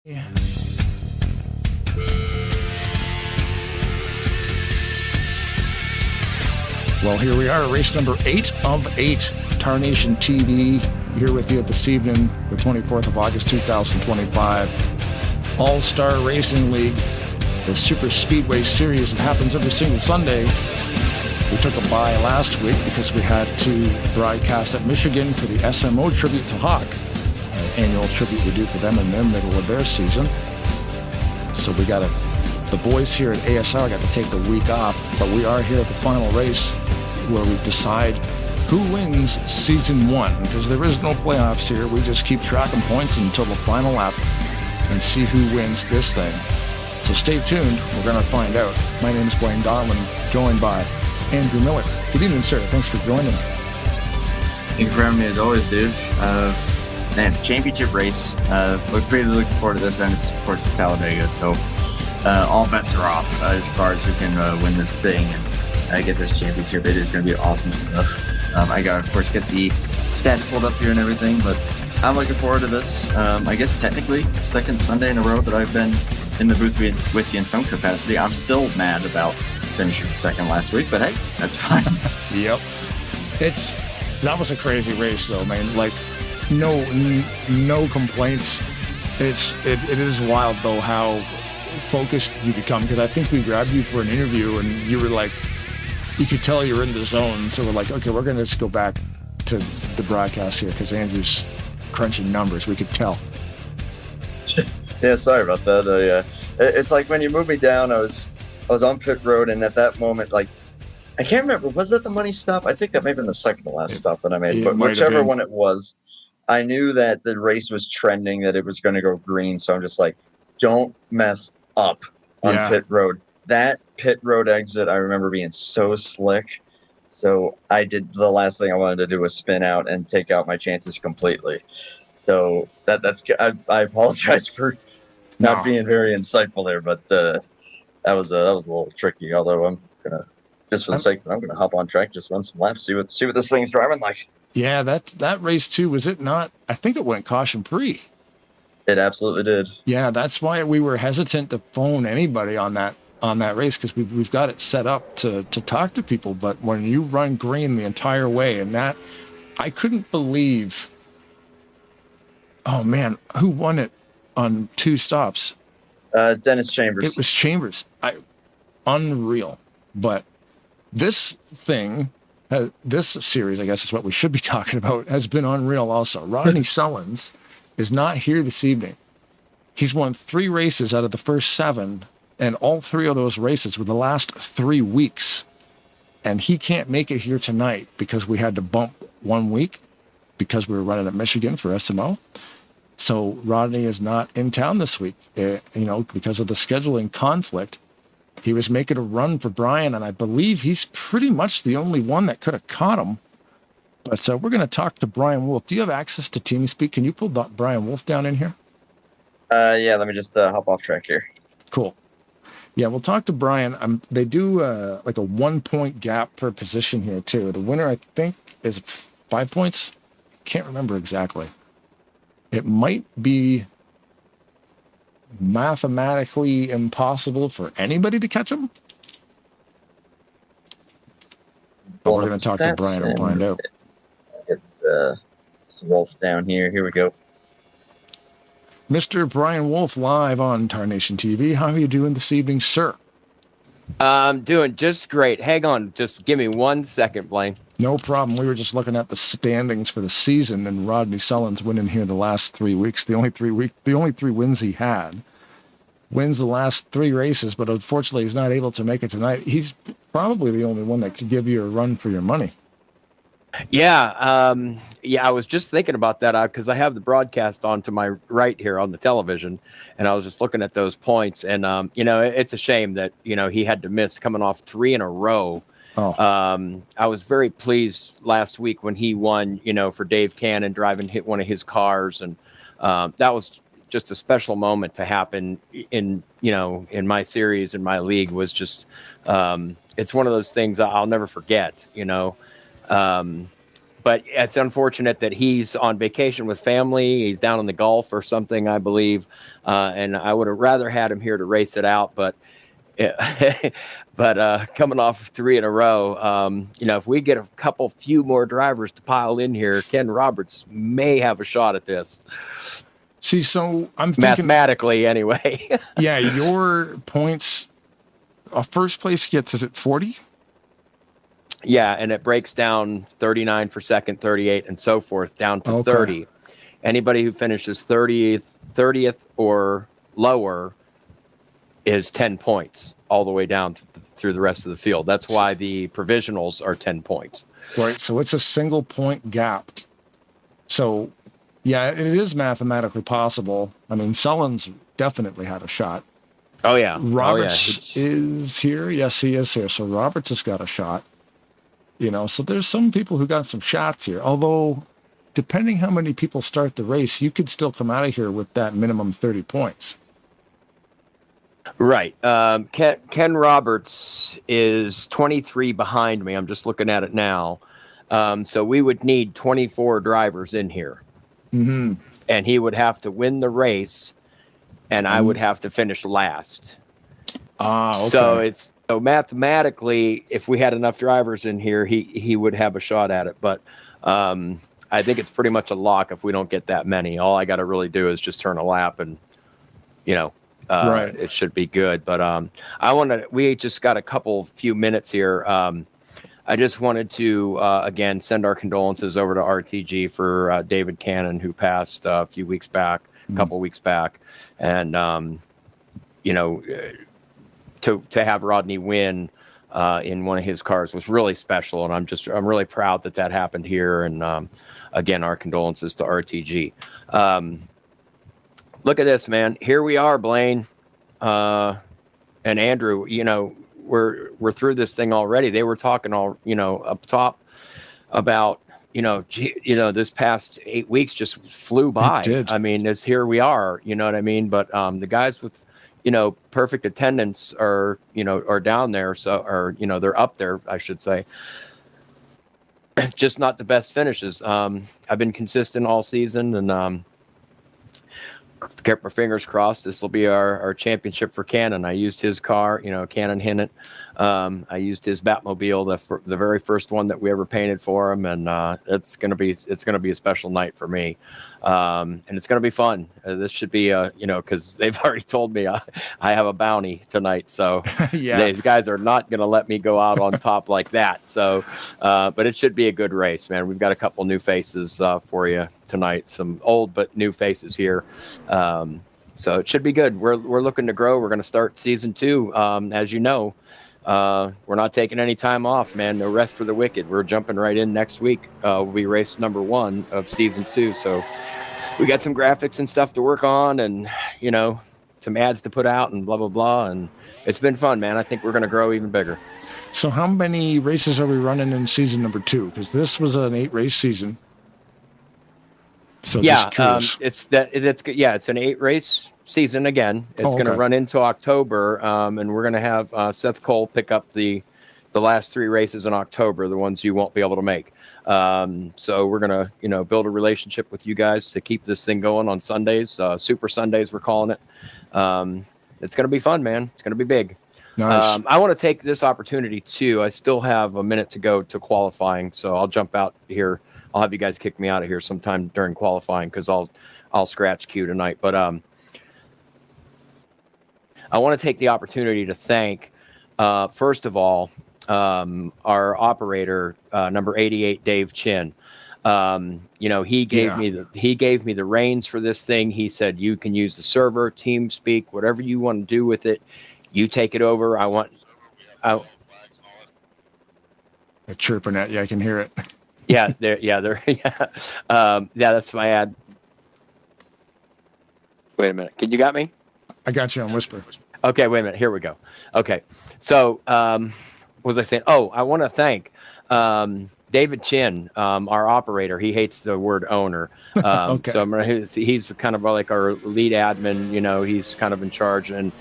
Yeah. Well, here we are, race number 8 of 8, Tarnation TV, here with you this evening, the 24th of August, 2025. All-Star Racing League, the Superspeedway series that happens every single Sunday. We took a bye last week because we had to broadcast at Michigan for the SMO tribute to Hawk, an annual tribute we do for them in the middle of their season. So we got the boys here at ASR got to take the week off, but we are here at the final race where we decide who wins season 1, because there is no playoffs here. We just keep tracking points until the final lap and see who wins this thing. So stay tuned. We're going to find out. My name is Blaine Donlin, joined by Andrew Miller. Good evening, sir. Thanks for joining me. Thank you for having me as always, dude. Man, championship race. Really looking forward to this, and it's, of course, Talladega, so all bets are off as far as who can win this thing and get this championship. It is going to be awesome stuff. I got to, of course, get the stats pulled up here and everything, but I'm looking forward to this. I guess technically, second Sunday in a row that I've been in the booth with you in some capacity. I'm still mad about finishing second last week, but hey, that's fine. Yep. That was a crazy race, though, man. Like, no complaints. It is wild, though, how focused you become, because I think we grabbed you for an interview and you were like, you could tell you're in the zone. So we're like, okay, we're going to just go back to the broadcast here because Andrew's crunching numbers. We could tell. Yeah, sorry about that. It's like when you moved me down, I was on pit road, and at that moment, like, I can't remember, was that the money stop? I think that may have been the second to last stop that I made, but whichever one it was, I knew that the race was trending, that it was going to go green. So I'm just like, don't mess up on pit road. That pit road exit, I remember being so slick. So I did, the last thing I wanted to do was spin out and take out my chances completely. So I apologize for not being very insightful there, but that was a little tricky. Although I'm gonna, just for the sake, I'm gonna hop on track, just run some laps, see what this thing's driving like. Yeah, that race too, was it not? I think it went caution free. It absolutely did. Yeah, that's why we were hesitant to phone anybody on that race, because we've got it set up to talk to people. But when you run green the entire way, and that, I couldn't believe. Oh man, who won it on 2 stops? Dennis Chambers. It was Chambers. Unreal. But this thing, this series, I guess is what we should be talking about, has been unreal also. Rodney Sullins is not here this evening. He's won 3 races out of the first 7, and all 3 of those races were the last 3 weeks. And he can't make it here tonight because we had to bump 1 week because we were running at Michigan for SMO. So Rodney is not in town this week, because of the scheduling conflict. He was making a run for Brian, and I believe he's pretty much the only one that could have caught him. But we're going to talk to Brian Wolf. Do you have access to TeamSpeak? Can you pull Brian Wolf down in here? Yeah, let me just hop off track here. Cool. Yeah, we'll talk to Brian. They do like a 1-point gap per position here, too. The winner, I think, is 5 points. Can't remember exactly. It might be mathematically impossible for anybody to catch him. But we're going to talk to Brian and find out. Get Mr. Wolf down here. Here we go. Mr. Brian Wolf, live on Tarnation TV. How are you doing this evening, sir? I'm doing just great. Hang on. Just give me 1 second, Blaine. No problem. We were just looking at the standings for the season, and Rodney Sullins winning here the last 3 weeks. The only 3 wins he had. Wins the last 3 races, but unfortunately he's not able to make it tonight. He's probably the only one that could give you a run for your money. Yeah, I was just thinking about that because I have the broadcast on to my right here on the television, and I was just looking at those points, and it's a shame that he had to miss coming off 3 in a row. I was very pleased last week when he won, for Dave Cannon hit one of his cars, and that was just a special moment to happen in my series, in my league. Was just it's one of those things I'll never forget, But but it's unfortunate that he's on vacation with family. He's down in the Gulf or something, I believe. And I would have rather had him here to race it out, but coming off 3 in a row, if we get a few more drivers to pile in here, Ken Roberts may have a shot at this. See, so I'm thinking mathematically anyway. Yeah, your points, first place gets, is it 40? Yeah, and it breaks down 39 for second, 38, and so forth, down to 30. Anybody who finishes 30th or lower is 10 points all the way down through the rest of the field. That's why the provisionals are 10 points. Right, so it's a single point gap. So, yeah, it is mathematically possible. I mean, Sullins definitely had a shot. Oh, yeah. Roberts is here. Yes, he is here. So Roberts has got a shot. So there's some people who got some shots here. Although, depending how many people start the race, you could still come out of here with that minimum 30 points. Right. Ken Roberts is 23 behind me. I'm just looking at it now. So we would need 24 drivers in here. Mm-hmm. And he would have to win the race, and I would have to finish last. Okay. So mathematically, if we had enough drivers in here, he would have a shot at it. But I think it's pretty much a lock if we don't get that many. All I got to really do is just turn a lap, and right. It should be good. But we just got a few minutes here. I just wanted to again send our condolences over to RTG for David Cannon, who passed a couple weeks back, and to have Rodney win in one of his cars was really special, and I'm really proud that happened here. And again, our condolences to RTG. Look at this, man. Here we are, Blaine and Andrew. We're through this thing already. They were talking up top about this past 8 weeks just flew by. It did. I mean, here we are. You know what I mean? But the guys with perfect attendance are down there. So they're up there, I should say. Just not the best finishes. I've been consistent all season, and kept my fingers crossed. This will be our championship for Cannon. I used his car, Cannon Hinnant. I used his Batmobile, the very first one that we ever painted for him, and it's gonna be a special night for me, and it's gonna be fun. This should be because they've already told me I have a bounty tonight, so yeah. These guys are not gonna let me go out on top like that. So, but it should be a good race, man. We've got a couple new faces for you tonight, some old but new faces here. So it should be good. We're looking to grow. We're going to start season 2. As you know, we're not taking any time off, man. No rest for the wicked. We're jumping right in next week. We'll be race number 1 of season 2. So we got some graphics and stuff to work on, and some ads to put out, and blah blah blah. And it's been fun, man. I think we're going to grow even bigger. So how many races are we running in season number 2? Because this was an 8-race season. So yeah, it's an 8-race season again. It's going to run into October, and we're going to have Seth Cole pick up the last 3 races in October, the ones you won't be able to make. So we're going to build a relationship with you guys to keep this thing going on Sundays, Super Sundays we're calling it. It's going to be fun, man. It's going to be big. Nice. I want to take this opportunity too. I still have a minute to go to qualifying, so I'll jump out here. I'll have you guys kick me out of here sometime during qualifying, because I'll scratch Q tonight. But I want to take the opportunity to thank, first of all, our operator, number 88, Dave Chin. He gave me the reins for this thing. He said, you can use the server, TeamSpeak, whatever you want to do with it. You take it over. They're chirping at you. I can hear it. Yeah, that's my ad. Wait a minute. You got me? I got you on whisper. Okay, wait a minute. Here we go. Okay. So, what was I saying? Oh, I want to thank David Chin, our operator. He hates the word owner. Okay. So he's kind of like our lead admin. He's kind of in charge, and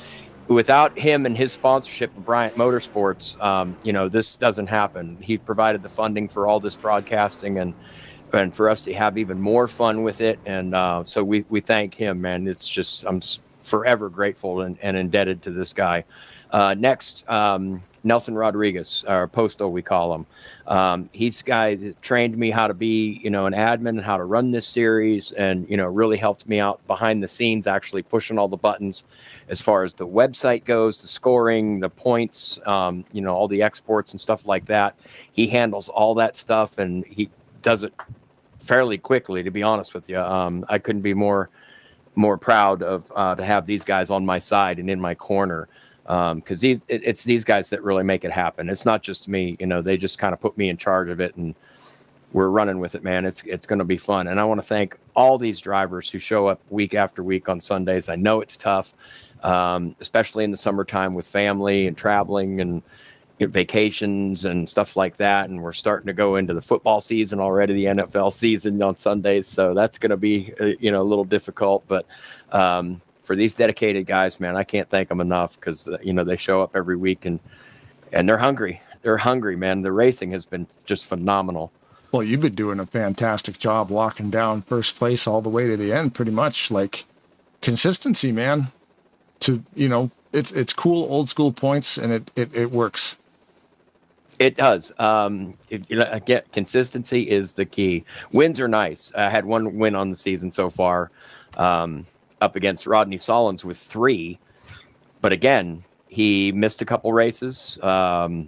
without him and his sponsorship of Bryant Motorsports, this doesn't happen. He provided the funding for all this broadcasting and for us to have even more fun with it. And so we thank him, man. It's just, I'm forever grateful and indebted to this guy. Next, Nelson Rodriguez, or Postal, we call him. He's the guy that trained me how to be, an admin and how to run this series, and, really helped me out behind the scenes, actually pushing all the buttons as far as the website goes, the scoring, the points, all the exports and stuff like that. He handles all that stuff, and he does it fairly quickly, to be honest with you. I couldn't be more proud of to have these guys on my side and in my corner. Because it's these guys that really make it happen. It's not just me, they just kind of put me in charge of it, and we're running with it, man. It's going to be fun. And I want to thank all these drivers who show up week after week on Sundays. I know it's tough, especially in the summertime with family and traveling and vacations and stuff like that. And we're starting to go into the football season already, the NFL season on Sundays. So that's going to be, a little difficult, but, for these dedicated guys, man, I can't thank them enough, because, they show up every week and they're hungry. They're hungry, man. The racing has been just phenomenal. Well, you've been doing a fantastic job locking down first place all the way to the end, pretty much. Like, consistency, man. It's cool, old school points, and it works. It does. Again, consistency is the key. Wins are nice. I had one win on the season so far. Up against Rodney Sollins with 3, but again, he missed a couple races. I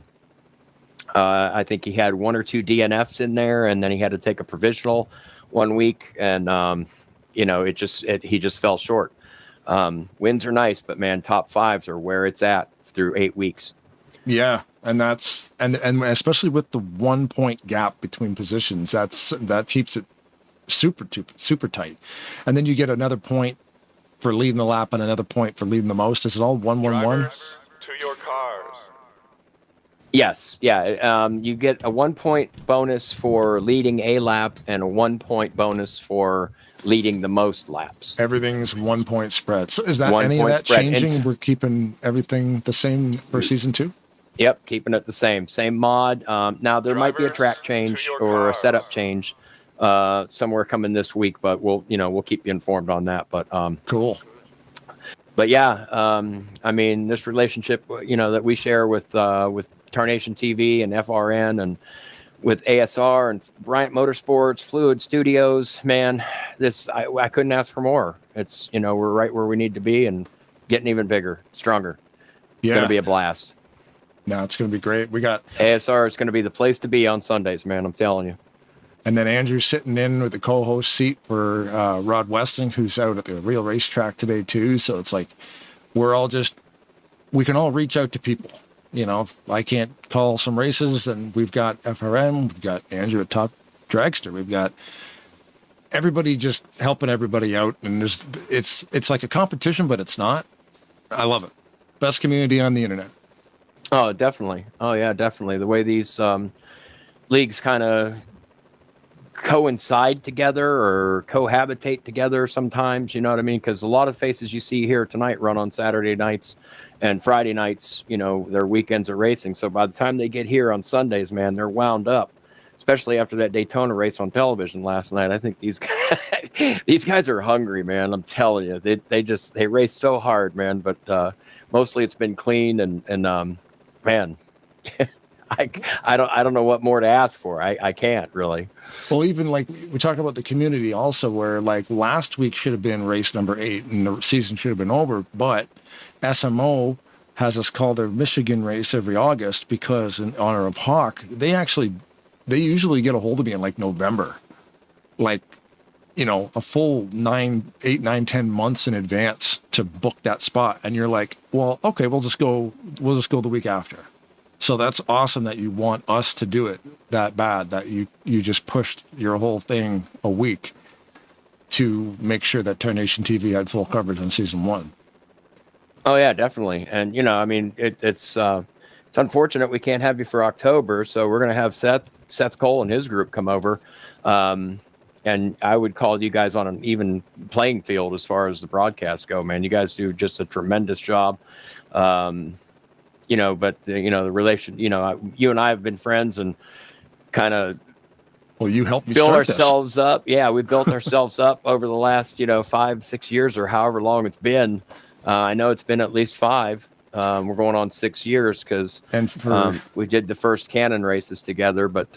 think he had 1 or 2 DNFs in there, and then he had to take a provisional one week, and he just fell short. Wins are nice, but man, top 5s are where it's at through 8 weeks. Yeah, and that's and especially with the 1 point gap between positions, that keeps it super tight. And then you get another point for leading the lap and another point for leading the most. Is it all 1-1-1? To your cars. Yes. Yeah. You get a 1 point bonus for leading a lap and a 1 point bonus for leading the most laps. Everything's 1 point spread. So is that 1 any of point that spread. changing? We're keeping everything the same for season 2? Yep. Keeping it the same mod. Now there might be a track change or a setup change somewhere coming this week, but we'll keep you informed on that. But cool. But yeah, I mean, this relationship, that we share with Tarnation TV and FRN and with ASR and Bryant Motorsports, Fluid Studios, man, I couldn't ask for more. It's, we're right where we need to be and getting even bigger, stronger. It's going to be a blast. No, it's going to be great. We got ASR is going to be the place to be on Sundays, man. I'm telling you. And then Andrew's sitting in with the co-host seat for Rod Westing, who's out at the real racetrack today too. So it's like we can all reach out to people. If I can't call some races, then we've got FRM, we've got Andrew at Top Dragster, we've got everybody just helping everybody out. And it's like a competition, but it's not. I love it. Best community on the internet. Oh, definitely. Oh yeah, definitely. The way these leagues kind of coincide together or cohabitate together sometimes, you know what I mean? Because a lot of faces you see here tonight run on Saturday nights and Friday nights, their weekends are racing. So by the time they get here on Sundays, man, they're wound up, especially after that Daytona race on television last night. I think these guys are hungry, man. I'm telling you, they race so hard, man. But mostly it's been clean and man, I don't know what more to ask for. I can't really. Well, even like we talk about the community also, where like last week should have been race number 8 and the season should have been over, but SMO has us call their Michigan race every August because in honor of Hawk, they usually get a hold of me in like November, like, a full 8, 9, 10 months in advance to book that spot. And you're like, well, okay, we'll just go the week after. So that's awesome that you want us to do it that bad, that you just pushed your whole thing a week to make sure that Tarnation TV had full coverage on season 1. Oh yeah, definitely. And I mean, it's unfortunate we can't have you for October, so we're gonna have Seth Cole and his group come over. and I would call you guys on an even playing field as far as the broadcasts go, man. You guys do just a tremendous job. But the relation, you and I have been friends and kind of Well, you helped me build start ourselves up. Yeah, we built ourselves up over the last, 5-6 years or however long it's been. I know it's been at least 5. We're going on 6 years because we did the first Canon races together. But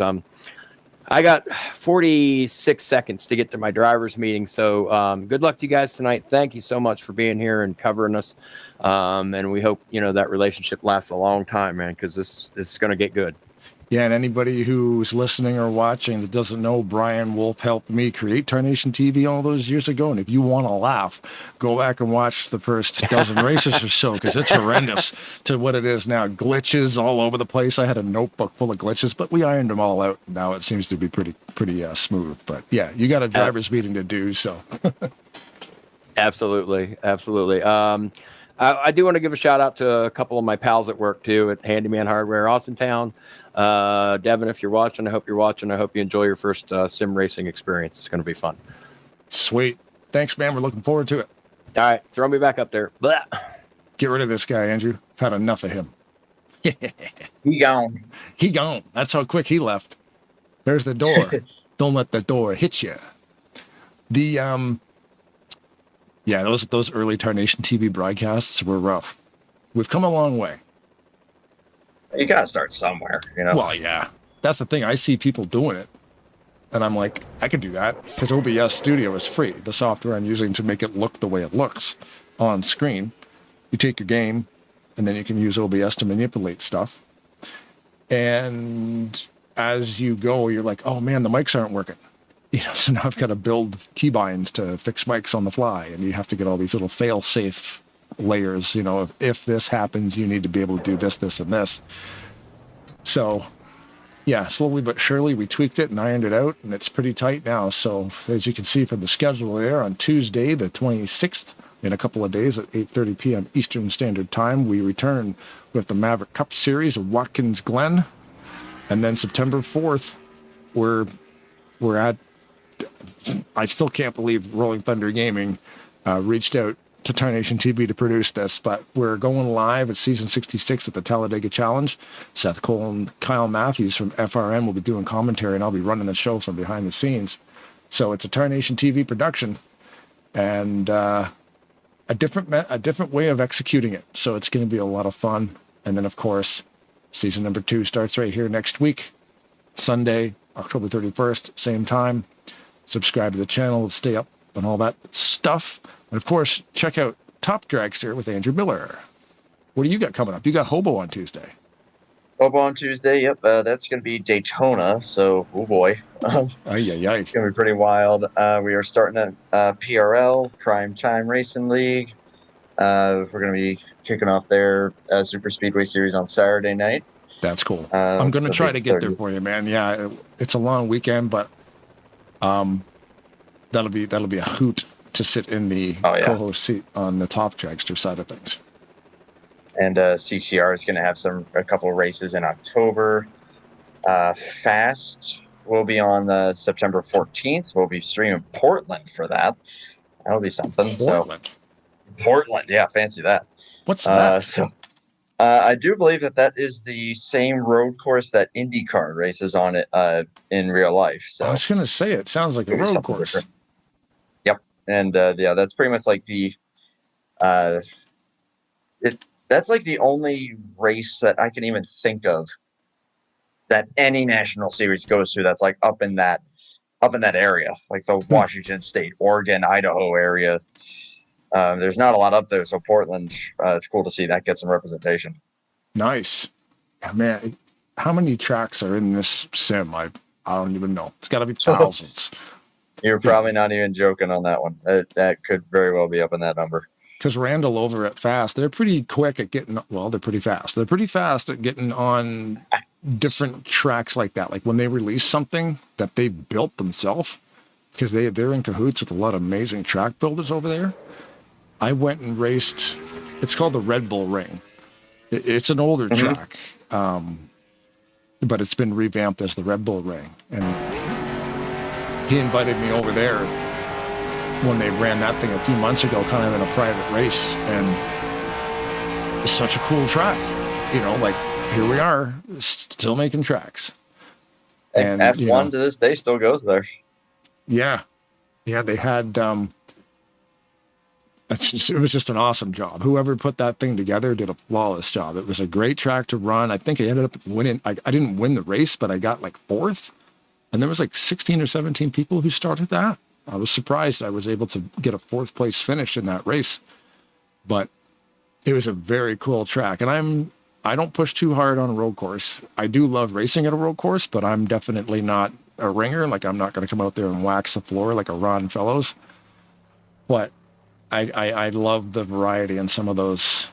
I got 46 seconds to get to my driver's meeting. So good luck to you guys tonight. Thank you so much for being here and covering us. And we hope, that relationship lasts a long time, man, because this is going to get good. Yeah, and anybody who's listening or watching that doesn't know, Brian Wolf helped me create Tarnation TV all those years ago. And if you want to laugh, go back and watch the first dozen races or so, because it's horrendous to what it is now. Glitches all over the place. I had a notebook full of glitches, but we ironed them all out. Now it seems to be pretty smooth. But yeah, you got a driver's meeting to do, so. Absolutely. I do want to give a shout out to a couple of my pals at work too at Handyman Hardware, Austintown. Devin, if you're watching, I hope you're watching. I hope you enjoy your first sim racing experience. It's going to be fun. Sweet. Thanks, man. We're looking forward to it. All right. Throw me back up there. Blah. Get rid of this guy, Andrew. I've had enough of him. He gone. He gone. That's how quick he left. There's the door. Don't let the door hit you. Yeah, those early Tarnation TV broadcasts were rough. We've come a long way. You gotta start somewhere, Well, yeah. That's the thing. I see people doing it, and I'm like, I could do that, because OBS Studio is free. The software I'm using to make it look the way it looks on screen. You take your game, and then you can use OBS to manipulate stuff. And as you go, you're like, oh man, the mics aren't working. So now I've got to build keybinds to fix mics on the fly, and you have to get all these little fail-safe layers. If this happens, you need to be able to do this, this, and this. So, yeah, slowly but surely we tweaked it and ironed it out, and it's pretty tight now. So, as you can see from the schedule there, on Tuesday, the 26th, in a couple of days at 8:30 p.m. Eastern Standard Time, we return with the Maverick Cup Series of Watkins Glen, and then September 4th, we're at. I still can't believe Rolling Thunder Gaming reached out to Tarnation TV to produce this, but we're going live at season 66 at the Talladega Challenge. Seth Cole and Kyle Matthews from FRN will be doing commentary, and I'll be running the show from behind the scenes. So it's a Tarnation TV production, and a different way of executing it. So it's going to be a lot of fun. And then, of course, season number 2 starts right here next week, Sunday, October 31st, same time. Subscribe to the channel, stay up on all that stuff. And of course, check out Top Dragster with Andrew Miller. What do you got coming up? You got Hobo on Tuesday. Hobo on Tuesday, yep. That's going to be Daytona, so, oh boy. It's going to be pretty wild. We are starting at PRL, Prime Time Racing League. We're going to be kicking off their Superspeedway series on Saturday night. That's cool. I'm going to try to get there for you, man. Yeah, it's a long weekend, but that'll be a hoot to sit in the co-host seat on the Top Dragster side of things. And CCR is going to have a couple of races in October. Fast will be on September 14th. We'll be streaming Portland for that. That'll be something. Portland, yeah, fancy that. What's that? I do believe that is the same road course that IndyCar races on it in real life. So I was going to say, it sounds like a road course. Different. Yep, and that's pretty much like that's like the only race that I can even think of that any national series goes to. That's like up in that area, like the Washington State, Oregon, Idaho area. There's not a lot up there, so Portland, it's cool to see that get some representation. Nice. Man, how many tracks are in this sim? I don't even know. It's got to be thousands. You're probably not even joking on that one. That could very well be up in that number. Because Randall over at Fast, they're pretty quick at getting, well, they're pretty fast. They're pretty fast at getting on different tracks like that. Like when they release something that they built themselves, because they're in cahoots with a lot of amazing track builders over there. I went and raced, it's called the Red Bull Ring. It's an older track, but it's been revamped as the Red Bull Ring. And he invited me over there when they ran that thing a few months ago, kind of in a private race, and it's such a cool track. You know, like here we are, still making tracks. And F1 you know, to this day still goes there. yeah, they had. It was just an awesome job. Whoever put that thing together did a flawless job. It was a great track to run. I think I ended up winning. I didn't win the race, but I got like fourth. And there was like 16 or 17 people who started that. I was surprised I was able to get a fourth place finish in that race. But it was a very cool track. And I don't push too hard on a road course. I do love racing at a road course, but I'm definitely not a ringer. Like I'm not going to come out there and wax the floor like a Ron Fellows. But I love the variety in some of those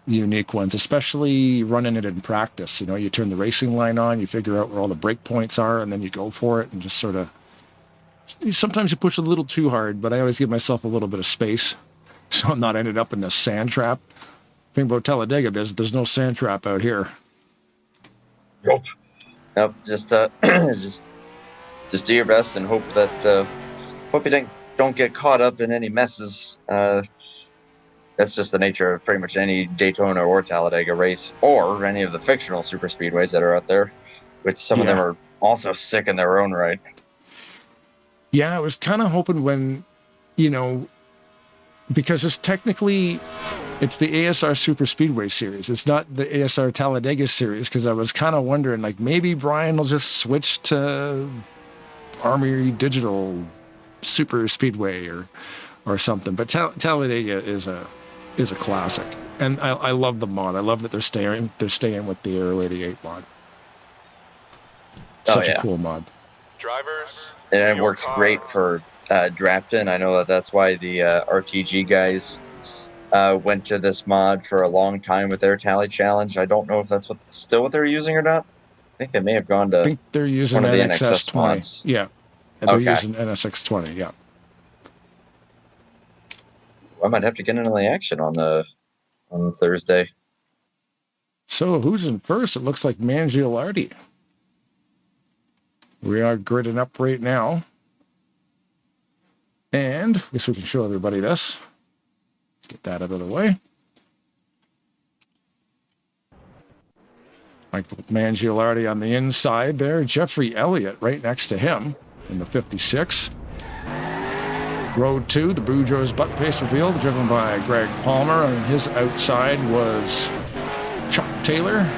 unique ones, especially running it in practice. You know, you turn the racing line on, you figure out where all the break points are, and then you go for it and just sort of, sometimes you push a little too hard, but I always give myself a little bit of space so I'm not ended up in this sand trap. Thing about Talladega, there's no sand trap out here. Nope. Just just do your best and hope that hope you don't get caught up in any messes. That's just the nature of pretty much any Daytona or Talladega race, or any of the fictional super speedways that are out there, which some of them are also sick in their own right. Yeah, I was kind of hoping when, you know, because it's the ASR Super Speedway series. It's not the ASR Talladega series, because I was kind of wondering, like, maybe Brian will just switch to Army Digital Super Speedway or something. But Talladega is a classic, and I love the mod. I love that they're staying with the Aero 88 mod. Such a cool mod. Drivers, And it works great for drafting. I know that's why the RTG guys went to this mod for a long time with their Tally Challenge. I don't know if that's still what they're using or not. I think they may have gone to. I think they're using one of the NXS 20. mods. Yeah, and they're using NSX 20. Yeah. I might have to get into the action on Thursday. So who's in first? It looks like Mangialardi. We are gridding up right now. And I guess we can show everybody this. Get that out of the way. Michael Mangialardi on the inside there. Jeffrey Elliott right next to him in the 56. Road 2, the Boudreaux's butt pace reveal, driven by Greg Palmer. And his outside was Chuck Taylor.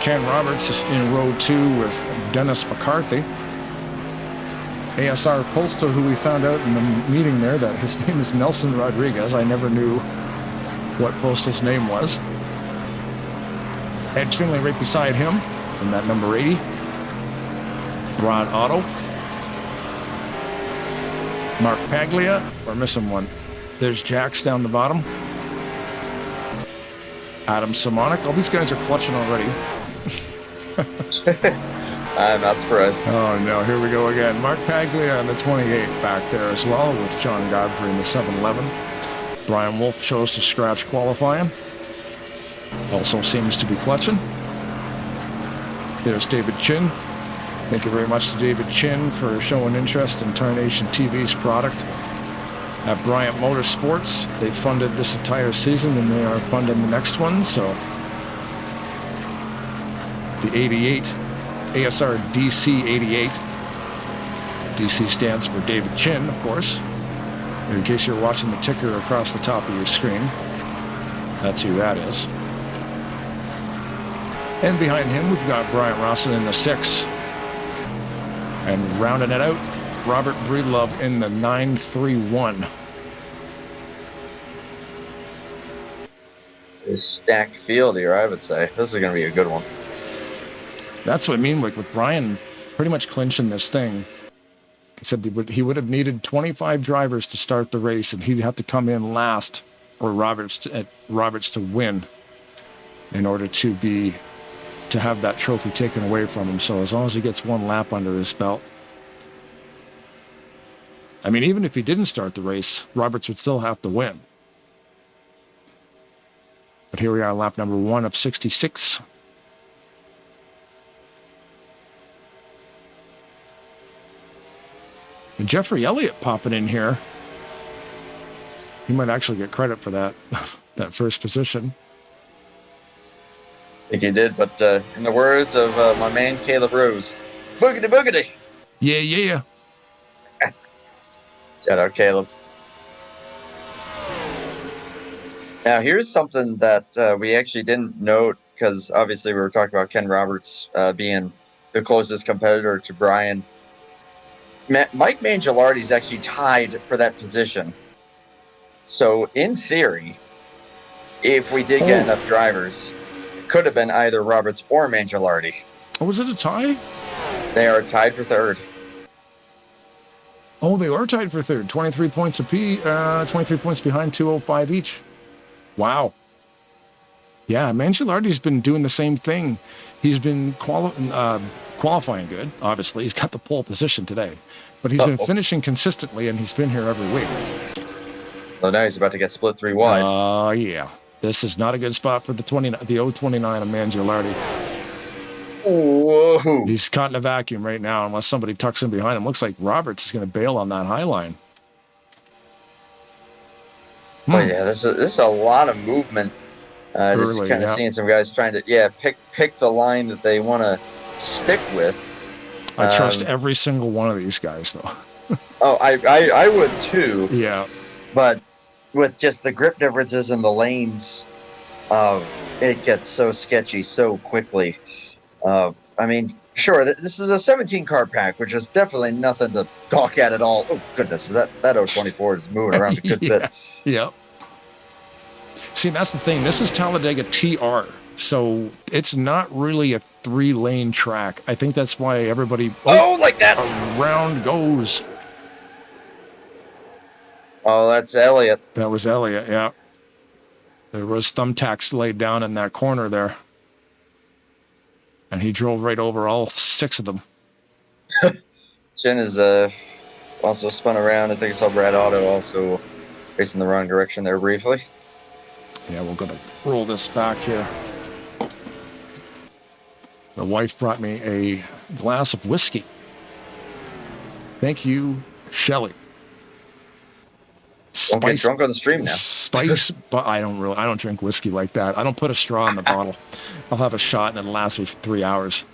Ken Roberts is in row 2 with Dennis McCarthy. ASR Polster, who we found out in the meeting there that his name is Nelson Rodriguez. I never knew what Postal's name was. Ed Finley right beside him in that number 80. Ron Otto. Mark Paglia. We're missing one. There's Jax down the bottom. Adam Simonic. All these guys are clutching already. I'm not surprised. Oh no, here we go again. Mark Paglia on the 28 back there as well, with John Godfrey in the 711. Brian Wolf chose to scratch qualifying. Also seems to be clutching. There's David Chin. Thank you very much to David Chin for showing interest in Tarnation TV's product. At Bryant Motorsports, they funded this entire season and they are funding the next one, so the 88, ASR DC 88. DC stands for David Chin, of course. And in case you're watching the ticker across the top of your screen, that's who that is. And behind him, we've got Brian Rosson in the 6. And rounding it out, Robert Breedlove in the 931. A stacked field here, I would say. This is going to be a good one. That's what I mean, like with Brian pretty much clinching this thing. He said he would have needed 25 drivers to start the race, and he'd have to come in last for Roberts to win in order to have that trophy taken away from him. So as long as he gets one lap under his belt. I mean, even if he didn't start the race, Roberts would still have to win. But here we are, lap number 1 of 66. And Jeffrey Elliott popping in here. He might actually get credit for that, that first position. I think he did, but in the words of my man Caleb Rose, boogity boogity. Yeah, yeah. Shout out Caleb. Now, here's something that we actually didn't note, because obviously we were talking about Ken Roberts being the closest competitor to Brian. Mike Mangialardi's actually tied for that position. So, in theory, if we did get enough drivers, it could have been either Roberts or Mangialardi. Oh, was it a tie? They are tied for third. Oh, they are tied for third. 23 points apiece. 23 points behind, 205 each. Wow. Yeah, Mangialardi's been doing the same thing. He's been qualifying good, obviously. He's got the pole position today. But he's been finishing consistently, and he's been here every week. So now he's about to get split 3 wide. Oh, yeah. This is not a good spot for the 029 of Mangialardi. Whoa. He's caught in a vacuum right now unless somebody tucks him behind him. Looks like Roberts is going to bail on that high line. Oh, yeah, this is a lot of movement. Just kind of seeing some guys trying to, pick the line that they want to stick with. I trust every single one of these guys, though. Oh, I would too. Yeah. But with just the grip differences in the lanes, it gets so sketchy so quickly. I mean, sure, this is a 17-car pack, which is definitely nothing to gawk at all. Oh, goodness, that 024 is moving around a good bit. Yeah. See, that's the thing. This is Talladega TR, so it's not really a 3-lane track. I think that's why everybody... Oh, like that! Around goes. Oh, that's Elliott. That was Elliott, yeah. There was thumbtacks laid down in that corner there. And he drove right over all 6 of them. Jen is also spun around. I think I saw Brad Otto also facing the wrong direction there briefly. Yeah, we're going to roll this back here. The wife brought me a glass of whiskey. Thank you, Shelley. Don't get drunk on the stream now. Spice, but I don't drink whiskey like that. I don't put a straw in the bottle. I'll have a shot and it'll last me for 3 hours.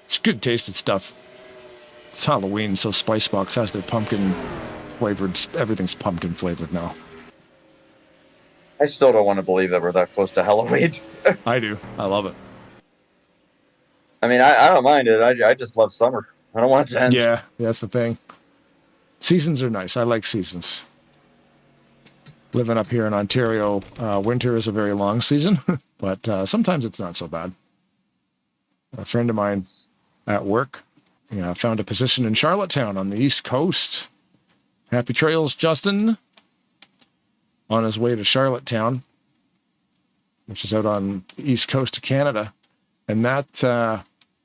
It's good tasted stuff. It's Halloween, so Spice Box has their pumpkin flavored. Everything's pumpkin flavored now. I still don't want to believe that we're that close to Halloween. I do. I love it. I mean, I don't mind it. I just love summer. I don't want it to end. Yeah, that's the thing. Seasons are nice. I like seasons. Living up here in Ontario, winter is a very long season, but sometimes it's not so bad. A friend of mine at work found a position in Charlottetown on the East Coast. Happy trails, Justin. On his way to Charlottetown, which is out on the East Coast of Canada. And that,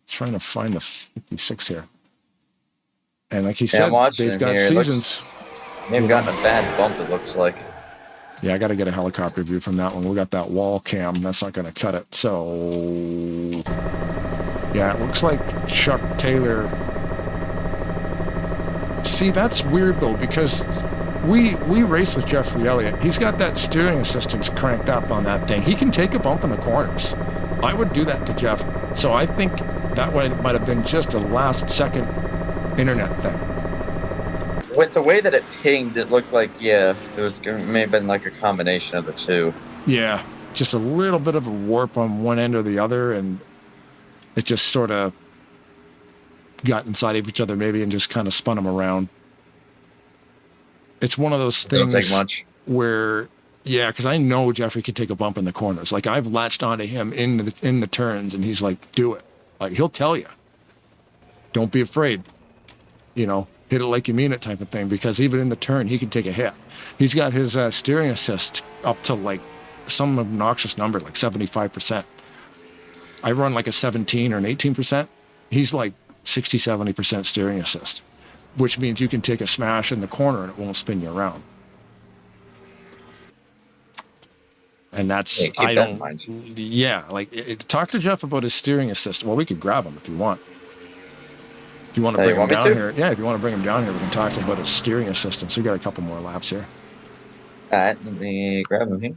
trying to find the 56 here. And like he said, they've got seasons. They've gotten a bad bump, it looks like. Yeah, I got to get a helicopter view from that one. We got that wall cam. That's not going to cut it. So, yeah, it looks like Chuck Taylor. See, that's weird, though, because we race with Jeffrey Elliott. He's got that steering assistance cranked up on that thing. He can take a bump in the corners. I would do that to Jeff. So I think that might have been just a last-second internet thing. With the way that it pinged, it looked like, it may have been like a combination of the two. Yeah, just a little bit of a warp on one end or the other, and it just sort of got inside of each other maybe and just kind of spun them around. It's one of those things Don't take much. Where, because I know Jeffrey can take a bump in the corners. Like, I've latched onto him in the turns, and he's like, do it. Like, he'll tell you. Don't be afraid. Hit it like you mean it type of thing, because even in the turn, he can take a hit. He's got his steering assist up to, like, some obnoxious number, like 75%. I run like a 17 or an 18%. He's like 60, 70% steering assist, which means you can take a smash in the corner and it won't spin you around. And that's, talk to Jeff about his steering assist. Well, we could grab him if you want. you want to Hey, bring him want me down to? here, yeah, if you want to bring him down here, we can talk to him about his steering assistance. We got a couple more laps here. All right, let me grab him here.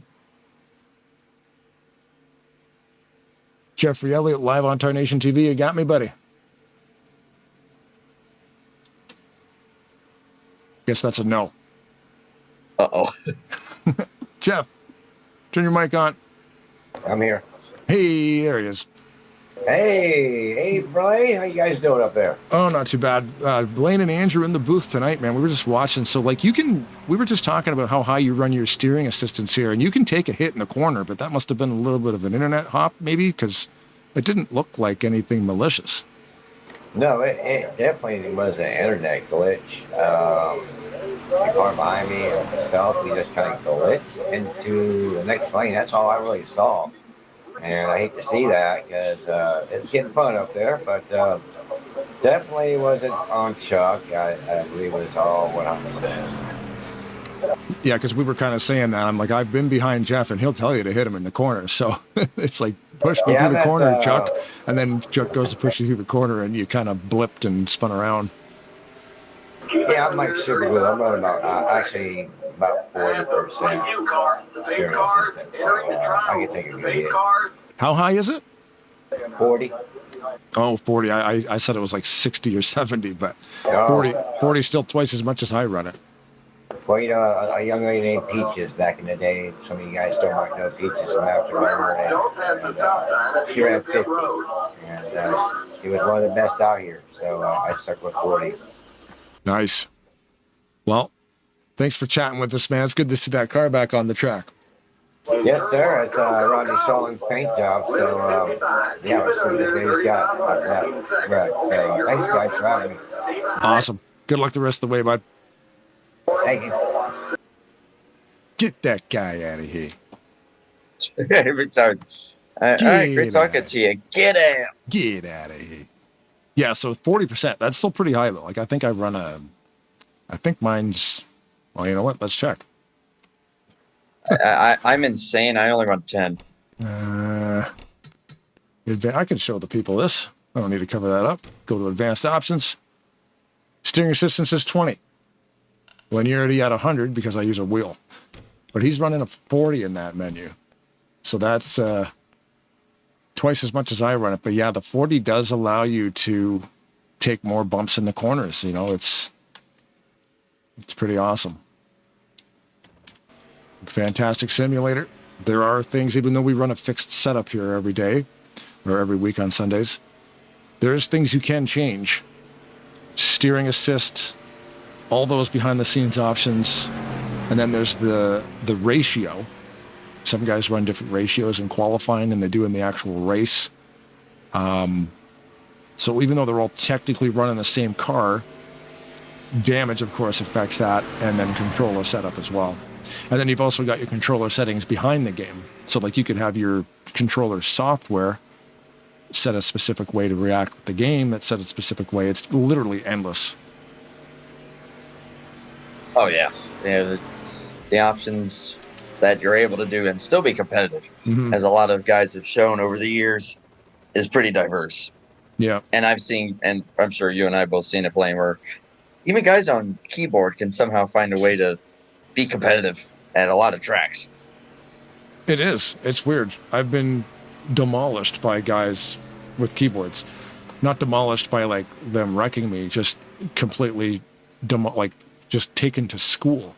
Jeffrey Elliott, live on Tarnation TV. You got me, buddy? Guess that's a no. Uh-oh. Jeff, turn your mic on. I'm here. Hey, there he is. Hey, Brian, how you guys doing up there? Oh, not too bad. Blaine and Andrew in the booth tonight, man. We were just watching. So, like, we were just talking about how high you run your steering assistance here, and you can take a hit in the corner, but that must have been a little bit of an internet hop, maybe, because it didn't look like anything malicious. No, it definitely was an internet glitch. The car behind me and myself, we just kind of glitched into the next lane. That's all I really saw. And I hate to see that because it's getting fun up there, but definitely wasn't on Chuck. I believe it was all 100%. Yeah, because we were kind of saying that. I'm like, I've been behind Jeff, and he'll tell you to hit him in the corner. So it's like, push me through the corner, Chuck. And then Chuck goes to push you through the corner, and you kind of blipped and spun around. Yeah, I'm like super good. I'm running about, actually about 40% steering assistant. So I can take a good hit. How high is it? 40. Oh, 40. I said it was like 60 or 70, but Oh. 40 is still twice as much as I run it. Well, you know, a young lady named Peaches back in the day. Some of you guys still might know Peaches from Afterburner. And she ran 50. And she was one of the best out here. So I stuck with 40. Nice. Well, thanks for chatting with us, man. It's good to see that car back on the track. Yes, sir. It's Rodney Shalling's paint job. So, yeah, we'll see what this baby's got after that wreck. So, thanks, guys, for having me. Awesome. Good luck the rest of the way, bud. Thank you. Get that guy out of here. Every time. All right, great talking to you. Get out. Get out of here. Yeah, so 40%. That's still pretty high, though. Like, I think mine's, well, you know what? Let's check. I'm insane. I only run 10. I can show the people this. I don't need to cover that up. Go to advanced options. Steering assistance is 20. Linearity at 100 because I use a wheel. But he's running a 40 in that menu. So that's twice as much as I run it. But yeah, the 40 does allow you to take more bumps in the corners. You know, it's pretty awesome. Fantastic simulator. There are things, even though we run a fixed setup here every day or every week on Sundays, there's things you can change. Steering assist, all those behind the scenes options. And then there's the ratio. Some guys run different ratios in qualifying than they do in the actual race. So even though they're all technically running the same car, damage, of course, affects that, and then controller setup as well. And then you've also got your controller settings behind the game. So like you could have your controller software set a specific way to react with the game, that's set a specific way. It's literally endless. Oh, yeah. Yeah, the options that you're able to do and still be competitive, as a lot of guys have shown over the years, is pretty diverse. Yeah. And I've seen, and I'm sure you and I both seen it playing, where even guys on keyboard can somehow find a way to be competitive at a lot of tracks. It is. It's weird. I've been demolished by guys with keyboards. Not demolished by like them wrecking me, just completely just taken to school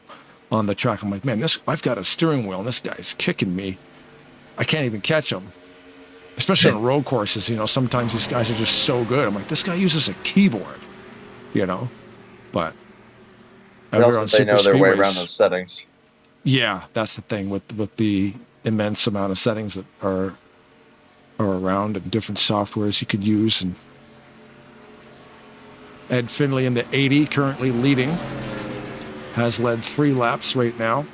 on the track. I'm like, man, I've got a steering wheel and this guy's kicking me. I can't even catch him. Especially on road courses, you know, sometimes these guys are just so good. I'm like, this guy uses a keyboard, you know, but They know their way around those settings. Yeah, that's the thing with the immense amount of settings that are around and different softwares you could use. And Ed Finley in the 80 currently leading, has led 3 laps right now.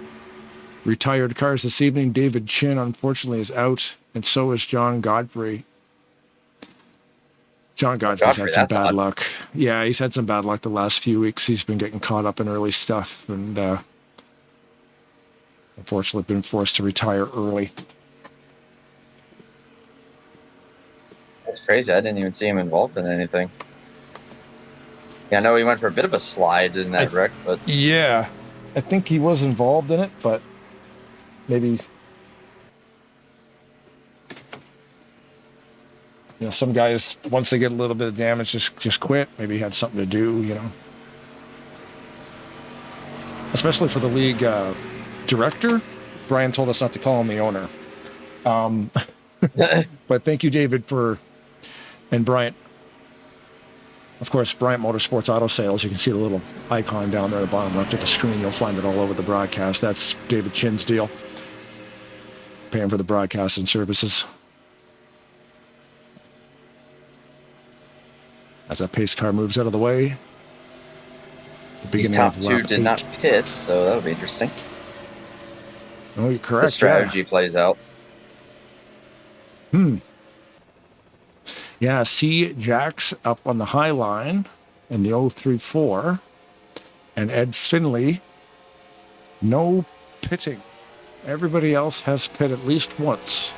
Retired cars this evening. David Chin, unfortunately, is out, and so is John Godfrey. John Godfrey's had some bad luck. Yeah, he's had some bad luck the last few weeks. He's been getting caught up in early stuff and unfortunately been forced to retire early. That's crazy. I didn't even see him involved in anything. Yeah, I know he went for a bit of a slide in that wreck, but Yeah, I think he was involved in it, but maybe, some guys, once they get a little bit of damage, just quit. Maybe he had something to do, Especially for the league director. Brian told us not to call him the owner. But thank you, David, and Bryant. Of course, Bryant Motorsports Auto Sales. You can see the little icon down there at the bottom left of the screen. You'll find it all over the broadcast. That's David Chin's deal. Paying for the broadcasting services. As that pace car moves out of the way. these top two did not pit, so that'll be interesting. Oh, you're correct. The strategy plays out. Yeah, see Jax up on the high line in the 034, and Ed Finley, no pitting. Everybody else has pit at least once.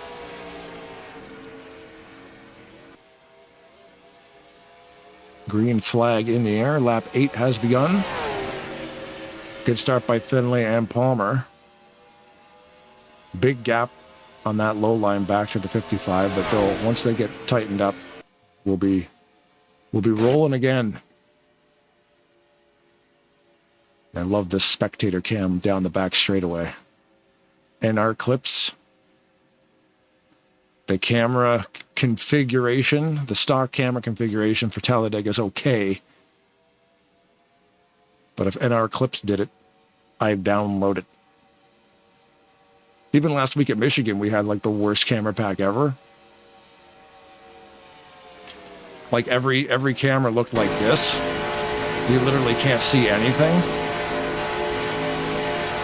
Green flag in the air. Lap 8 has begun. Good start by Finley and Palmer. Big gap on that low line back to the 55, but they'll, once they get tightened up, we'll be rolling again. I love this spectator cam down the back straightaway. And our clips, the camera configuration, the stock camera configuration for Talladega is okay. But if NR Clips did it, I'd download it. Even last week at Michigan, we had like the worst camera pack ever. Like every camera looked like this. You literally can't see anything.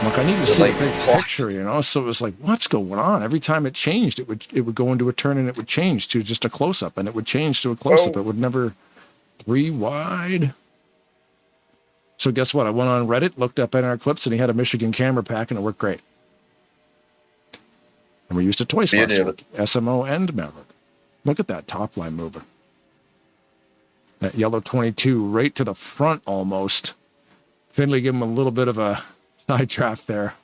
Look, I need to see a big picture, So it was like, what's going on? Every time it changed, it would go into a turn and it would change to just a close-up, and it would change to a close-up. It would never 3 wide. So guess what? I went on Reddit, looked up NR Clips, and he had a Michigan camera pack, and it worked great. And we used it twice last week, SMO and Maverick. Look at that top line moving. That yellow 22 right to the front almost. Finley gave him a little bit of a side draft there.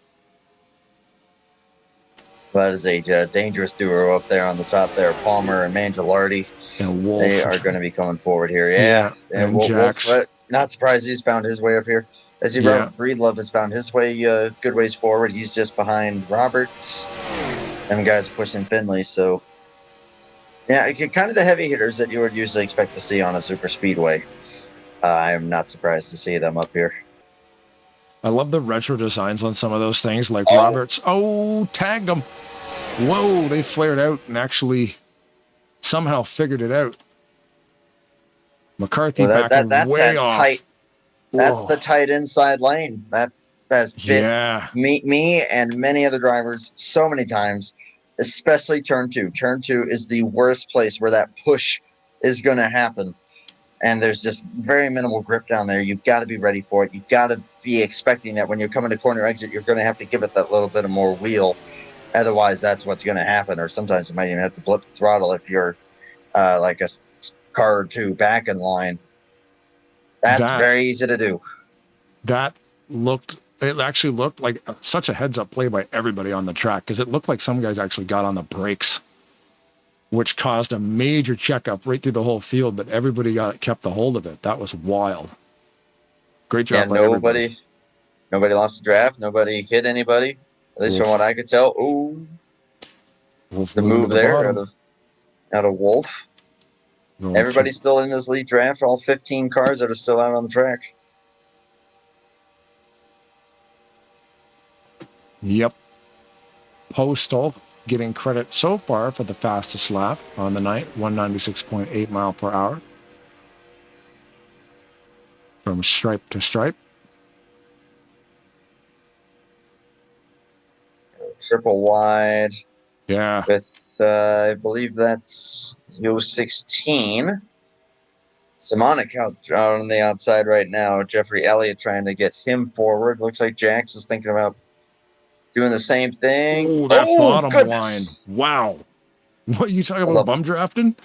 That is a dangerous duo up there on the top there. Palmer and Mangialardi. And Wolf. They are going to be coming forward here. Yeah. And Wolf, not surprised he's found his way up here. As Breedlove has found his way good ways forward. He's just behind Roberts. Them guys pushing Finley. So, yeah, kind of the heavy hitters that you would usually expect to see on a super speedway. I am not surprised to see them up here. I love the retro designs on some of those things, like Roberts. Oh, tagged them. Whoa, they flared out and actually somehow figured it out. McCarthy backing way off. That's the tight inside lane. That has bit me and many other drivers so many times, especially turn 2. Turn 2 is the worst place where that push is going to happen. And there's just very minimal grip down there. You've got to be ready for it. You've got to be expecting that when you're coming to corner exit, you're going to have to give it that little bit of more wheel. Otherwise, that's what's going to happen. Or sometimes you might even have to blip the throttle if you're like a car or two back in line. That's very easy to do. It actually looked like such a heads-up play by everybody on the track, because it looked like some guys actually got on the brakes, which caused a major checkup right through the whole field, but everybody kept a hold of it. That was wild. Great job by everybody. Nobody lost the draft. Nobody hit anybody, at least from what I could tell. Ooh, the move there out of Wolf. Everybody's still in this lead draft. All 15 cars that are still out on the track. Yep. Postal getting credit so far for the fastest lap on the night, 196.8 mile per hour. From stripe to stripe. Triple wide. Yeah. With, I believe that's 16. Simonic out on the outside right now. Jeffrey Elliott trying to get him forward. Looks like Jax is thinking about doing the same thing. Oh, that bottom line. Wow. What are you talking about, bum drafting?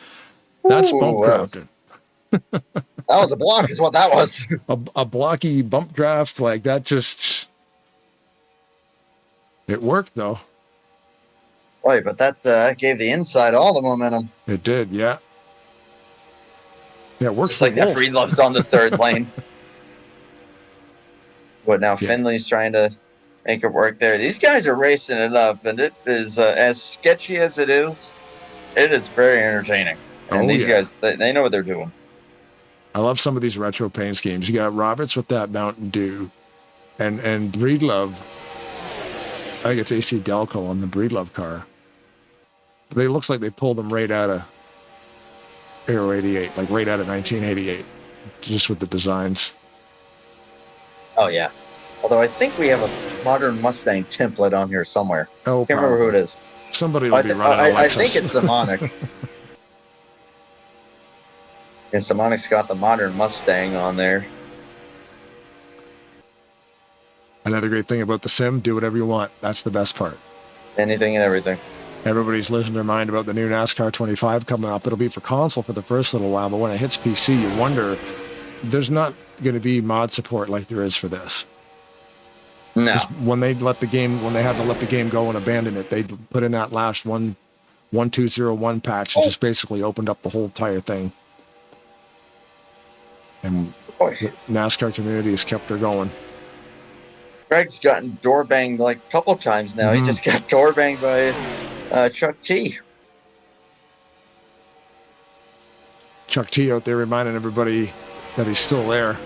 That's bump drafting. That was a block, is what that was. a blocky bump draft like that. Just it worked though. Wait, but that gave the inside all the momentum. It did, yeah. Yeah, it works Just for like that Wolf. Breedlove's on the third lane. What now? Yeah. Finley's trying to make it work there. These guys are racing it up, and it is as sketchy as it is very entertaining. And these guys, they know what they're doing. I love some of these retro paint schemes. You got Roberts with that Mountain Dew, and Breedlove. I think it's AC Delco on the Breedlove car. They looks like they pulled them right out of Aero 88, like right out of 1988, just with the designs. Oh yeah. Although I think we have a modern Mustang template on here somewhere. Oh, Can't remember who it is. Somebody will be running a Lexus. I think it's Simonic. And Simonic's got the modern Mustang on there. Another great thing about the sim, do whatever you want. That's the best part. Anything and everything. Everybody's losing their mind about the new NASCAR 25 coming up. It'll be for console for the first little while, but when it hits PC, you wonder, there's not going to be mod support like there is for this. No. When they had to let the game go and abandon it, they put in that last 1.2.0.1 patch and just basically opened up the whole entire thing. And the NASCAR community has kept her going. Greg's gotten door banged like a couple of times now. Mm-hmm. He just got door banged by Chuck T. Chuck T out there reminding everybody that he's still there.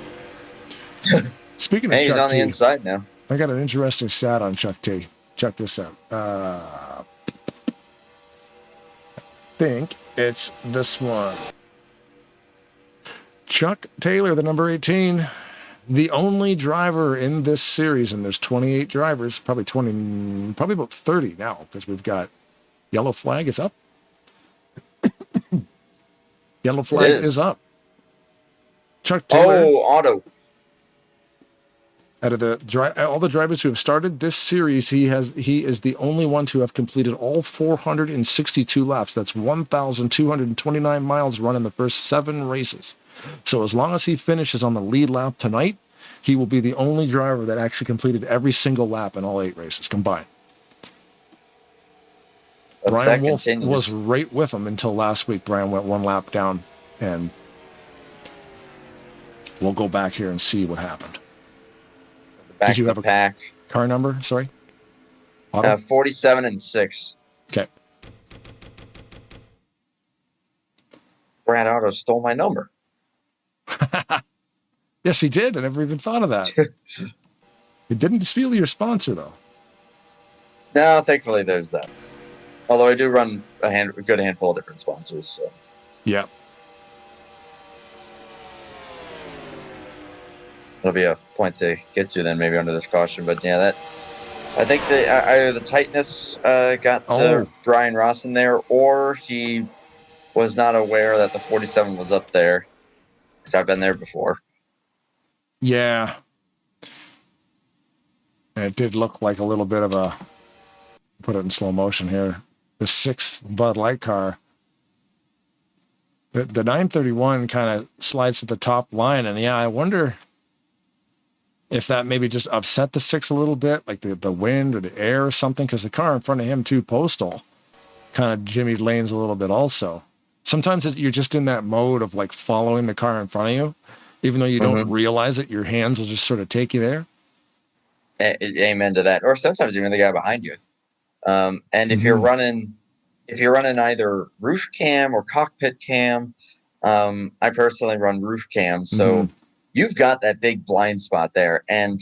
Speaking of Hey, he's Chuck on the T, inside now. I got an interesting stat on Chuck T. Check this out. I think it's this one. Chuck Taylor, the number 18, the only driver in this series, and there's 28 drivers, probably about 30 now, because we've got Yellow Flag is up. Yellow Flag is up. Chuck Taylor. Oh, auto. Out of all the drivers who have started this series, he is the only one to have completed all 462 laps. That's 1,229 miles run in the first 7 races. So as long as he finishes on the lead lap tonight, he will be the only driver that actually completed every single lap in all 8 races combined. Brian Wolf was right with him until last week. Brian went 1 lap down, and we'll go back here and see what happened. Did you have a pack car number? Sorry. 47 and 6. Okay. Brad Otto stole my number. Yes, he did. I never even thought of that. He didn't steal your sponsor, though. No, thankfully there's that. Although I do run a good handful of different sponsors. So. Yeah. That'll be a point to get to then, maybe under this caution. But yeah, that I think either the tightness got to Brian Ross in there, or he was not aware that the 47 was up there. Which I've been there before. Yeah. And it did look like a little bit of a, put it in slow motion here, the 6th Bud Light car. The 931 kind of slides to the top line, and yeah, I wonder if that maybe just upset the 6 a little bit, like the wind or the air or something, because the car in front of him, too, Postal, kind of jimmied lanes a little bit also. Sometimes you're just in that mode of like following the car in front of you, even though you don't realize it, your hands will just sort of take you there. Amen to that. Or sometimes even the guy behind you. And if you're running either roof cam or cockpit cam, I personally run roof cam, so you've got that big blind spot there. And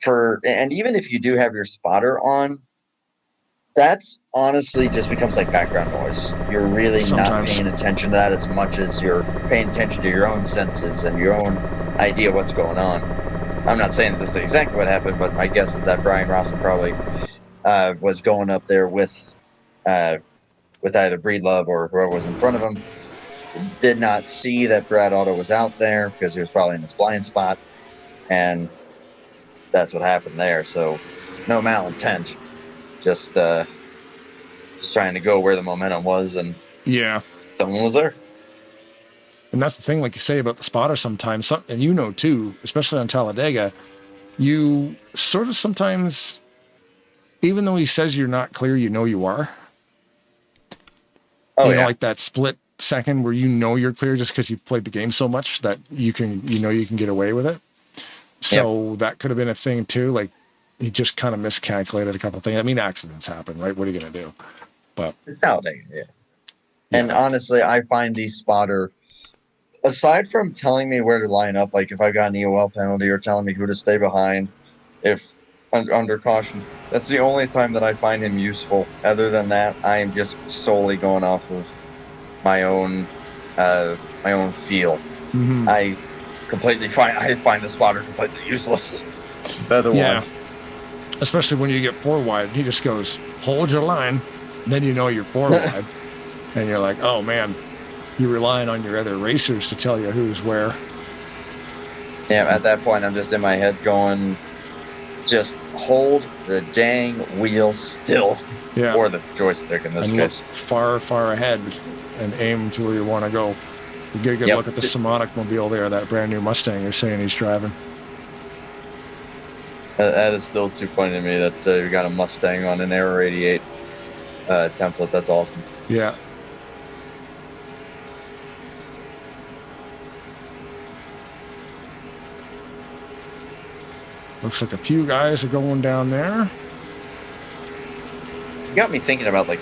even if you do have your spotter on, that's honestly just becomes like background noise. You're really not paying attention to that as much as you're paying attention to your own senses and your own idea of what's going on. I'm not saying that this is exactly what happened, but my guess is that Brian Ross probably was going up there with either Breedlove or whoever was in front of him. Did not see that Brad Otto was out there because he was probably in this blind spot, and that's what happened there. So no malintent. Just trying to go where the momentum was, and yeah, someone was there. And that's the thing, like you say about the spotter sometimes, and you know too, especially on Talladega, you sort of sometimes, even though he says you're not clear, you know you are. Oh, you know, yeah. like that split second where you know you're clear just because you've played the game so much that you can get away with it. So that could have been a thing too. Like he just kind of miscalculated a couple of things. I mean, accidents happen, right? What are you going to do? But It's Talladega, yeah. And honestly, I find the spotter, aside from telling me where to line up, like if I got an EOL penalty or telling me who to stay behind, if under caution, that's the only time that I find him useful. Other than that, I am just solely going off of my own feel. mm-hmm. I find the spotter completely useless. Otherwise, especially when you get 4 wide, he just goes, hold your line. Then you know you're 4 wide. And you're like, oh man, you're relying on your other racers to tell you who's where. Yeah, at that point, I'm just in my head going, just hold the dang wheel still. Yeah. Or the joystick in this case. Look far, far ahead and aim to where you want to go. You get a good look at the Simonic mobile there, that brand new Mustang you're saying he's driving. That is still too funny to me that you got a Mustang on an Aero 88 template. That's awesome. Yeah. Looks like a few guys are going down there. You got me thinking about like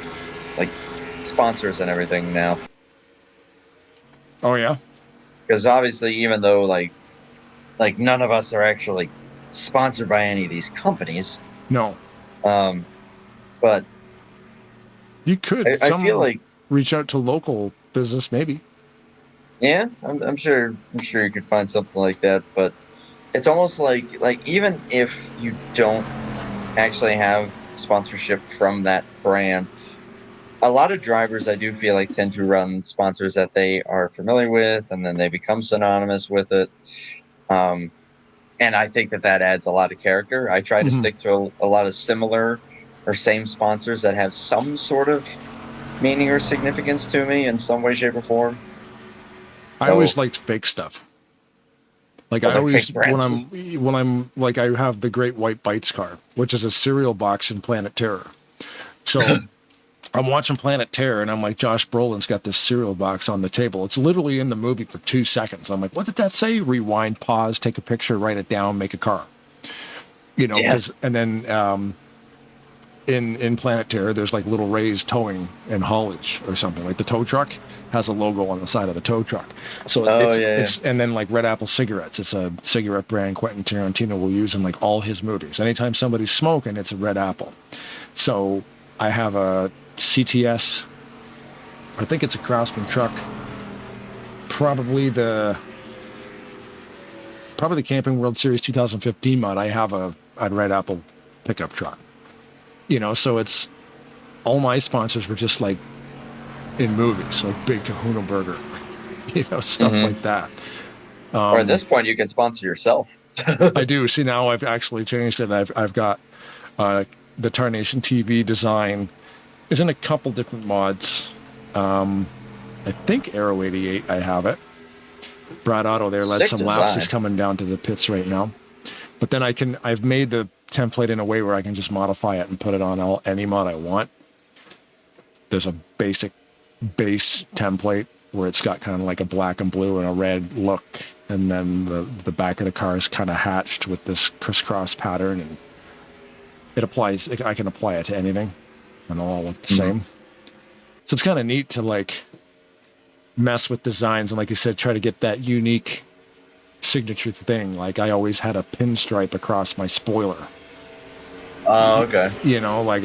sponsors and everything now. Oh yeah. Because obviously, even though like none of us are actually sponsored by any of these companies. No. But you could. I feel like reach out to local business, maybe. Yeah, I'm sure you could find something like that. But it's almost like even if you don't actually have sponsorship from that brand, a lot of drivers I do feel like tend to run sponsors that they are familiar with, and then they become synonymous with it. And I think that adds a lot of character. I try to stick to a lot of similar or same sponsors that have some sort of meaning or significance to me in some way, shape, or form. So, I always liked fake stuff. Like I always, when I'm like, I have the Great White Bites car, which is a cereal box in Planet Terror. So I'm watching Planet Terror and I'm like, Josh Brolin's got this cereal box on the table. It's literally in the movie for 2 seconds. I'm like, what did that say? Rewind, pause, take a picture, write it down, make a car. You know, and then in Planet Terror, there's like Little Ray's towing and haulage or something. Like the tow truck has a logo on the side of the tow truck. So it's and then like Red Apple cigarettes. It's a cigarette brand Quentin Tarantino will use in like all his movies. Anytime somebody's smoking, it's a Red Apple. So I have a CTS. I think it's a Craftsman truck. Probably the Camping World Series 2015 mod. I have a Red Apple pickup truck. You know, so it's all my sponsors were just like in movies, like Big Kahuna Burger, you know, stuff like that. Or at this point, you can sponsor yourself. I do. See, now I've actually changed it. I've got the Tarnation TV design is in a couple different mods. I think Aero 88, I have it. Brad Otto there led some laps. He's coming down to the pits right now. But then I've made the template in a way where I can just modify it and put it on any mod I want. There's a basic base template where it's got kind of like a black and blue and a red look, and then the back of the car is kind of hatched with this crisscross pattern, and it applies. I can apply it to anything, and they'll all look the same. So it's kind of neat to like mess with designs and, like you said, try to get that unique signature thing. Like I always had a pinstripe across my spoiler. Oh, okay. You know, like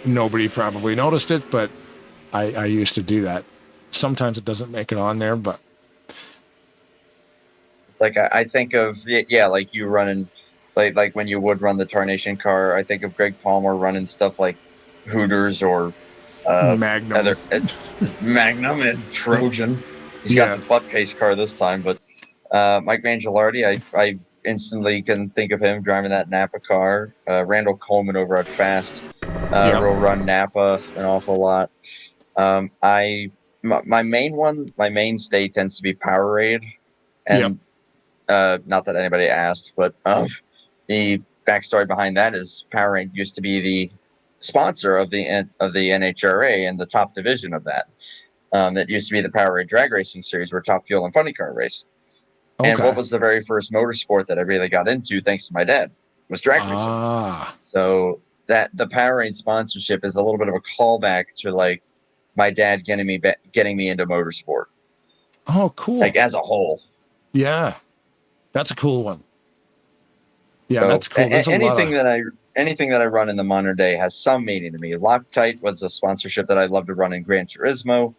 nobody probably noticed it, but I used to do that. Sometimes it doesn't make it on there, but it's like I think of like you running like when you would run the Tarnation car. I think of Greg Palmer running stuff like Hooters or Magnum, Magnum and Trojan. He's got the butt case car this time, but Mike Mangialardi, I instantly can think of him driving that Napa car. Randall Coleman over at Fast will run Napa an awful lot. I my main one, my mainstay tends to be Powerade, and not that anybody asked, but the backstory behind that is Powerade used to be the sponsor of the NHRA and the top division of that. That used to be the Powerade Drag Racing Series, where Top Fuel and Funny Car race. And what was the very first motorsport that I really got into, thanks to my dad, was drag racing. So that the Powerade sponsorship is a little bit of a callback to like my dad getting me into motorsport. Oh, cool. Like as a whole. Yeah. That's a cool one. Yeah, So, that's cool. Anything that I run in the modern day has some meaning to me. Loctite was a sponsorship that I love to run in Gran Turismo.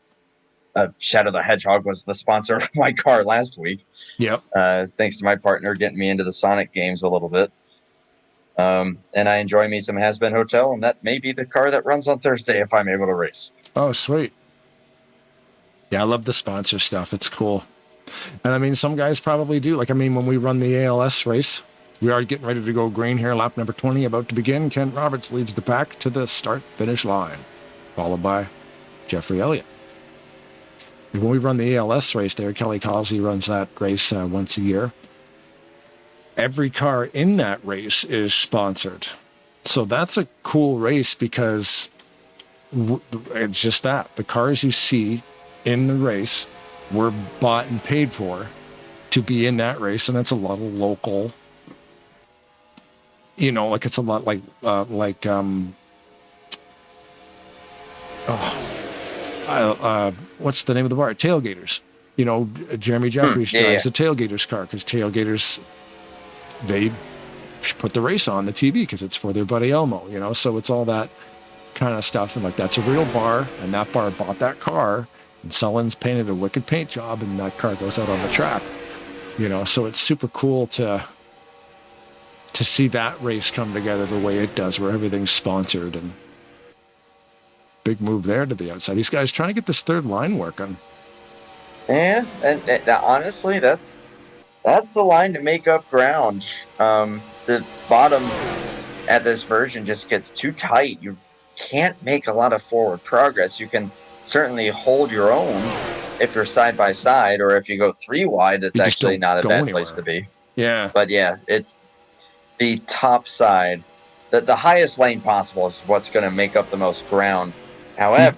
Shadow the Hedgehog was the sponsor of my car last week. Yep. Thanks to my partner getting me into the Sonic games a little bit. And I enjoy me some Has Been Hotel, and that may be the car that runs on Thursday if I'm able to race. Oh, sweet. Yeah, I love the sponsor stuff. It's cool. And I mean, some guys probably do. Like, I mean, when we run the ALS race, we are getting ready to go green here. Lap number 20 about to begin. Kent Roberts leads the pack to the start-finish line, followed by Jeffrey Elliott. When we run the ALS race there, Kelly Causey runs that race once a year. Every car in that race is sponsored. So that's a cool race because it's just that. The cars you see in the race were bought and paid for to be in that race, and it's a lot of local, you know, like it's a lot like what's the name of the bar? Tailgaters. You know, Jeremy Jeffries drives the Tailgaters car because Tailgaters, they put the race on the TV because it's for their buddy Elmo, you know, so it's all that kind of stuff. And like, that's a real bar, and that bar bought that car, and Sullins painted a wicked paint job, and that car goes out on the track, you know, so it's super cool to see that race come together the way it does, where everything's sponsored. And big move there to the outside. These guys trying to get this third line working. Yeah, and honestly, that's the line to make up ground. The bottom at this version just gets too tight. You can't make a lot of forward progress. You can certainly hold your own if you're side by side, or if you go three wide, it's actually not a bad place to be. Yeah. But yeah, it's the top side. The highest lane possible is what's going to make up the most ground. However,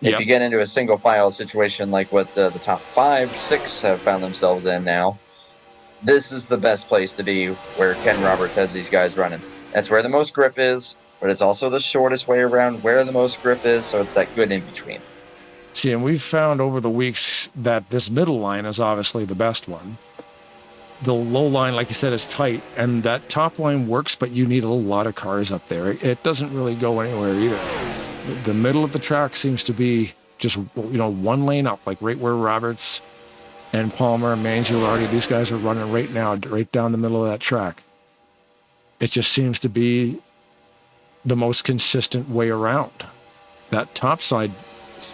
if you get into a single file situation like what the top 5, 6 have found themselves in now, this is the best place to be, where Ken Roberts has these guys running. That's where the most grip is, but it's also the shortest way around where the most grip is, so it's that good in between. See, and we've found over the weeks that this middle line is obviously the best one. The low line, like you said, is tight, and that top line works, but you need a lot of cars up there. It doesn't really go anywhere either. The middle of the track seems to be just, you know, one lane up, like right where Roberts and Palmer and Mangialardi, these guys are running right now, right down the middle of that track. It just seems to be the most consistent way around. That top side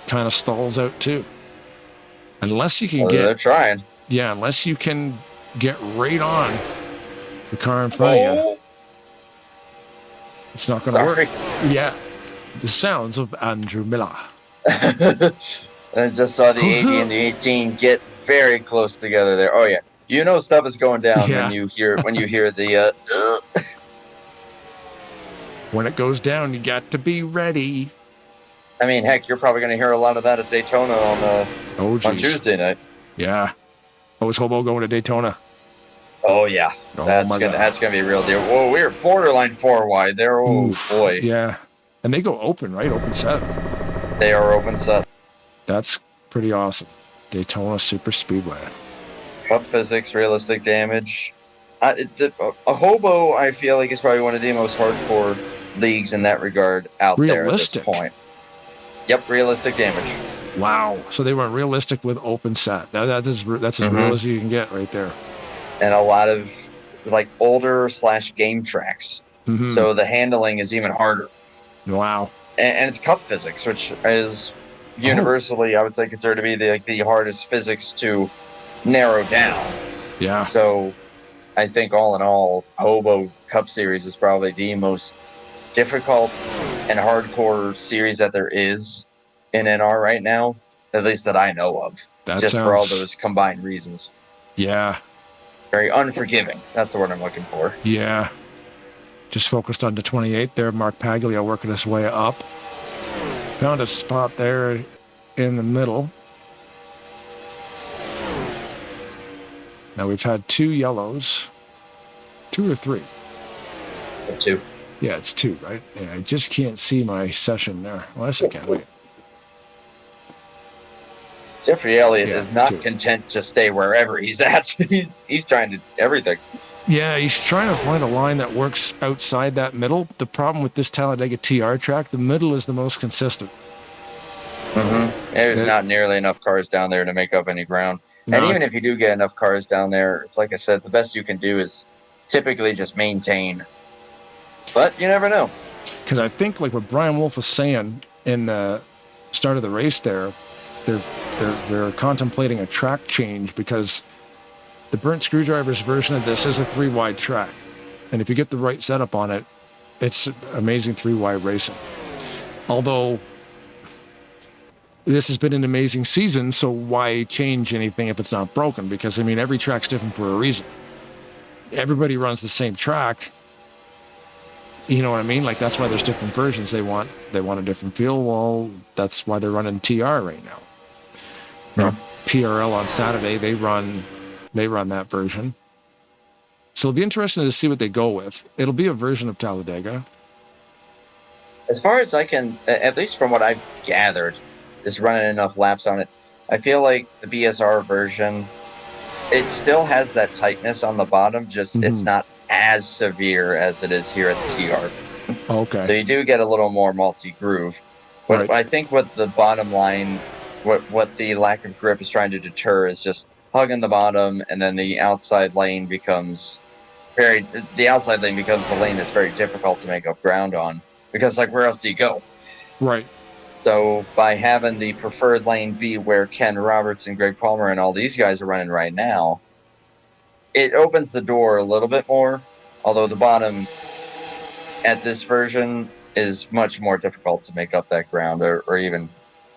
kind of stalls out too. Unless you can they're trying. Yeah, unless you can get right on the car in front of you. It's not going to work. Yeah. The sounds of Andrew Miller. I just saw the 80 and the 18 get very close together there. Oh yeah, you know stuff is going down when you hear the. When it goes down, you got to be ready. I mean, heck, you're probably going to hear a lot of that at Daytona on Tuesday night. Yeah. Oh, is Hobo going to Daytona? Oh yeah, that's gonna be a real deal. Whoa, we're borderline 4 wide there. Oh boy. Yeah. And they go open, right? Open set. They are open set. That's pretty awesome. Daytona Superspeedway. Cup physics, realistic damage. A Hobo, I feel like, is probably one of the most hardcore leagues in that regard out there at this point. Yep, realistic damage. Wow. So they went realistic with open set. That's as real as you can get right there. And a lot of like older / game tracks. Mm-hmm. So the handling is even harder. Wow. And it's cup physics, which is universally, I would say, considered to be the hardest physics to narrow down. Yeah. So I think all in all, Hobo Cup Series is probably the most difficult and hardcore series that there is in NR right now. at least that I know of. That Just for all sounds- those combined reasons. Yeah. Very unforgiving. That's the word I'm looking for. Yeah. Just focused on the 28 there. Mark Paglia working his way up. Found a spot there in the middle. Now we've had 2 yellows. 2 or 3? 2. Yeah, it's 2, right? Yeah, I just can't see my session there. Well, yes, I can. Wait. Jeffrey Elliott Yeah, is not 2. content to stay wherever he's at. He's trying to everything. Yeah, he's trying to find a line that works outside that middle. The problem with this Talladega TR track, the middle is the most consistent. There's not nearly enough cars down there to make up any ground. No, and even it's- if you do get enough cars down there, it's like I said, the best you can do is typically just maintain. But you never know. Because I think, like what Brian Wolf was saying in the start of the race there, they're contemplating a track change because the burnt screwdriver's version of this is a 3-wide track. And if you get the right setup on it, it's amazing 3-wide racing. Although this has been an amazing season, so why change anything if it's not broken? Because, I mean, every track's different for a reason. Everybody runs the same track. You know what I mean? Like, that's why there's different versions. They want a different feel. Well, that's why they're running TR right now. Now, PRL on Saturday, they run that version. So it'll be interesting to see what they go with. It'll be a version of Talladega. As far as I can, at least from what I've gathered, just running enough laps on it, I feel like the BSR version, it still has that tightness on the bottom, just it's not as severe as it is here at the TR. Okay. So you do get a little more multi-groove. But Right. I think what the bottom line, what the lack of grip is trying to deter is just hugging the bottom, and then the outside lane becomes the lane that's very difficult to make up ground on. Because, like, where else do you go? Right. So by having the preferred lane be where Ken Roberts and Greg Palmer and all these guys are running right now, it opens the door a little bit more, although the bottom at this version is much more difficult to make up that ground or even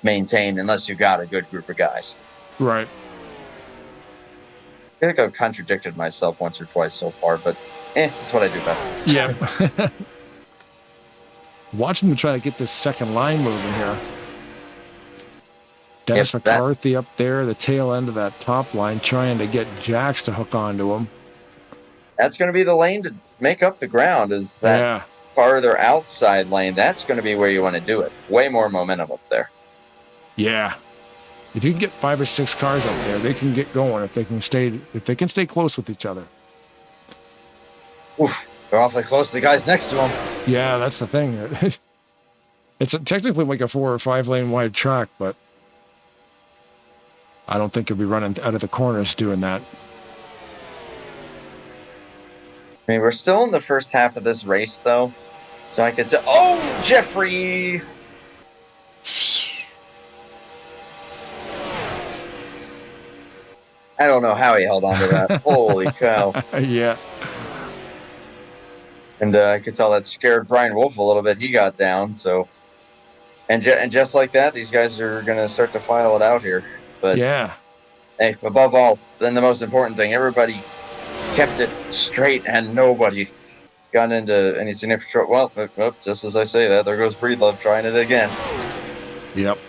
maintain unless you've got a good group of guys. Right. I feel like I've contradicted myself once or twice so far, but that's what I do best. Yeah. Watching them try to get this second line moving here. Dennis If that- McCarthy up there, the tail end of that top line, trying to get Jax to hook onto him. That's going to be the lane to make up the ground, is that Yeah. farther outside lane. That's going to be where you want to do it. Way more momentum up there. Yeah. If you can get 5 or 6 cars up there, they can get going if they can stay close with each other. Oof, they're awfully close to the guys next to them. Yeah, that's the thing. It's technically like a 4 or 5 lane wide track, but I don't think you'll be running out of the corners doing that. I mean, we're still in the first half of this race, though. So I could say, oh, Jeffrey! I don't know how he held on to that. Holy cow. Yeah. And I could tell that scared Brian Wolf a little bit. He got down, so... And just like that, these guys are going to start to file it out here. But Yeah. hey, above all, then the most important thing, everybody kept it straight and nobody got into any significant trouble. Well, just as I say that, there goes Breedlove trying it again. Yep.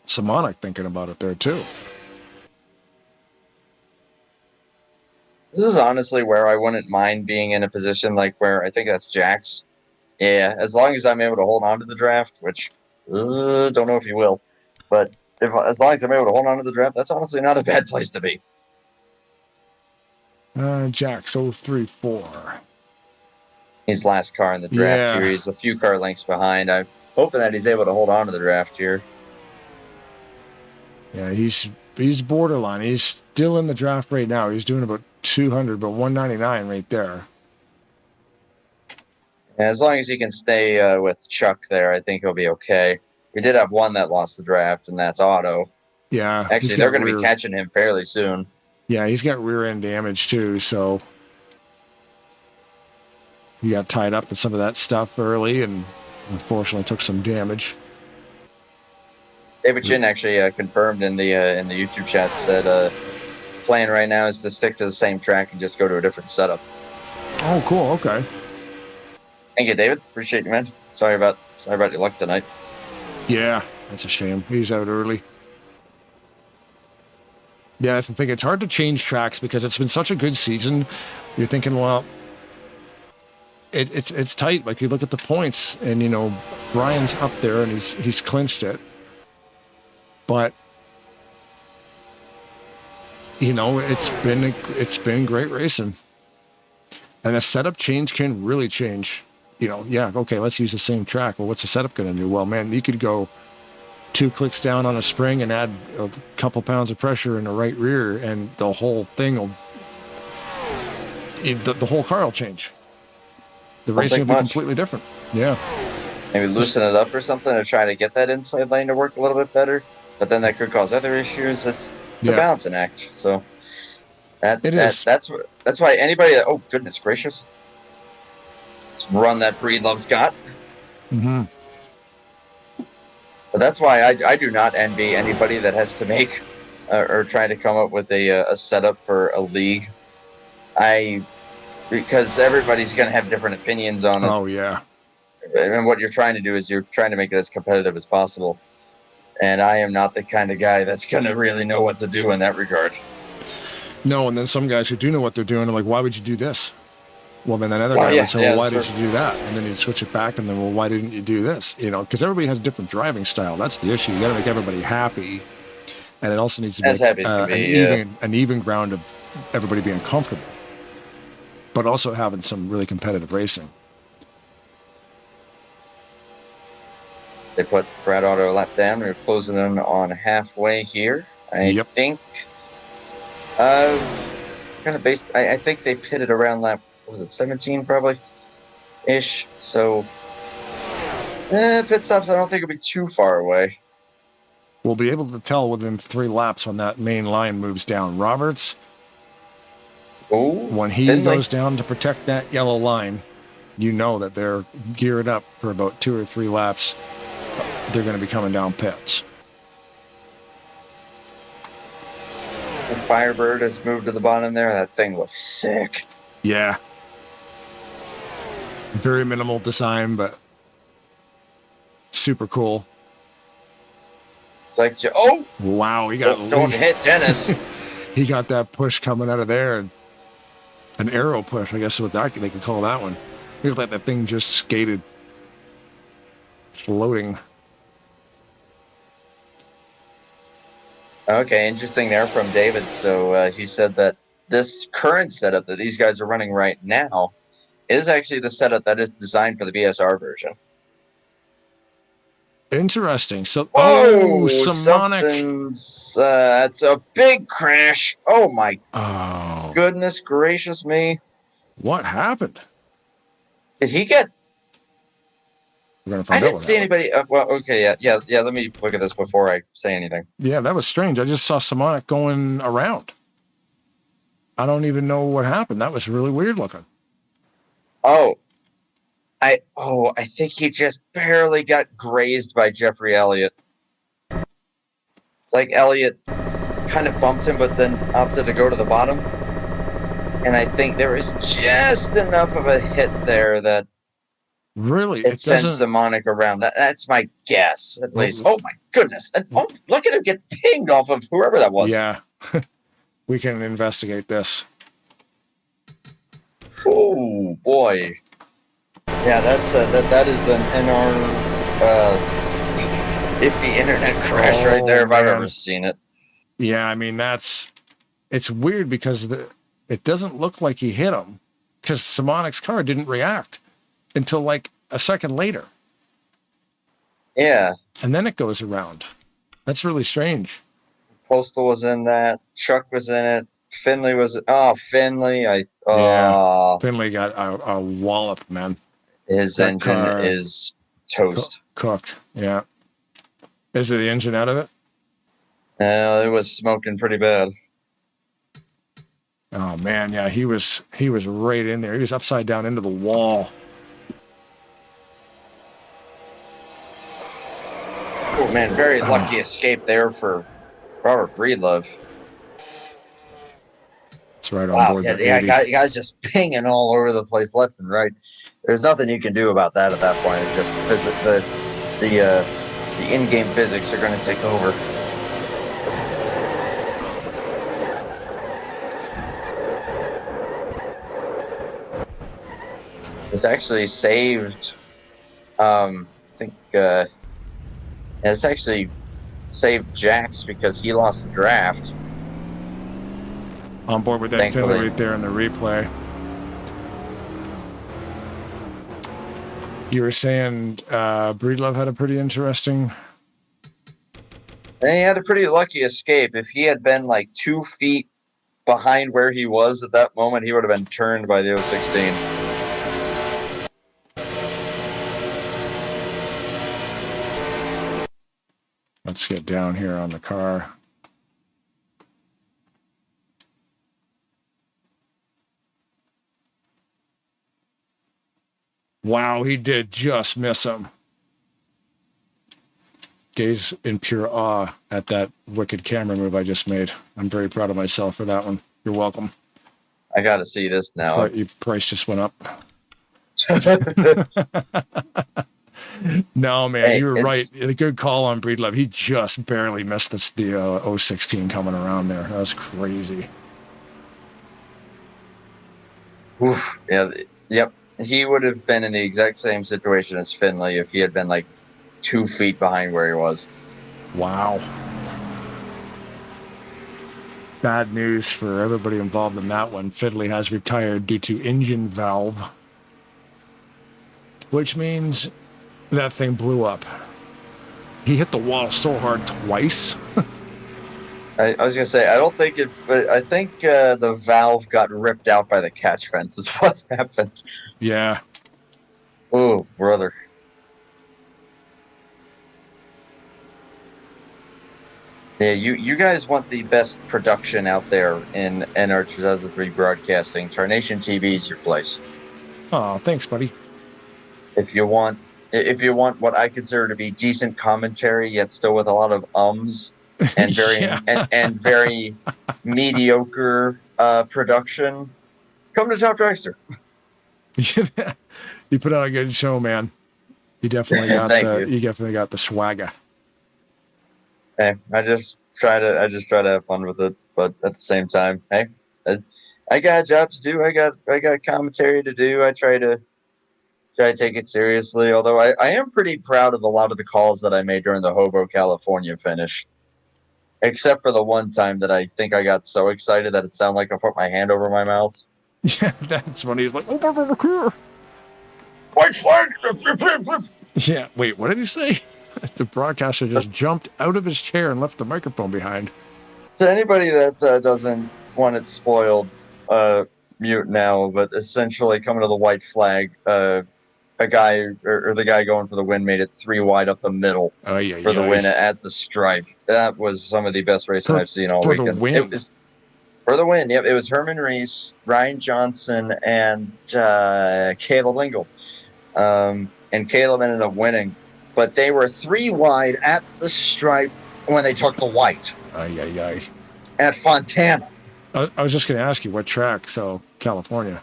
Simonic thinking about it there too. This is honestly where I wouldn't mind being in a position like where I think that's Jax. Yeah, as long as I'm able to hold on to the draft, which don't know if you will, but as long as I'm able to hold on to the draft, that's honestly not a bad place to be. Jax 034. He's last car in the draft Yeah. here. He's a few car lengths behind. I'm hoping that he's able to hold on to the draft here. Yeah, he's borderline. He's still in the draft right now. He's doing about 200, but 199 right there. And as long as he can stay with Chuck there, I think he'll be okay. We did have one that lost the draft, and that's Otto. Yeah. Actually, he's they're got going to be rear- catching him fairly soon. Yeah, he's got rear end damage too, so he got tied up with some of that stuff early and unfortunately took some damage. David Chin actually confirmed in the YouTube chat, said plan right now is to stick to the same track and just go to a different setup. Oh, cool. Okay. Thank you, David. Appreciate you, man. Sorry about your luck tonight. Yeah, that's a shame. He's out early. Yeah, that's the thing. It's hard to change tracks because it's been such a good season. You're thinking, well, it's tight. Like you look at the points, and you know, Brian's up there and he's clinched it. But you know, it's been great racing. And a setup change can really change. You know, yeah, okay, let's use the same track. Well, what's the setup going to do? Well, man, you could go 2 clicks down on a spring and add a couple pounds of pressure in the right rear, and the whole thing will, the whole car will change. The racing will be completely different. Yeah. Maybe loosen it up or something to try to get that inside lane to work a little bit better. But then that could cause other issues. It's a balancing act. So that's why anybody that, oh goodness gracious, let's run that breed love Scott. Mm-hmm. But that's why I do not envy anybody that has to make or try to come up with a setup for a league. Because everybody's going to have different opinions on it. Oh yeah. And what you're trying to do is you're trying to make it as competitive as possible. And I am not the kind of guy that's going to really know what to do in that regard. No, and then some guys who do know what they're doing are like, why would you do this? Well, then another guy would say, well, why did you do that? And then you'd switch it back, and then, well, why didn't you do this? You know, because everybody has a different driving style. That's the issue. You got to make everybody happy. And it also needs to be an even ground of everybody being comfortable, but also having some really competitive racing. They put Brad Auto a lap down. We're closing in on halfway here. I think. Kind of based. I think they pitted around lap. What was it, 17 probably, ish. So pit stops. I don't think it'll be too far away. We'll be able to tell within 3 laps when that main line moves down. Roberts. Oh, when he goes down to protect that yellow line, you know that they're geared up for about 2 or 3 laps. They're going to be coming down pits. The Firebird has moved to the bottom there. That thing looks sick. Yeah. Very minimal design, but super cool. It's like, oh! Wow, he got... Don't hit Dennis. He got that push coming out of there. And an arrow push, I guess what they could call that one. Look like that thing just skated. Floating. Okay, interesting there from David. So he said that this current setup that these guys are running right now is actually the setup that is designed for the BSR version. Interesting. So, Simonic. That's a big crash. Oh my goodness gracious me. What happened? Did he get... We're gonna find I didn't see anybody. Well, okay, yeah. Let me look at this before I say anything. Yeah, that was strange. I just saw Simonic going around. I don't even know what happened. That was really weird looking. I think he just barely got grazed by Jeffrey Elliott. It's like Elliott kind of bumped him, but then opted to go to the bottom. And I think there was just enough of a hit there that really it sent Simonic around. That's my guess, at least. Oh my goodness! And, look at him get pinged off of whoever that was. Yeah, we can investigate this. Oh boy! Yeah, that is an iffy internet crash right there if I've ever seen it. Yeah, I mean it's weird because it doesn't look like he hit him because Simonic's car didn't react until like a second later. Yeah. And then it goes around. That's really strange. Postal was in that. Chuck was in it. Finley was... Oh, Finley. Finley got a wallop, man. His engine is toast. Cooked, yeah. Is the engine out of it? It was smoking pretty bad. Oh, man, yeah, he was right in there. He was upside down into the wall. Oh man, very lucky escape there for Robert Breedlove. It's right on Wow, board the yeah, 80. guys just pinging all over the place, left and right. There's nothing you can do about that at that point. It's just the in-game physics are going to take over. It's actually saved. I think it's actually saved Jax because he lost the draft. On board with that Thankfully. Finley right there in the replay. You were saying Breedlove had a pretty interesting... And he had a pretty lucky escape. If he had been like 2 feet behind where he was at that moment, he would have been turned by the 016. Let's get down here on the car. Wow, he did just miss him. Gaze in pure awe at that wicked camera move I just made. I'm very proud of myself for that one. You're welcome. I got to see this now. Your price just went up. No, man, Hey, you were right. A good call on Breedlove. He just barely missed the 016 coming around there. That was crazy. Oof, yeah, yep. He would have been in the exact same situation as Finley if he had been like 2 feet behind where he was. Wow. Bad news for everybody involved in that one. Finley has retired due to engine valve, which means that thing blew up. He hit the wall so hard twice. I was gonna say, I don't think it, but I think the valve got ripped out by the catch fence is what happened. Yeah. Oh, brother. Yeah, you guys want the best production out there in NR 2003 broadcasting. Tarnation TV is your place. Oh, thanks, buddy. If you want what I consider to be decent commentary, yet still with a lot of ums and very Yeah. and very mediocre production, come to Top Dragster. You put on a good show, man. You definitely got you definitely got the swagger. Hey, I just try to have fun with it, but at the same time, hey, I got a job to do. I got commentary to do. I try to take it seriously. Although I am pretty proud of a lot of the calls that I made during the Hobo, California finish. Except for the one time that I think I got so excited that it sounded like I put my hand over my mouth. Yeah, that's when he was like, "Oh, white flag!" Yeah, wait, what did he say? The broadcaster just jumped out of his chair and left the microphone behind. To anybody that doesn't want it spoiled, mute now. But essentially, coming to the white flag, a guy or the guy going for the win made it 3 wide up the middle for the win at the stripe. That was some of the best racing I've seen all weekend. For the win? It was for the win. Yep, it was Herman Reese, Ryan Johnson, and Caleb Lingle. And Caleb ended up winning. But they were 3 wide at the stripe when they took the white. At Fontana. I was just going to ask you what track. So California.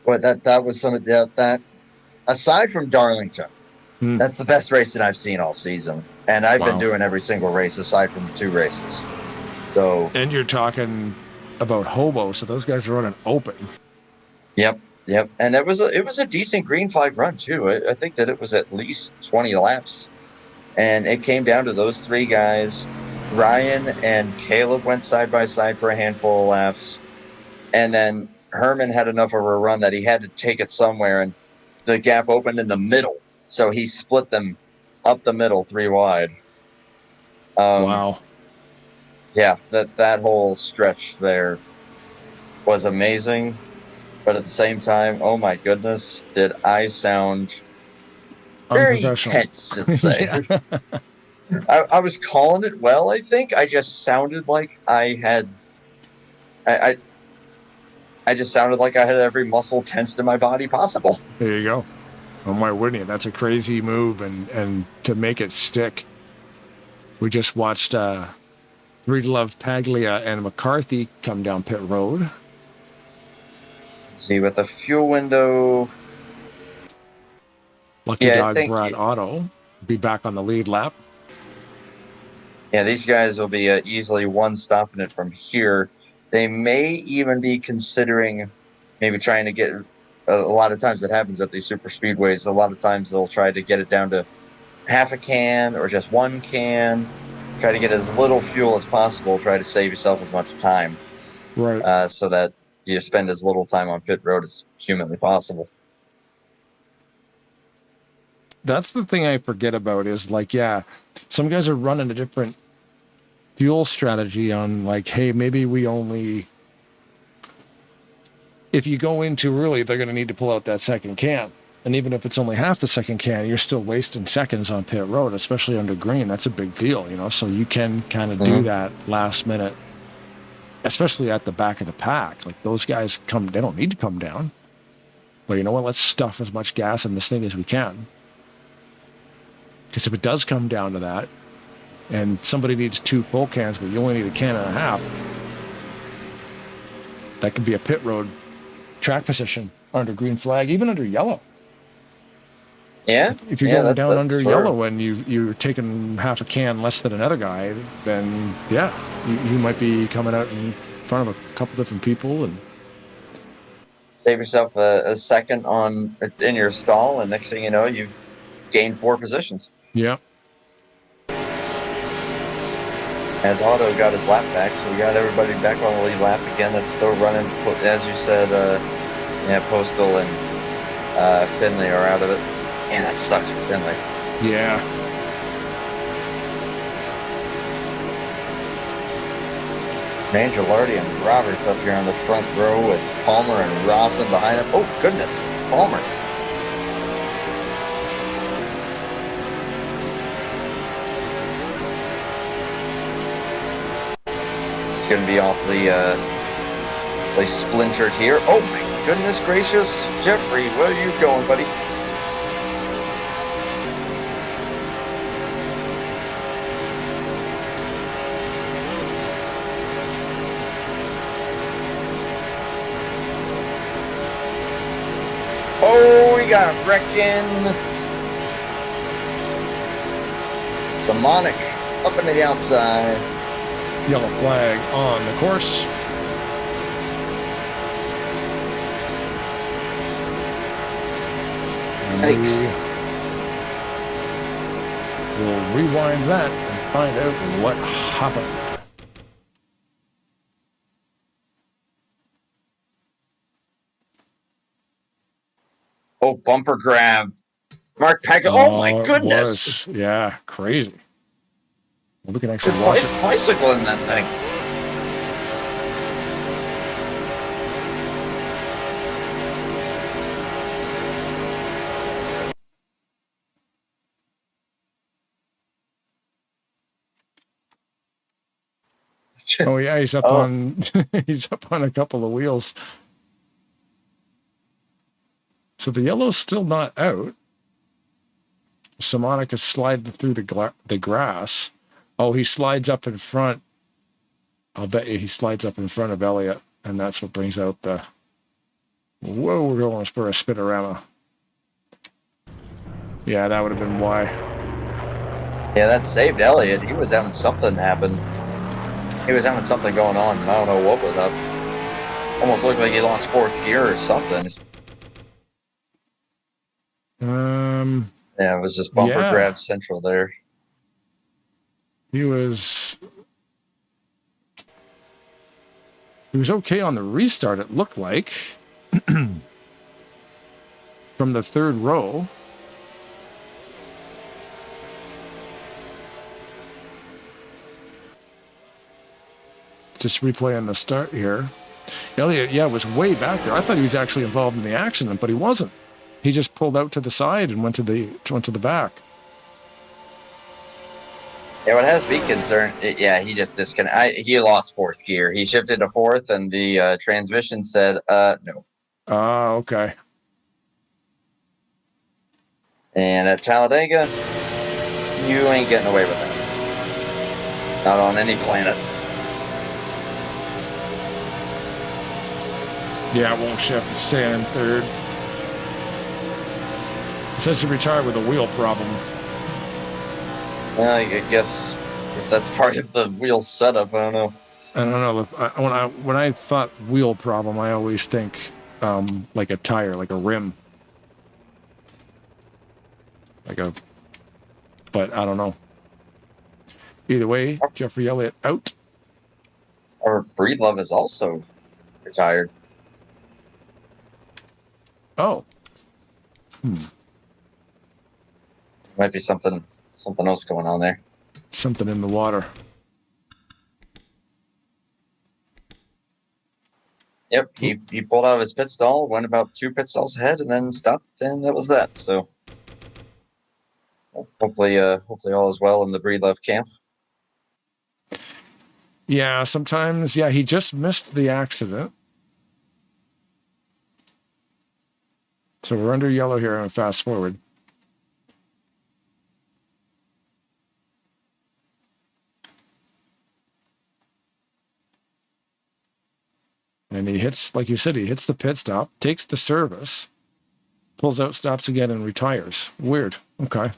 But that was some of that. Aside from Darlington, that's the best race that I've seen all season, and I've been doing every single race aside from the 2 races. So. And you're talking about Hobo, so those guys are running open. Yep. And it was a decent green flag run too. I think that it was at least 20 laps, and it came down to those 3 guys. Ryan and Caleb went side by side for a handful of laps, and then Herman had enough of a run that he had to take it somewhere, and the gap opened in the middle, so he split them up the middle 3 wide. Wow. Yeah, that whole stretch there was amazing. But at the same time, oh my goodness, did I sound very tense to say. I was calling it well, I think. I just sounded like I had I just sounded like I had every muscle tensed in my body possible. There you go. Oh, why wouldn't you? That's a crazy move, and to make it stick We just watched Breedlove, Paglia, and McCarthy come down pit road. Let's see, with the fuel window. Lucky Yeah, I Dog think Brad Otto be back on the lead lap. Yeah, these guys will be easily one stopping it from here. They may even be considering maybe trying to get. A lot of times it happens at these super speedways. A lot of times they'll try to get it down to half a can or just one can. Try to get as little fuel as possible. Try to save yourself as much time, Right. so that you spend as little time on pit road as humanly possible. That's the thing I forget about is like, yeah, some guys are running a different fuel strategy on like, hey, maybe we only, if you go in too early, they're going to need to pull out that second can. And even if it's only half the second can, you're still wasting seconds on pit road, especially under green. That's a big deal, you know? So you can kind of do that last minute, especially at the back of the pack. Like those guys they don't need to come down. But you know what? Let's stuff as much gas in this thing as we can. Because if it does come down to that, and somebody needs 2 full cans, but you only need a can and a half, that could be a pit road track position under green flag, even under yellow. Yeah. If you're going down that's under true. yellow and you're taking half a can less than another guy, then yeah, you might be coming out in front of a couple different people and Save yourself a second in your stall, and next thing you know, you've gained 4 positions. yeah. As Otto got his lap back, so we got everybody back on the lead lap again. That's still running, as you said. Postal and Finley are out of it. Man, that sucks for Finley. Yeah. Gilardi and Roberts up here on the front row with Palmer and Rawson behind them. Oh, goodness, Palmer. This is going to be awfully splintered here. Oh, my goodness gracious. Jeffrey, where are you going, buddy? Oh, we got Brecken. Simonic up into the outside. Yellow flag on the course. Yikes. We'll rewind that and find out what happened. Oh, bumper grab. Mark Packett. Oh, my it goodness. was. Yeah, crazy. Well, we can actually watch He's it. bicycling that thing. Oh yeah, he's up Oh. on he's up on a couple of wheels. So the yellow's still not out. Simonic is sliding through the grass. Oh, he slides up in front. I'll bet you he slides up in front of Elliott, and that's what brings out the. Whoa, we're going for a spinorama. Yeah, that would have been why. Yeah, that saved Elliott. He was having something happen. He was having something going on, and I don't know what was up. Almost looked like he lost 4th gear or something. Yeah, it was just bumper grab central there. He was okay on the restart, it looked like. From the 3rd row. Just replaying the start here. Elliott, was way back there. I thought he was actually involved in the accident, but he wasn't. He just pulled out to the side and went to the back. Yeah, what has me concerned, he just disconnected. He lost 4th gear. He shifted to 4th, and the transmission said, no. Ah, okay. And at Talladega, you ain't getting away with that. Not on any planet. Yeah, it won't shift to Saturn third. It says he retired with a wheel problem. I guess if that's part of the wheel setup, I don't know. I don't know. When I thought wheel problem, I always think like a tire, like a rim, but I don't know. Either way, Jeffrey Elliott out. Or Breedlove is also retired. Oh. Might be something else going on there. Something in the water. Yep, he pulled out of his pit stall, went about 2 pit stalls ahead, and then stopped, and that was that. So hopefully all is well in the Breedlove camp. Yeah, sometimes, yeah, he just missed the accident. So we're under yellow here and fast forward. And he hits, like you said, he hits the pit stop, takes the service, pulls out, stops again, and retires. Weird. Okay.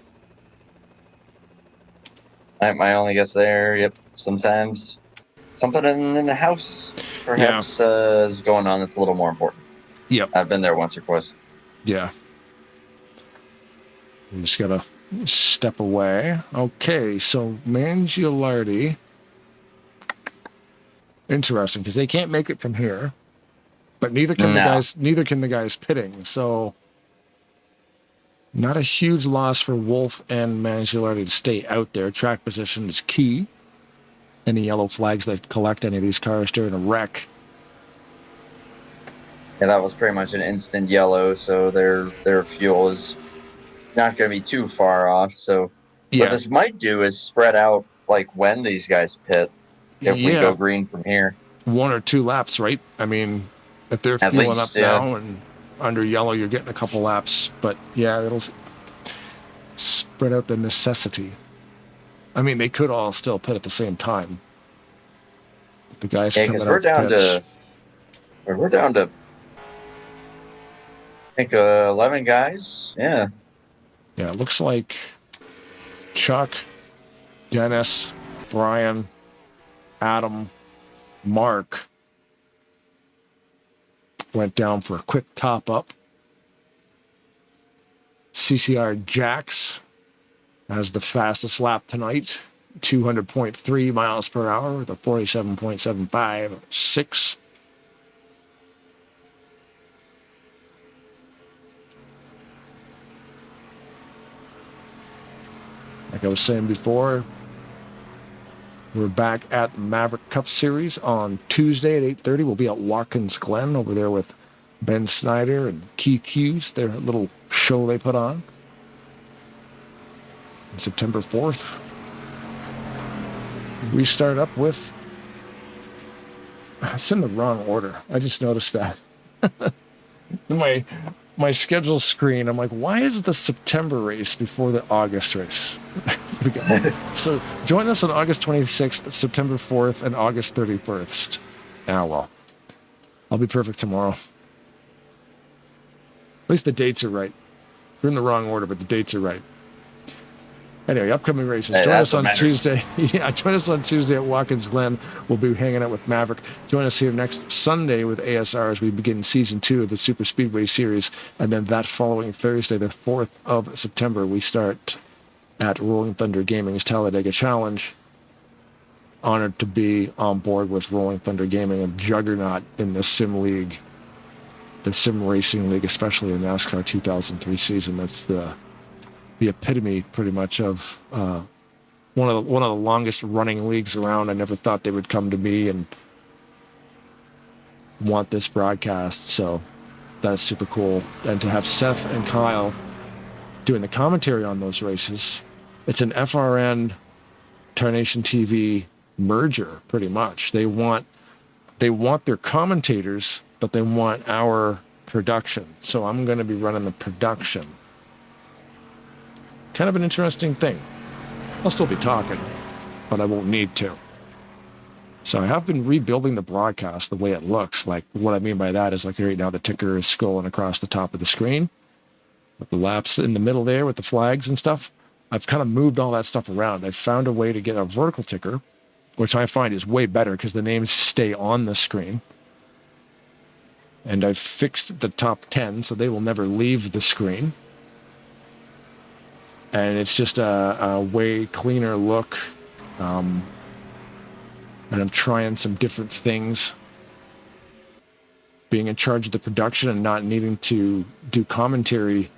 My only guess there, yep, sometimes something in the house perhaps is going on that's a little more important. Yep. I've been there once or twice. Yeah. You just gotta step away. Okay, so Mangialardi. Interesting, because they can't make it from here, but neither can the guys pitting. So not a huge loss for Wolf and Mangialardi to stay out there. Track position is key. Any yellow flags that collect any of these cars during a wreck. Yeah, that was pretty much an instant yellow, so their fuel is not going to be too far off. So what this might do is spread out like when these guys pit. If we go green from here. 1 or 2 laps, right? I mean, if they're fueling up now and under yellow, you're getting a couple laps. But yeah, it'll spread out the necessity. I mean, they could all still pit at the same time. But the guys coming out we're down to I think 11 guys. Yeah. Yeah, it looks like Chuck, Dennis, Brian, Adam, Mark went down for a quick top up. CCR Jax has the fastest lap tonight, 200.3 miles per hour with a 47.756. Like I was saying before, we're back at the Maverick Cup Series on Tuesday at 8:30. We'll be at Watkins Glen over there with Ben Snyder and Keith Hughes, their little show they put on September 4th. We start up with... It's in the wrong order. I just noticed that. My schedule screen, I'm like, why is the September race before the August race? So join us on August 26th, September 4th, and August 31st. Ah, well. I'll be perfect tomorrow. At least the dates are right. We're in the wrong order, but the dates are right. Anyway, upcoming races. Join us on Tuesday. Yeah, join us on Tuesday at Watkins Glen. We'll be hanging out with Maverick. Join us here next Sunday with ASR as we begin Season 2 of the Superspeedway Series. And then that following Thursday, the 4th of September, we start at Rolling Thunder Gaming's Talladega Challenge. Honored to be on board with Rolling Thunder Gaming, a juggernaut in the sim league, the sim racing league, especially in NASCAR 2003 season. That's the epitome, pretty much, of one of the longest running leagues around. I never thought they would come to me and want this broadcast, so that's super cool. And to have Seth and Kyle doing the commentary on those races, it's an FRN Tarnation TV merger, pretty much. They want their commentators, but they want our production. So I'm going to be running the production. Kind of an interesting thing. I'll still be talking, but I won't need to. So I have been rebuilding the broadcast the way it looks. Like, what I mean by that is, like, right now the ticker is scrolling across the top of the screen with the laps in the middle there with the flags and stuff. I've kind of moved all that stuff around. I've found a way to get a vertical ticker, which I find is way better because the names stay on the screen. And I've fixed the top 10 so they will never leave the screen. And it's just a way cleaner look. And I'm trying some different things. Being in charge of the production and not needing to do commentary.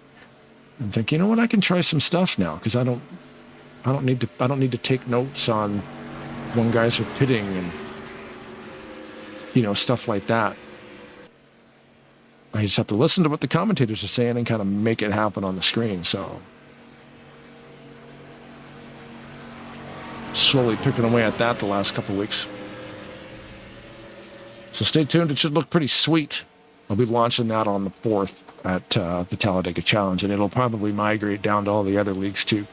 I'm thinking, you know what, I can try some stuff now because I don't need to take notes on when guys are pitting and, you know, stuff like that. I just have to listen to what the commentators are saying and kind of make it happen on the screen. So slowly picking away at that the last couple of weeks. So stay tuned. It should look pretty sweet. I'll be launching that on the 4th at the Talladega Challenge, and it'll probably migrate down to all the other leagues too.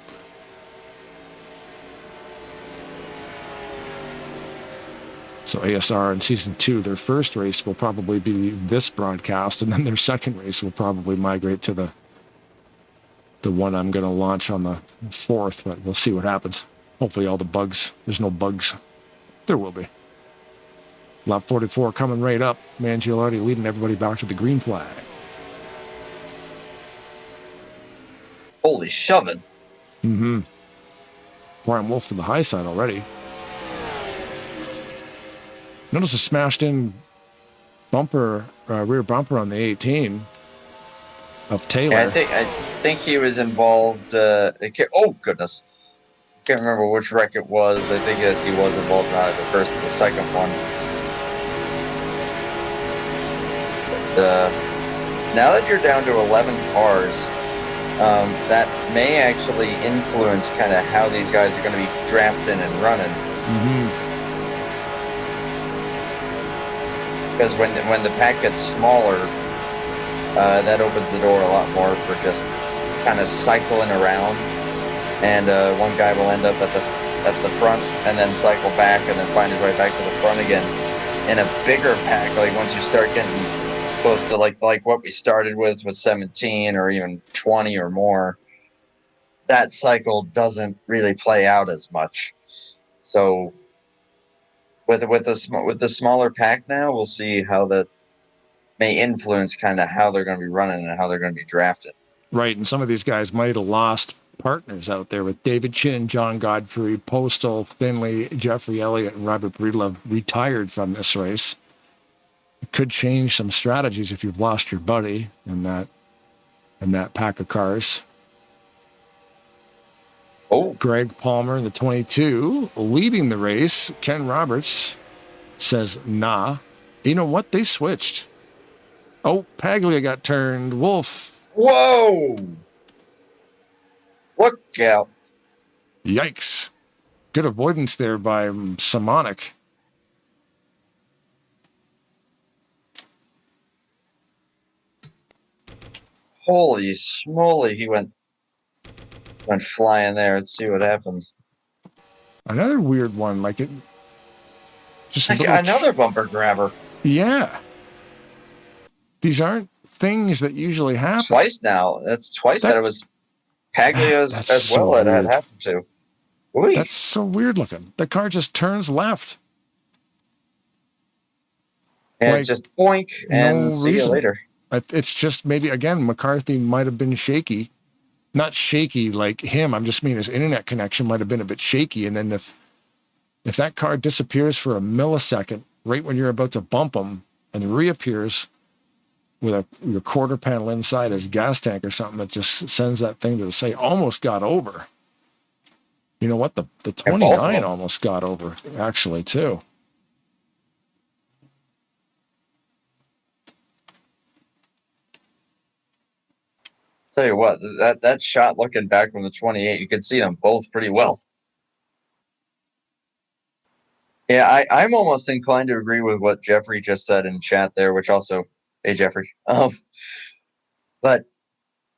So ASR in Season 2, their first race will probably be this broadcast, and then their second race will probably migrate to the one I'm going to launch on the 4th, but we'll see what happens. Hopefully all the bugs, there's no bugs. There will be. Lap 44 coming right up. Mangialardi leading everybody back to the green flag. Holy shoving. Mm-hmm. Brian Wolf to the high side already. Notice a smashed in bumper, rear bumper on the 18 of Taylor. Yeah, I think he was involved. Oh goodness, can't remember which wreck it was. I think that he was involved in either the first or the second one. But, now that you're down to 11 cars, that may actually influence kind of how these guys are going to be drafting and running. Mm-hmm. Because when the pack gets smaller, that opens the door a lot more for just kind of cycling around, and one guy will end up at the front and then cycle back and then find his way back to the front again. In a bigger pack, like once you start getting close to like what we started with 17 or even 20 or more, that cycle doesn't really play out as much. So with the smaller pack now, we'll see how that may influence kind of how they're going to be running and how they're going to be drafted. Right, and some of these guys might have lost partners out there with David Chin, John Godfrey, Postal, Finley, Jeffrey Elliott, and Robert Breedlove retired from this race. It could change some strategies if you've lost your buddy in that pack of cars. Oh, Greg Palmer in the 22 leading the race. Ken Roberts says, nah. You know what? They switched. Oh, Paglia got turned. Wolf. whoa! Look out! Yikes. Good avoidance there by Samonic. Holy smoly! He went flying there. Let's see what happens. Another weird one, like it. Just a Like little another bumper grabber. Yeah. These aren't things that usually happen. Twice now. That's twice that it was Paglia's That's as so well that had weird. happened to. Ooh. That's so weird looking. The car just turns left. And like, just boink and no see reason. you later. It's just maybe, again, McCarthy might have been shaky. Not shaky like him. I'm just mean his internet connection might have been a bit shaky. And then if that car disappears for a millisecond right when you're about to bump him and reappears with your quarter panel inside his gas tank or something, that just sends that thing to say almost got over. You know what? The 29 almost got over, actually, too. Tell you what, that shot looking back from the 28, you can see them both pretty well. Yeah, I'm almost inclined to agree with what Jeffrey just said in chat there, which also, hey Jeffrey. But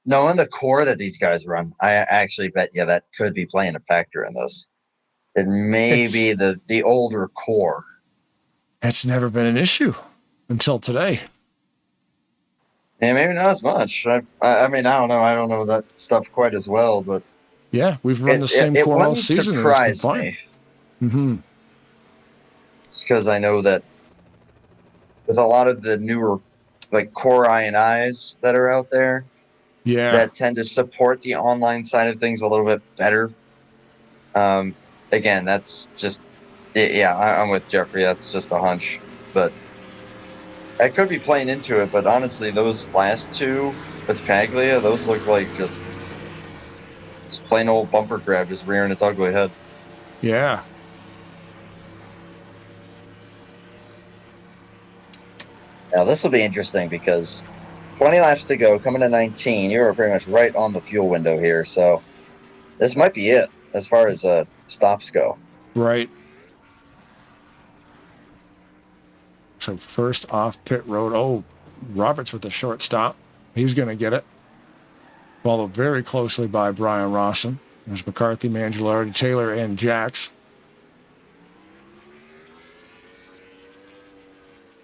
knowing the core that these guys run, I actually bet that could be playing a factor in this. It may be the older core. It's never been an issue until today. Yeah, maybe not as much. I mean, I don't know. I don't know that stuff quite as well, but Yeah, we've run the same it core all wouldn't season, and it's been surprise fine. me. Mm-hmm. Just because I know that with a lot of the newer, like Core I&Is that are out there, Yeah. that tend to support the online side of things a little bit better. Again, that's just, yeah, I'm with Jeffrey. That's just a hunch, but I could be playing into it. But honestly, those last two with Paglia, those look like just plain old bumper grab, just rearing its ugly head. Yeah. Now this will be interesting because 20 laps to go, coming to 19. You were pretty much right on the fuel window here, so this might be it as far as stops go. Right. So first off pit road. Oh, Roberts with a short stop. He's going to get it. Followed very closely by Brian Rawson. There's McCarthy, Mangialardi, Taylor, and Jax.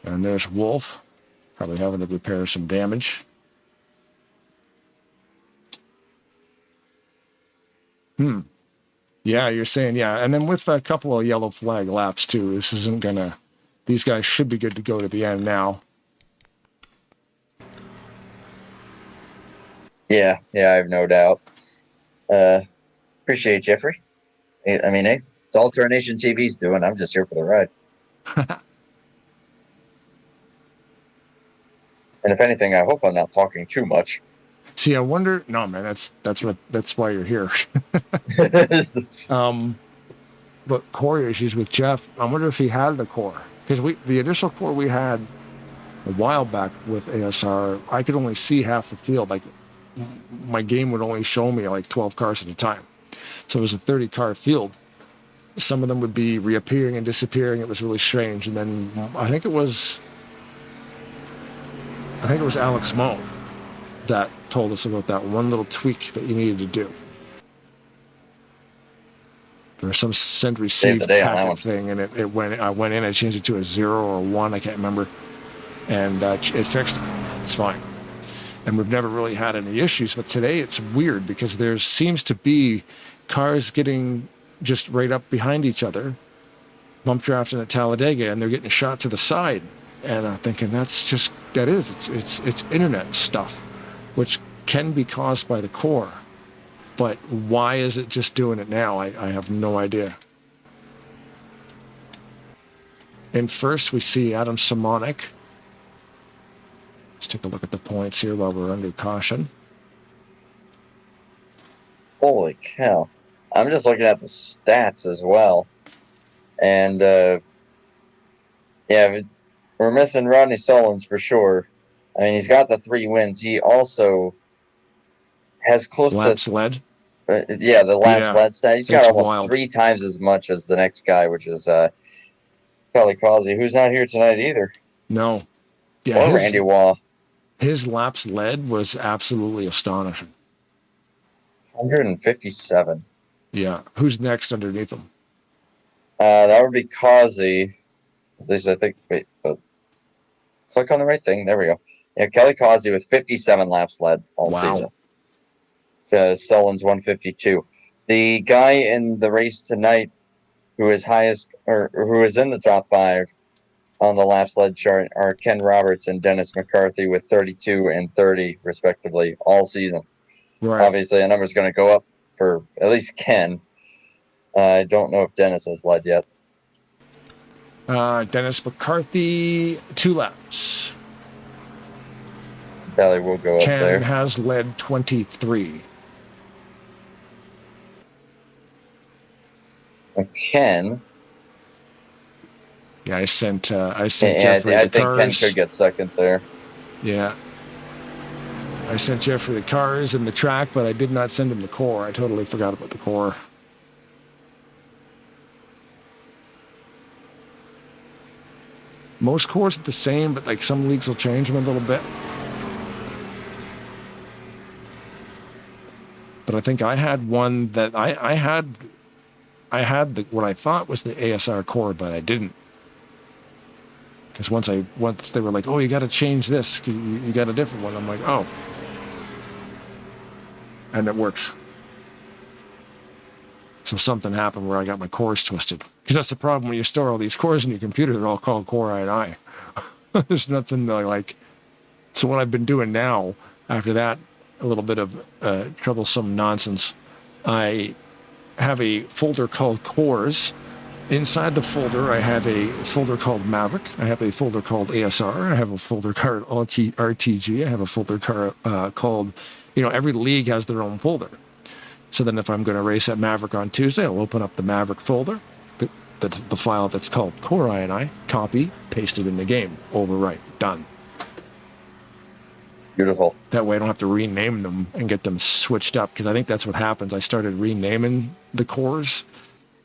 And there's Wolf, probably having to repair some damage. Yeah, you're saying, yeah. And then with a couple of yellow flag laps, too, this isn't going to... These guys should be good to go to the end now. Yeah, I have no doubt. Appreciate it, Jeffrey. I mean, hey, it's all Tarnation TV's doing. I'm just here for the ride. And if anything, I hope I'm not talking too much. See, I wonder... No, man, that's why you're here. But core issues with Jeff, I wonder if he had the core. Because the initial core we had a while back with ASR, I could only see half the field. Like, my game would only show me like 12 cars at a time. So it was a 30-car field. Some of them would be reappearing and disappearing. It was really strange. And then I think it was Alex Moe that told us about that one little tweak that you needed to do. There was some send receive packet thing, and I went in, I changed it to a 0 or a 1, I can't remember, and it fixed it. It's fine. And we've never really had any issues, but today it's weird because there seems to be cars getting just right up behind each other, bump drafting at Talladega, and they're getting shot to the side. And I'm thinking it's internet stuff, which can be caused by the core. But why is it just doing it now? I have no idea. And first we see Adam Simonik. Let's take a look at the points here while we're under caution. Holy cow. I'm just looking at the stats as well. And, yeah, we're missing Rodney Sullins for sure. I mean, he's got the 3 wins. He also has close laps to... led? Yeah, the laps led stat. He's got almost 3 times as much as the next guy, which is Kelly Causey, who's not here tonight either. No. Yeah, or Randy Waugh. His laps led was absolutely astonishing. 157. Yeah. Who's next underneath him? That would be Causey. At least I think. Wait, click on the right thing. There we go. Yeah, Kelly Causey with 57 laps led all season. Sullins 152. The guy in the race tonight who is highest or who is in the top 5 on the laps led chart are Ken Roberts and Dennis McCarthy with 32 and 30 respectively all season. Right. Obviously, the number's going to go up for at least Ken. I don't know if Dennis has led yet. Dennis McCarthy, 2 laps. Tally will go up there. Ken has led 23. Ken. Yeah, I sent Jeffrey I the think cars. Ken could get second there. Yeah. I sent Jeffrey the cars and the track, but I did not send him the core. I totally forgot about the core. Most cores are the same, but like some leagues will change them a little bit. But I think I had one that I had I had what I thought was the ASR core, but I didn't. Because once they were like, oh, you got to change this, you got a different one. I'm like, oh, and it works. So something happened where I got my cores twisted. Because that's the problem when you store all these cores in your computer. They're all called Core I. There's nothing like. So what I've been doing now, after that, a little bit of troublesome nonsense, I have a folder called Cores. Inside the folder, I have a folder called Maverick. I have a folder called ASR. I have a folder called RTG. I have a folder called, every league has their own folder. So then if I'm going to race at Maverick on Tuesday, I'll open up the Maverick folder, the file that's called Core I, copy, paste it in the game, overwrite, done. Beautiful. That way I don't have to rename them and get them switched up, because I think that's what happens. I started renaming the cores,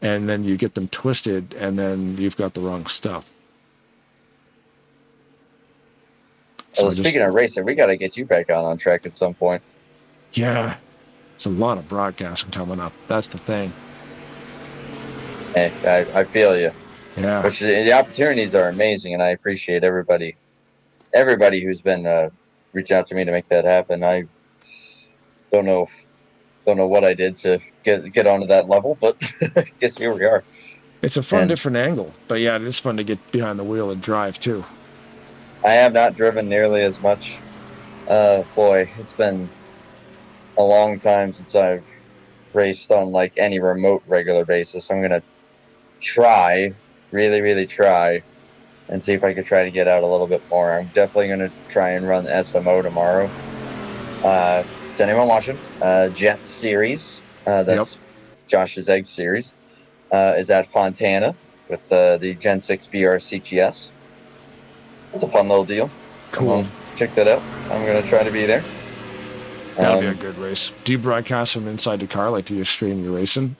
and then you get them twisted, and then you've got the wrong stuff. Well, speaking of racing, we got to get you back on track at some point. Yeah. There's a lot of broadcasting coming up. That's the thing. Hey, I feel you. Yeah. Which the opportunities are amazing, and I appreciate everybody who's been reaching out to me to make that happen. I don't know what I did to get onto that level, but I guess here we are. It's a fun, different angle, but yeah, it is fun to get behind the wheel and drive too. I have not driven nearly as much. Boy, it's been a long time since I've raced on like any remote regular basis. I'm gonna try, really try, and see if I could try to get out a little bit more. I'm definitely gonna try and run SMO tomorrow. To anyone watching, Jet Series, that's Josh's Egg Series, is at Fontana with the Gen 6 BR CTS. It's a fun little deal. Cool. Check that out. I'm gonna try to be there. That'll be a good race. Do you broadcast from inside the car? Like, do you stream your racing?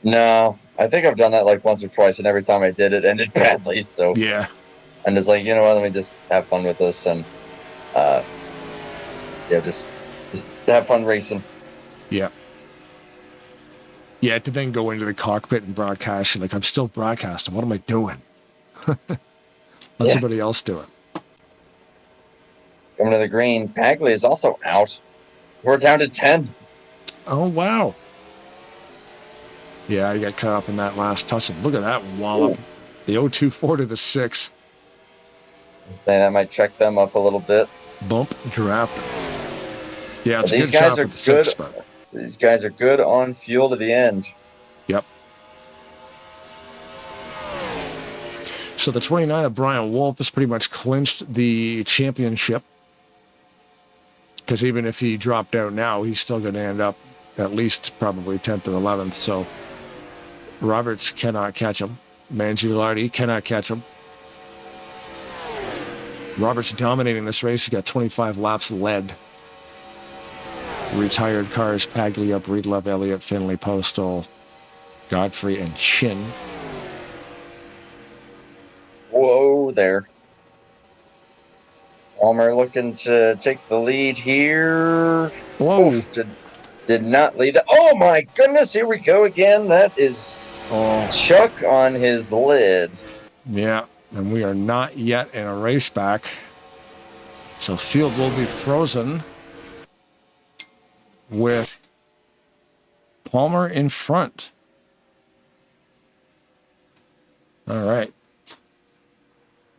No, I think I've done that like once or twice, and every time I did, it ended badly. So yeah, and it's like, you know what? Let me just have fun with this, and just have fun racing. Yeah. Yeah, to then go into the cockpit and broadcast, and like, I'm still broadcasting. What am I doing? Let somebody else do it. Coming to the green, Bagley is also out. We're down to 10. Oh, wow. Yeah, I got caught up in that last tussle. Look at that wallop. Ooh. The 024 to the 6. Say that might check them up a little bit. Bump draft. Yeah, it's these guys are good. These guys are good on fuel to the end. Yep. So the 29 of Brian Wolf has pretty much clinched the championship. Because even if he dropped out now, he's still going to end up at least probably 10th or 11th. So Roberts cannot catch him. Mangialardi cannot catch him. Roberts dominating this race. He's got 25 laps led. Retired cars, Pagliup, Breedlove, Elliott, Finley, Postal, Godfrey, and Chin. Whoa there. Palmer looking to take the lead here. Whoa. Oof, did not lead. Oh my goodness, here we go again. That is Chuck on his lid. Yeah, and we are not yet in a race back. So field will be frozen with Palmer in front. All right.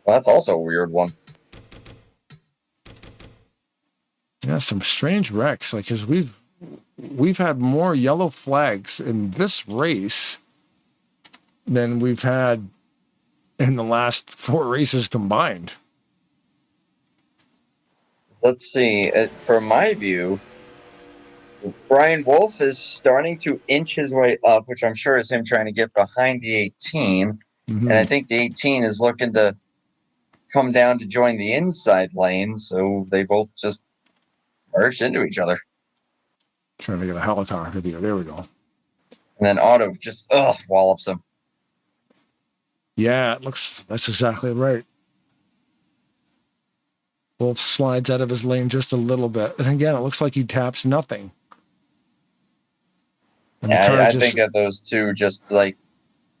Well, that's also a weird one. Yeah, some strange wrecks. Like, because we've had more yellow flags in this race than we've had in the last 4 races combined. Let's see. From my view, Brian Wolf is starting to inch his way up, which I'm sure is him trying to get behind the 18. Mm-hmm. And I think the 18 is looking to come down to join the inside lane, so they both just merged into each other. Trying to get a helicopter view. There we go. And then Otto just wallops him. Yeah, that's exactly right. Wolf slides out of his lane just a little bit. And again, it looks like he taps nothing. And the car I just, think of those two just like,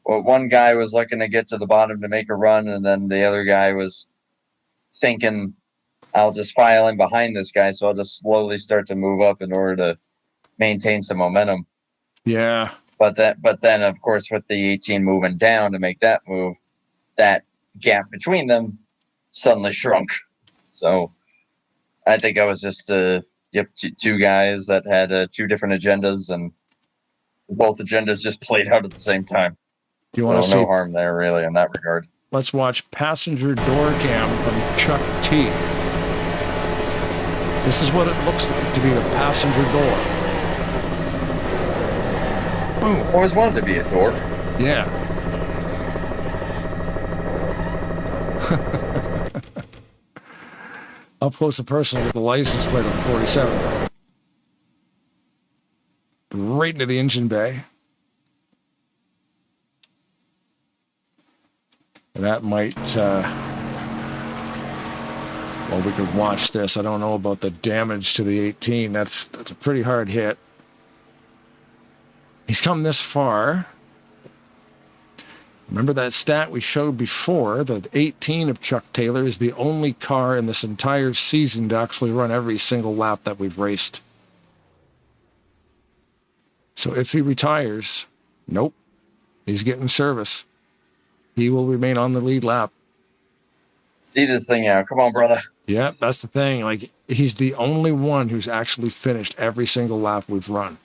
well, one guy was looking to get to the bottom to make a run, and then the other guy was thinking, I'll just file in behind this guy, so I'll just slowly start to move up in order to maintain some momentum. yeah. But then of course with the 18 moving down to make that move, that gap between them suddenly shrunk. So I think I was just two guys that had two different agendas, and both agendas just played out at the same time. Do you want to So see? no harm there really in that regard. Let's watch passenger door cam from Chuck T. This is what it looks like to be the passenger door. Boom. Always wanted to be a door. Yeah. Up close and personal with the license plate of the 47. Right into the engine bay. And that might, well, we could watch this. I don't know about the damage to the 18. That's a pretty hard hit. He's come this far. Remember that stat we showed before? The 18 of Chuck Taylor is the only car in this entire season to actually run every single lap that we've raced. So if he retires, nope, he's getting service. He will remain on the lead lap. See this thing out. Come on, brother. Yeah, that's the thing. Like, he's the only one who's actually finished every single lap we've run.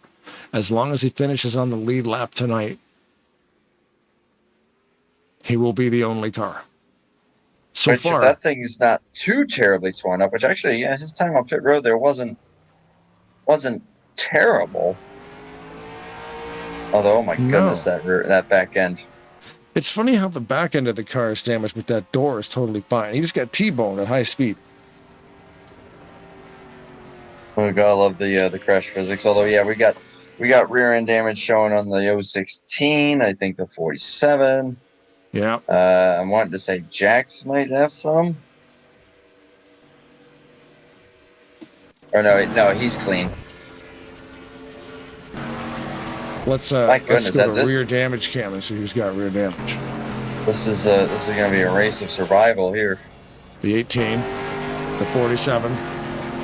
As long as he finishes on the lead lap tonight, he will be the only car. So Which, far, if that thing's not too terribly torn up, which actually, yeah, his time on pit road there wasn't terrible. Although, oh my goodness, that back end. it's funny how the back end of the car is damaged, but that door is totally fine. He just got T-boned at high speed. Oh, God, I love the crash physics. Although, yeah, we got rear end damage shown on the 016. I think the 47. Yeah. I'm wanting to say Jax might have some. Or no, he's clean. Let's My go goodness, to this- rear damage cam and see who's got rear damage. This is going to be a race of survival here. The 18, the 47,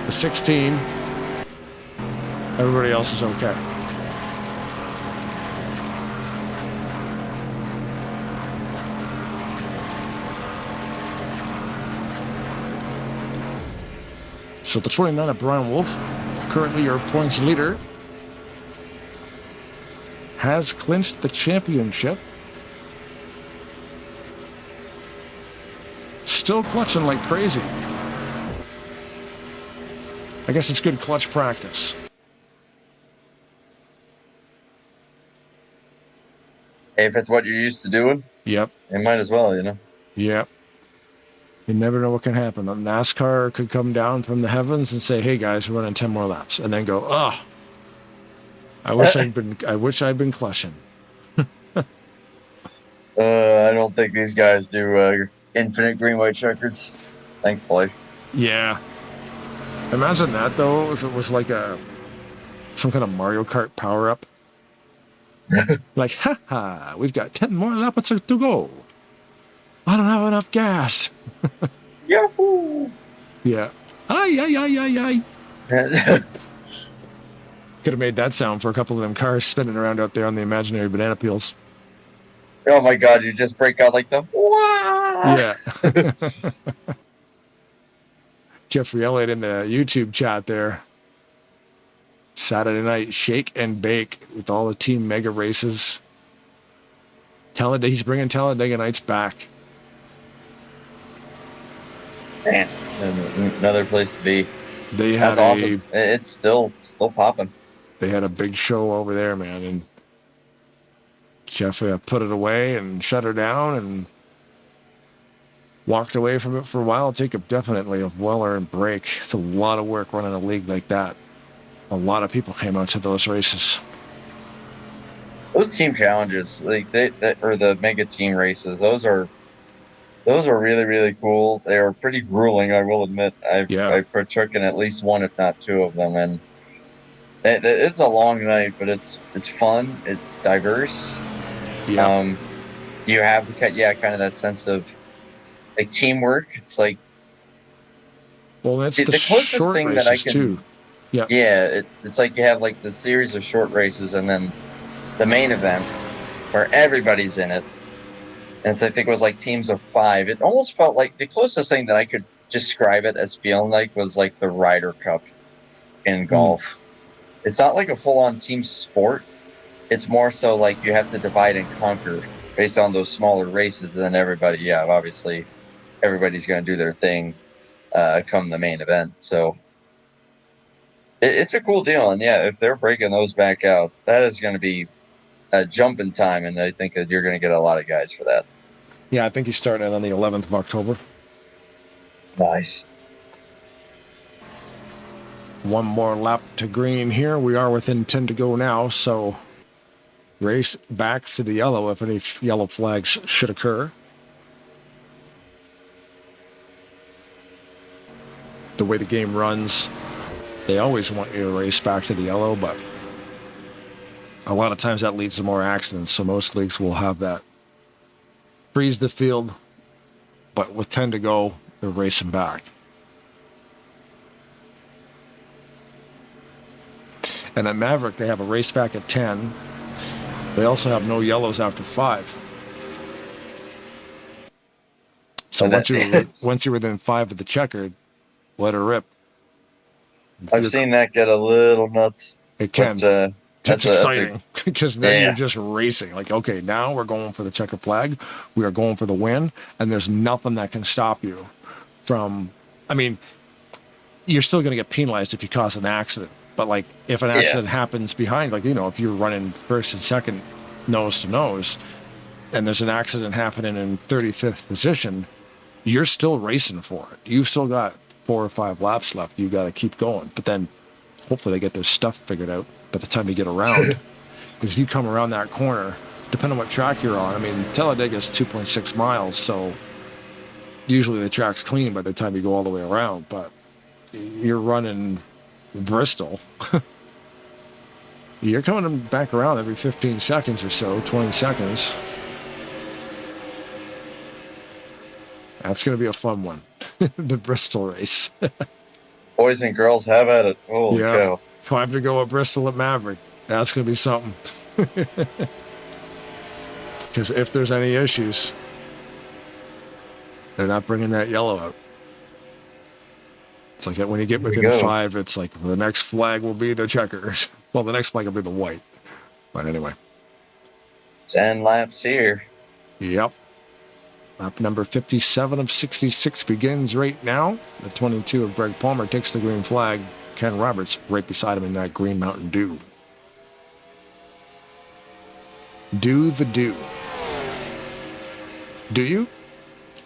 the 16. Everybody else is okay. So the 29 of Brian Wolf, currently your points leader, has clinched the championship. Still clutching like crazy. I guess it's good clutch practice. Hey, if it's what you're used to doing, Yep. it might as well, you know. Yep. You never know what can happen. The NASCAR could come down from the heavens and say, "Hey guys, we're running 10 more laps," and then go, "Oh, I wish I'd been clutching." I don't think these guys do infinite green white checkers, thankfully. Yeah. Imagine that though, if it was like some kind of Mario Kart power up. Like, haha, we've got 10 more laps to go. I don't have enough gas. Yahoo! Yeah. Ay. Could have made that sound for a couple of them cars spinning around out there on the imaginary banana peels. Oh my God! You just break out like the wow! Yeah. Jeffrey Elliott in the YouTube chat there. Saturday night shake and bake with all the team mega races. He's bringing Talladega Nights back. Man, another place to be. They had That's awesome. It's still popping. They had a big show over there, man, and Jeff put it away and shut her down and walked away from it for a while. Take definitely a well-earned break. It's a lot of work running a league like that. A lot of people came out to those races. Those team challenges, like or the mega team races, those are really, really cool. They are pretty grueling, I will admit. I partook in at least one, if not two of them, and It's a long night, but it's fun. It's diverse. Yeah. You have kind of that sense of like teamwork. It's like Well, that's the the closest short thing that I races can. too. Yeah. Yeah, it's like you have like the series of short races and then the main event where everybody's in it. And I think it was like teams of 5. It almost felt like the closest thing that I could describe it as feeling like was like the Ryder Cup in golf. It's not like a full-on team sport. It's more so like you have to divide and conquer based on those smaller races, and then everybody, obviously, everybody's going to do their thing come the main event. So it's a cool deal, and if they're breaking those back out, that is going to be a jump in time, and I think that you're going to get a lot of guys for that. Yeah, I think he's starting on the 11th of October. Nice. One more lap to green here. We are within 10 to go now, so race back to the yellow if any yellow flags should occur. The way the game runs, they always want you to race back to the yellow, but a lot of times that leads to more accidents, so most leagues will have that. Freeze the field, but with 10 to go, they're racing back. And at Maverick, they have a race back at 10. They also have no yellows after 5. So once you're within 5 of the checkered, let her rip. I've seen that get a little nuts. It can. But, it's exciting because then Yeah. you're just racing. Like, okay, now we're going for the checker flag. We are going for the win, and there's nothing that can stop you from. I mean, you're still going to get penalized if you cause an accident. But like, if an accident happens behind, like if you're running first and second, nose to nose, and there's an accident happening in 35th position, you're still racing for it. You've still got 4 or 5 laps left. You got to keep going. But then, hopefully, they get their stuff figured out by the time you get around. Because if you come around that corner, depending on what track you're on, I mean, Talladega's 2.6 miles, so usually the track's clean by the time you go all the way around. But you're running Bristol. You're coming back around every 15 seconds or so, 20 seconds. That's going to be a fun one. The Bristol race. Boys and girls have at it. Holy cow. 5 to go at Bristol at Maverick. That's going to be something. Because if there's any issues, they're not bringing that yellow out. It's like when you get within 5, it's like the next flag will be the checkers. Well, the next flag will be the white. But anyway. 10 laps here. Yep. Lap number 57 of 66 begins right now. The 22 of Greg Palmer takes the green flag. Ken Roberts right beside him in that green Mountain Dew. Do the do. Do you?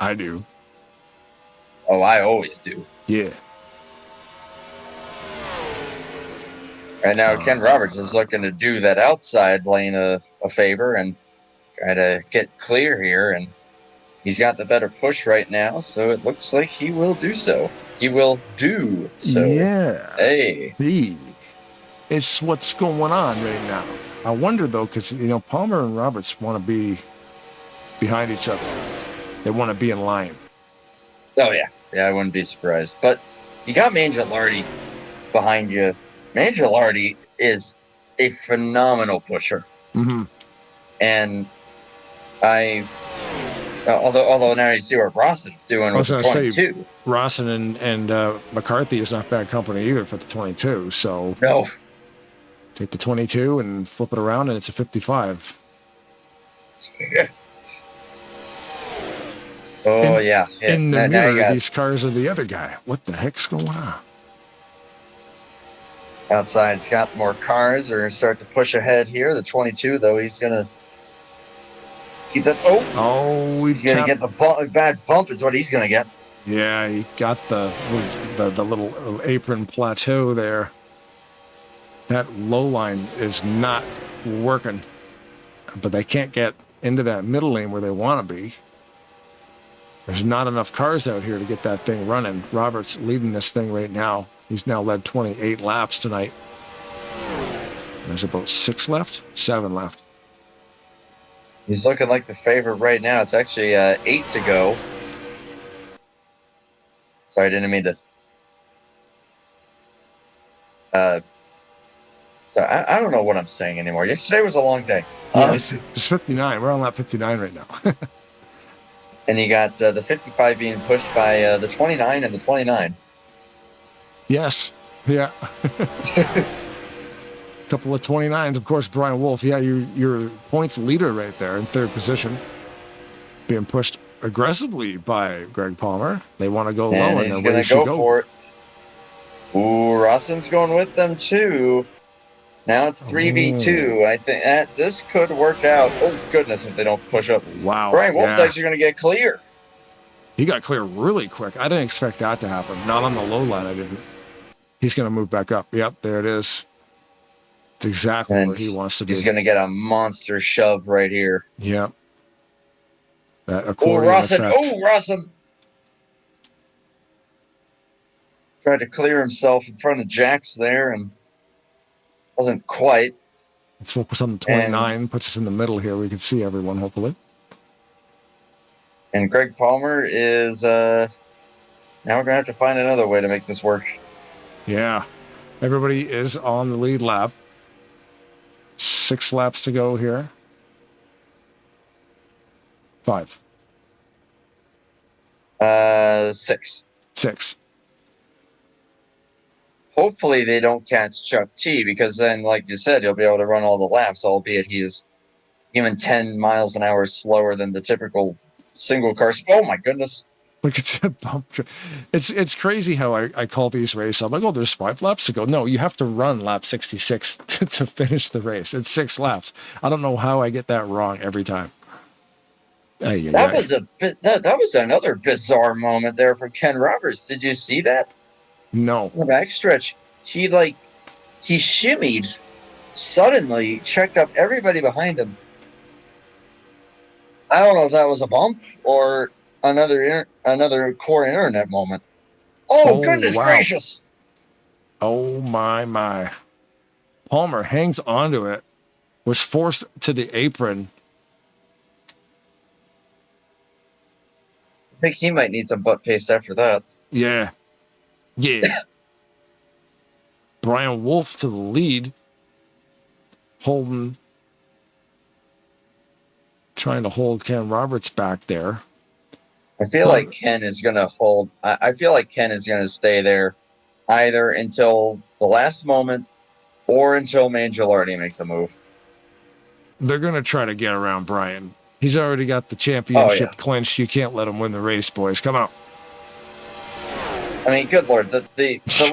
I do. Oh, I always do. Yeah. Right now, Ken Roberts is looking to do that outside lane a favor and try to get clear here. And he's got the better push right now, so it looks like he will do so. He will do so. Yeah. Hey. It's what's going on right now. I wonder, though, because, Palmer and Roberts want to be behind each other. They want to be in line. Oh, yeah. Yeah, I wouldn't be surprised. But you got Mangialardi behind you. Mangialardi is a phenomenal pusher. Mm-hmm. And although now you see what Rawson's doing with the 22. Say, Rawson and McCarthy is not bad company either for the 22. So no. Take the 22 and flip it around, and it's a 55. Yeah. In the mirror, these cars are the other guy. What the heck's going on? Outside's got more cars. They're going to start to push ahead here. The 22, though, he's going to keep that. He's going to get the bad bump is what he's going to get. Yeah, he got the little apron plateau there. That low line is not working, but they can't get into that middle lane where they want to be. There's not enough cars out here to get that thing running. Roberts leading this thing right now. He's now led 28 laps tonight. There's about 6 left, 7 left. He's looking like the favorite right now. It's actually 8 to go. Sorry, I didn't mean to. So I don't know what I'm saying anymore. Yesterday was a long day. Yeah, it's 59. We're on lap 59 right now. And you got the 55 being pushed by the 29 and the 29. Yes. Yeah. Couple of 29s, of course. Brian Wolf. Yeah, your points leader right there in 3rd position, being pushed aggressively by Greg Palmer. They want to go low, And and he's then going to go for it. Ooh, Rawson's going with them too. Now it's 3v2. I think that this could work out. Oh, goodness, if they don't push up. Wow. Brian Wolf's actually going to get clear. He got clear really quick. I didn't expect that to happen. Not on the low line, I didn't. He's going to move back up. Yep, there it is. It's exactly what he wants to do. He's going to get a monster shove right here. Yep. That Oh, accordion Rawson. effect. Oh, Rawson. Tried to clear himself in front of Jax there and wasn't quite. Focus on the 29, puts us in the middle here. We can see everyone, hopefully. And Greg Palmer is, now we're going to have to find another way to make this work. Yeah. Everybody is on the lead lap. 6 laps to go here. 5. 6. 6. Hopefully they don't catch Chuck T, because then, like you said, he'll be able to run all the laps, albeit he is even 10 miles an hour slower than the typical single car. Oh, my goodness. Look at the bump. It's crazy how I call these races. I'm like, oh, there's 5 laps to go. No, you have to run lap 66 to finish the race. It's 6 laps. I don't know how I get that wrong every time. That was another bizarre moment there from Ken Roberts. Did you see that? No. The backstretch. He shimmied suddenly, checked up everybody behind him. I don't know if that was a bump or another core internet moment. Oh, goodness gracious. Oh, my. Palmer hangs onto it, was forced to the apron. I think he might need some butt paste after that. Yeah. Brian Wolf to the lead. Trying to hold Ken Roberts back there. I feel like Ken is going to hold. I feel like Ken is going to stay there either until the last moment or until Mangialardi makes a move. They're going to try to get around Brian. He's already got the championship clinched. You can't let him win the race, boys. Come on. I mean, good Lord. The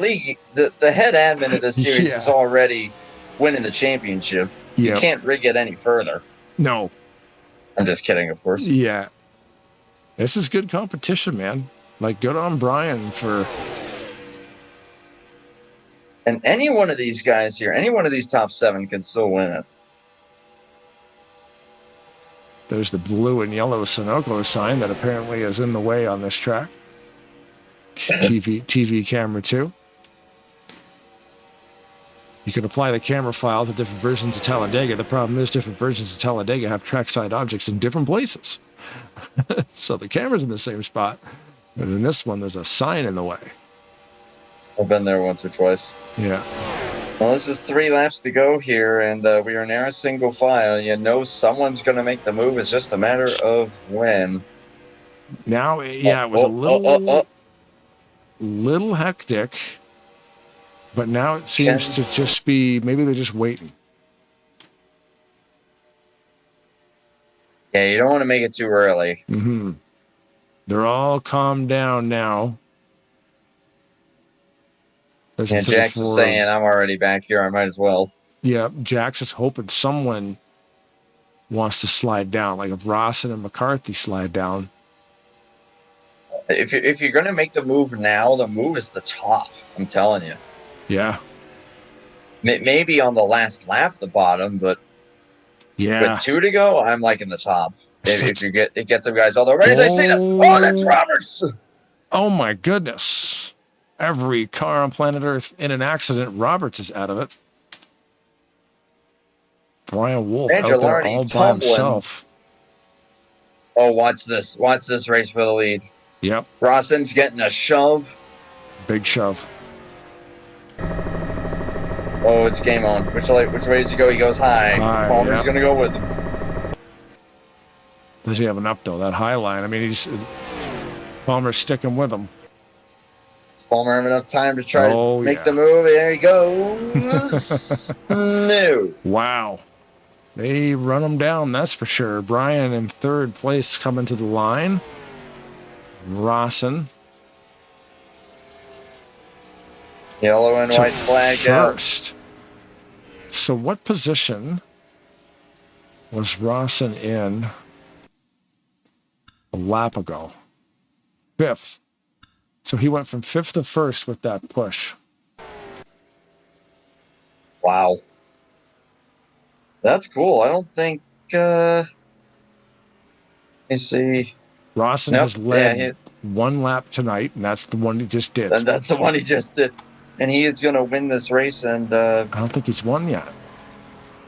league, the head admin of this series is already winning the championship. You can't rig it any further. No. I'm just kidding, of course. Yeah. This is good competition, man. Like, good on Brian for... And any one of these guys here, any one of these top 7 can still win it. There's the blue and yellow Sunoco sign that apparently is in the way on this track. TV camera 2. You can apply the camera file to different versions of Talladega. The problem is different versions of Talladega have trackside objects in different places. So the camera's in the same spot, but in this one, there's a sign in the way. I've been there once or twice. Yeah. Well, this is 3 laps to go here, and we are now a single file. You know someone's going to make the move. It's just a matter of when. Now, it was a little hectic, but now it seems to just be, maybe they're just waiting. Yeah, you don't want to make it too early. Mm-hmm. They're all calmed down now. And Jax is saying, I'm already back here. I might as well. Yeah, Jax is hoping someone wants to slide down. Like if Rawson and McCarthy slide down. If you're going to make the move now, the move is the top. I'm telling you. Yeah. Maybe on the last lap, the bottom, but with 2 to go, I'm liking the top. If you get some guys, although right as I say that, oh, that's Roberts. Oh my goodness. Every car on planet Earth in an accident, Roberts is out of it. Brian Wolf Andrew out there Larney all by tumbling. himself. Oh, watch this. Watch this race for the lead. Yep, Rawson's getting a shove. big shove. Oh, it's game on. Which way does he go? He goes high. High, Palmer's yep. going to go with him. Does he have enough, though? That high line. I mean, Palmer's sticking with him. Does Palmer have enough time to try to make yeah. the move? There he goes. No. Wow. They run him down, that's for sure. Brian in third place coming to the line. Rawson. Yellow and white flag out. First. So what position was Rawson in a lap ago? Fifth. So he went from fifth to first with that push. Wow. That's cool. I don't think. Let me see. Rawson Nope. has led Yeah, one lap tonight, and that's the one he just did. And that's the one he just did. And he is going to win this race. And I don't think he's won yet.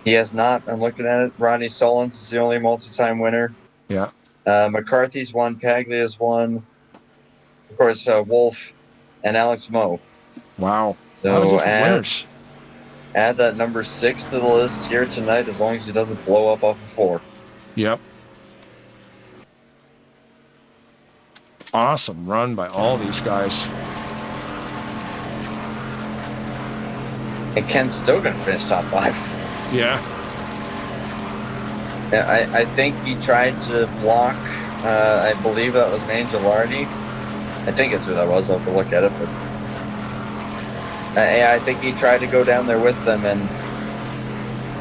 he has not. I'm looking at it. Rodney Sullins is the only multi-time winner. Yeah. McCarthy's won. Paglia's won. Of course, Wolf and Alex Moe. Wow. A lot of So different winners. add that number 6 to the list here tonight, as long as he doesn't blow up off of 4. Yep. Awesome run by all these guys. And Ken's still going to finish top 5. Yeah. Yeah, I think he tried to block. I believe that was Mangialardi. I think it's who that was. I'll have to look at it, but I think he tried to go down there with them, and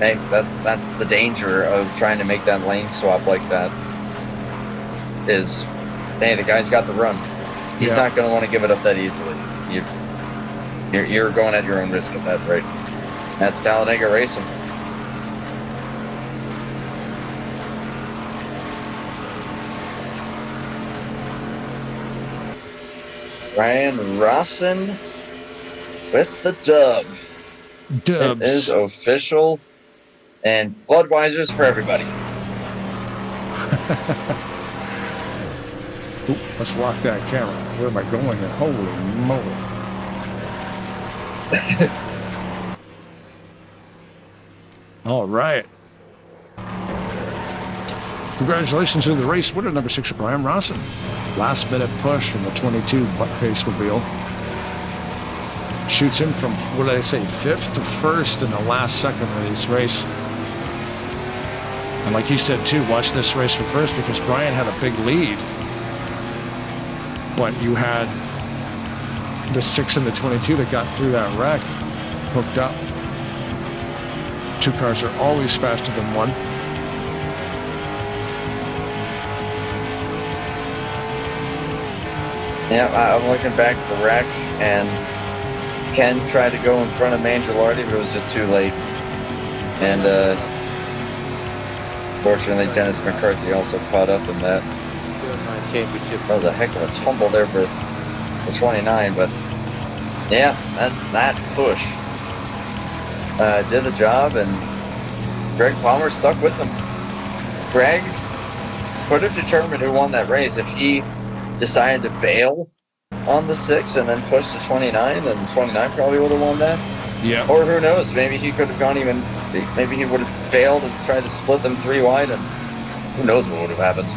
hey, that's the danger of trying to make that lane swap like that. Is hey, the guy's got the run. He's not going to want to give it up that easily. You're going at your own risk at that rate. That's Talladega Racing. Ryan Rawson with the dub. Dubs. It is official. And Budweiser's for everybody. Oop, let's lock that camera. Where am I going here? Holy moly. All right. Congratulations to the race winner, number 6, Brian Rawson. Last minute push from the 22 butt pace mobile. Shoots him from, what did I say, 5th to 1st in the last second of this race. And like you said too, watch this race for first, because Brian had a big lead. But you had the 6 and the 22 that got through that wreck hooked up. 2 cars are always faster than 1. Yeah, I'm looking back at the wreck, and Ken tried to go in front of Mangialardi, but it was just too late. And fortunately, Dennis McCarthy also caught up in that. That was a heck of a tumble there for the 29, but yeah, that push did the job, and Greg Palmer stuck with him. Greg could have determined who won that race if he decided to bail on the 6 and then push the 29, then the 29 probably would have won that. Yeah. Or who knows, maybe he could have gone even, maybe he would have bailed and tried to split them 3 wide, and who knows what would have happened.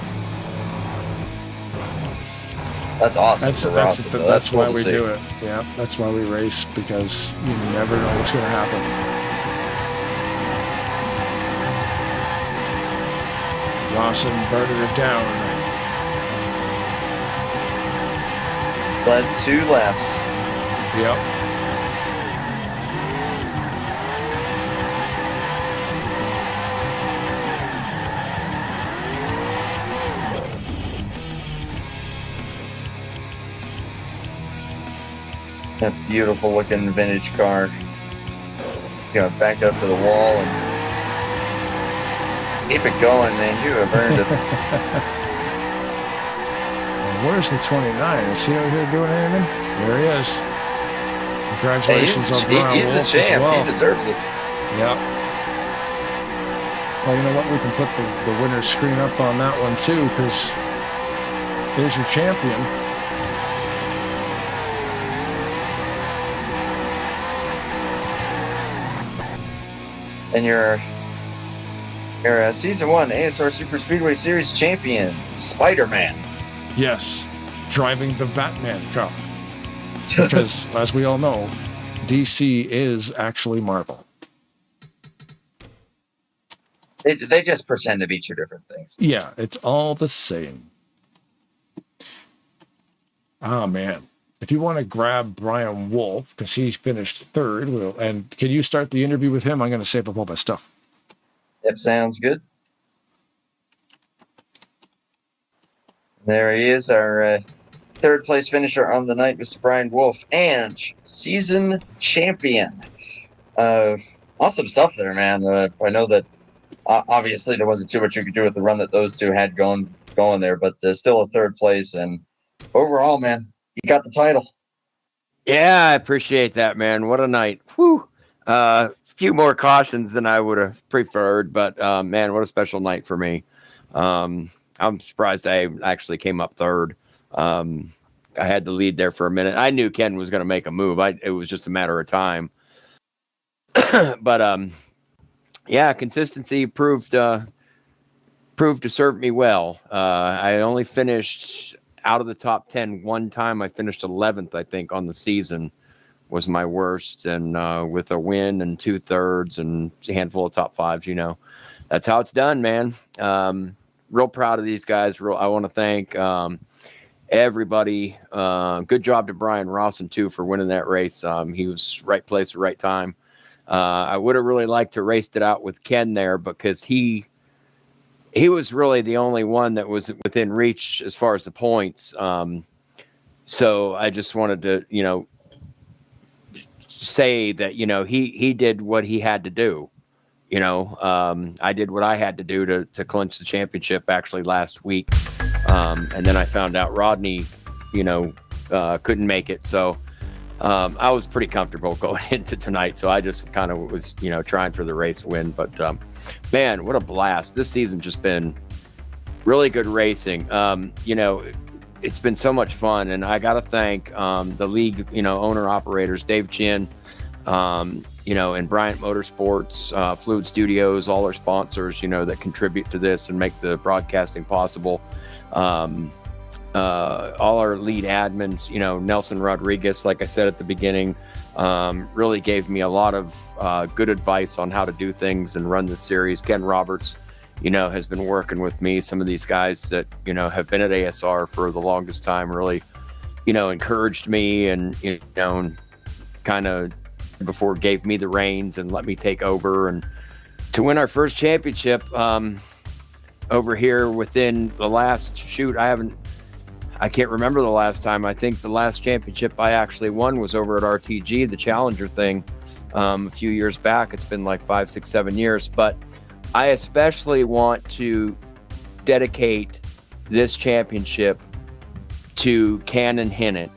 That's awesome. That's why we do it. Yeah, that's why we race, because you never know what's going to happen. Rawson burning it down. Led 2 laps. Yep. That beautiful looking vintage car. He's gonna back up to the wall and keep it going, man. You have earned it. Where's the 29? Is he out here doing anything? There he is. Congratulations on Brian He's the Wolf champ. as well. He deserves it. Yep. Well, you know what? We can put the winner's screen up on that one too, because there's your champion. And your Season 1 ASR Superspeedway Series champion, Spider-Man. Yes, driving the Batman car. Because, as we all know, DC is actually Marvel. They just pretend to be two different things. Yeah, it's all the same. Oh, man. If you want to grab Brian Wolf, because he finished third, and can you start the interview with him? I'm going to save up all my stuff. Yep, sounds good. There he is, our third place finisher on the night, Mr. Brian Wolf, and season champion. Awesome stuff there, man. I know that obviously there wasn't too much you could do with the run that those two had going there, but still a third place. And overall, man, you got the title. Yeah, I appreciate that, man. What a night. Whew. Few more cautions than I would have preferred, but man, what a special night for me. I'm surprised I actually came up third. I had the lead there for a minute. I knew Ken was going to make a move. It was just a matter of time. But yeah, consistency proved to serve me well. I only finished out of the top 10 one time. I finished 11th, I think, on the season. Was my worst, and with a win and 2/3 and a handful of top fives, that's how it's done, man. Real proud of these guys. I want to thank everybody. Good job to Brian Rawson too for winning that race. He was right place, right time. I would have really liked to raced it out with Ken there, because he was really the only one that was within reach as far as the points. So I just wanted to, say that he did what he had to do. I did what I had to do to clinch the championship actually last week, and then I found out Rodney couldn't make it, so I was pretty comfortable going into tonight, so I just kind of was trying for the race win. But man, what a blast. This season just been really good racing. It's been so much fun, and I got to thank the league, owner operators, Dave Chin, and Bryant Motorsports, Fluid Studios, all our sponsors, that contribute to this and make the broadcasting possible. All our lead admins, Nelson Rodriguez, like I said at the beginning, really gave me a lot of good advice on how to do things and run this series. Ken Roberts, has been working with me. Some of these guys that, have been at ASR for the longest time really, encouraged me and, kind of before gave me the reins and let me take over and to win our first championship over here within the last I can't remember the last time. I think the last championship I actually won was over at RTG, the Challenger thing, a few years back. It's been like 5, 6, 7 years, but I especially want to dedicate this championship to Cannon Hinnant.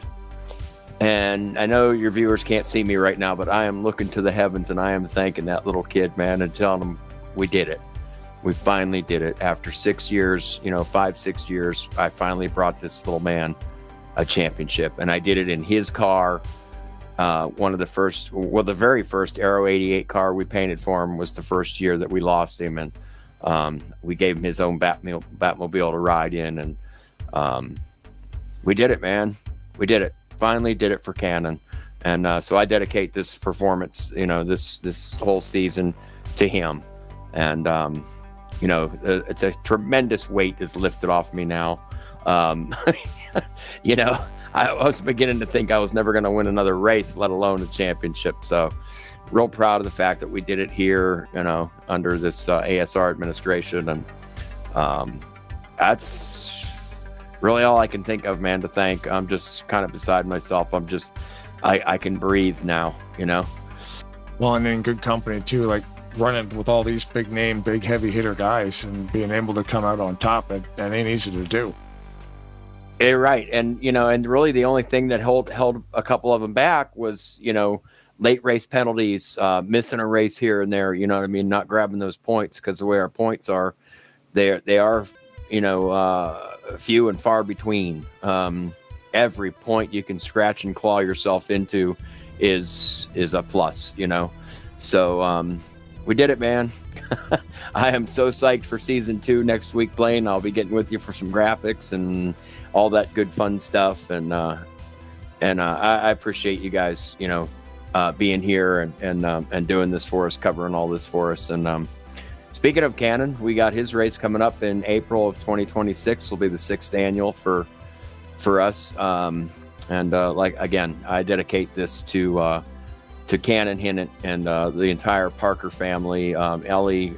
And I know your viewers can't see me right now, but I am looking to the heavens and I am thanking that little kid, man, and telling him we did it. We finally did it. After 6 years, 5, 6 years, I finally brought this little man a championship. And I did it in his car. The very first Aero 88 car we painted for him was the first year that we lost him. And we gave him his own Batmobile to ride in. And we did it, man. We did it. Finally did it for Cannon. And so I dedicate this performance, this whole season to him. And, it's a tremendous weight is lifted off me now. I was beginning to think I was never going to win another race, let alone a championship. So real proud of the fact that we did it here, under this ASR administration. And that's really all I can think of, man, to thank. I'm just kind of beside myself. I can breathe now, Well, and in good company too, like running with all these big name, big heavy hitter guys and being able to come out on top, that ain't easy to do. Yeah, right. And, and really the only thing that held a couple of them back was, late race penalties, missing a race here and there, you know what I mean? Not grabbing those points, because the way our points are, they are, you know, few and far between. Every point you can scratch and claw yourself into is a plus, you know? So, we did it, man. I am so psyched for season 2 next week, Blaine. I'll be getting with you for some graphics and all that good fun stuff. And I appreciate you guys, you know, being here and doing this for us, covering all this for us. And speaking of Cannon, we got his race coming up in April of 2026. Will be the 6th annual for us. Like, again, I dedicate this to Cannon Hinnant and the entire Parker family, Ellie,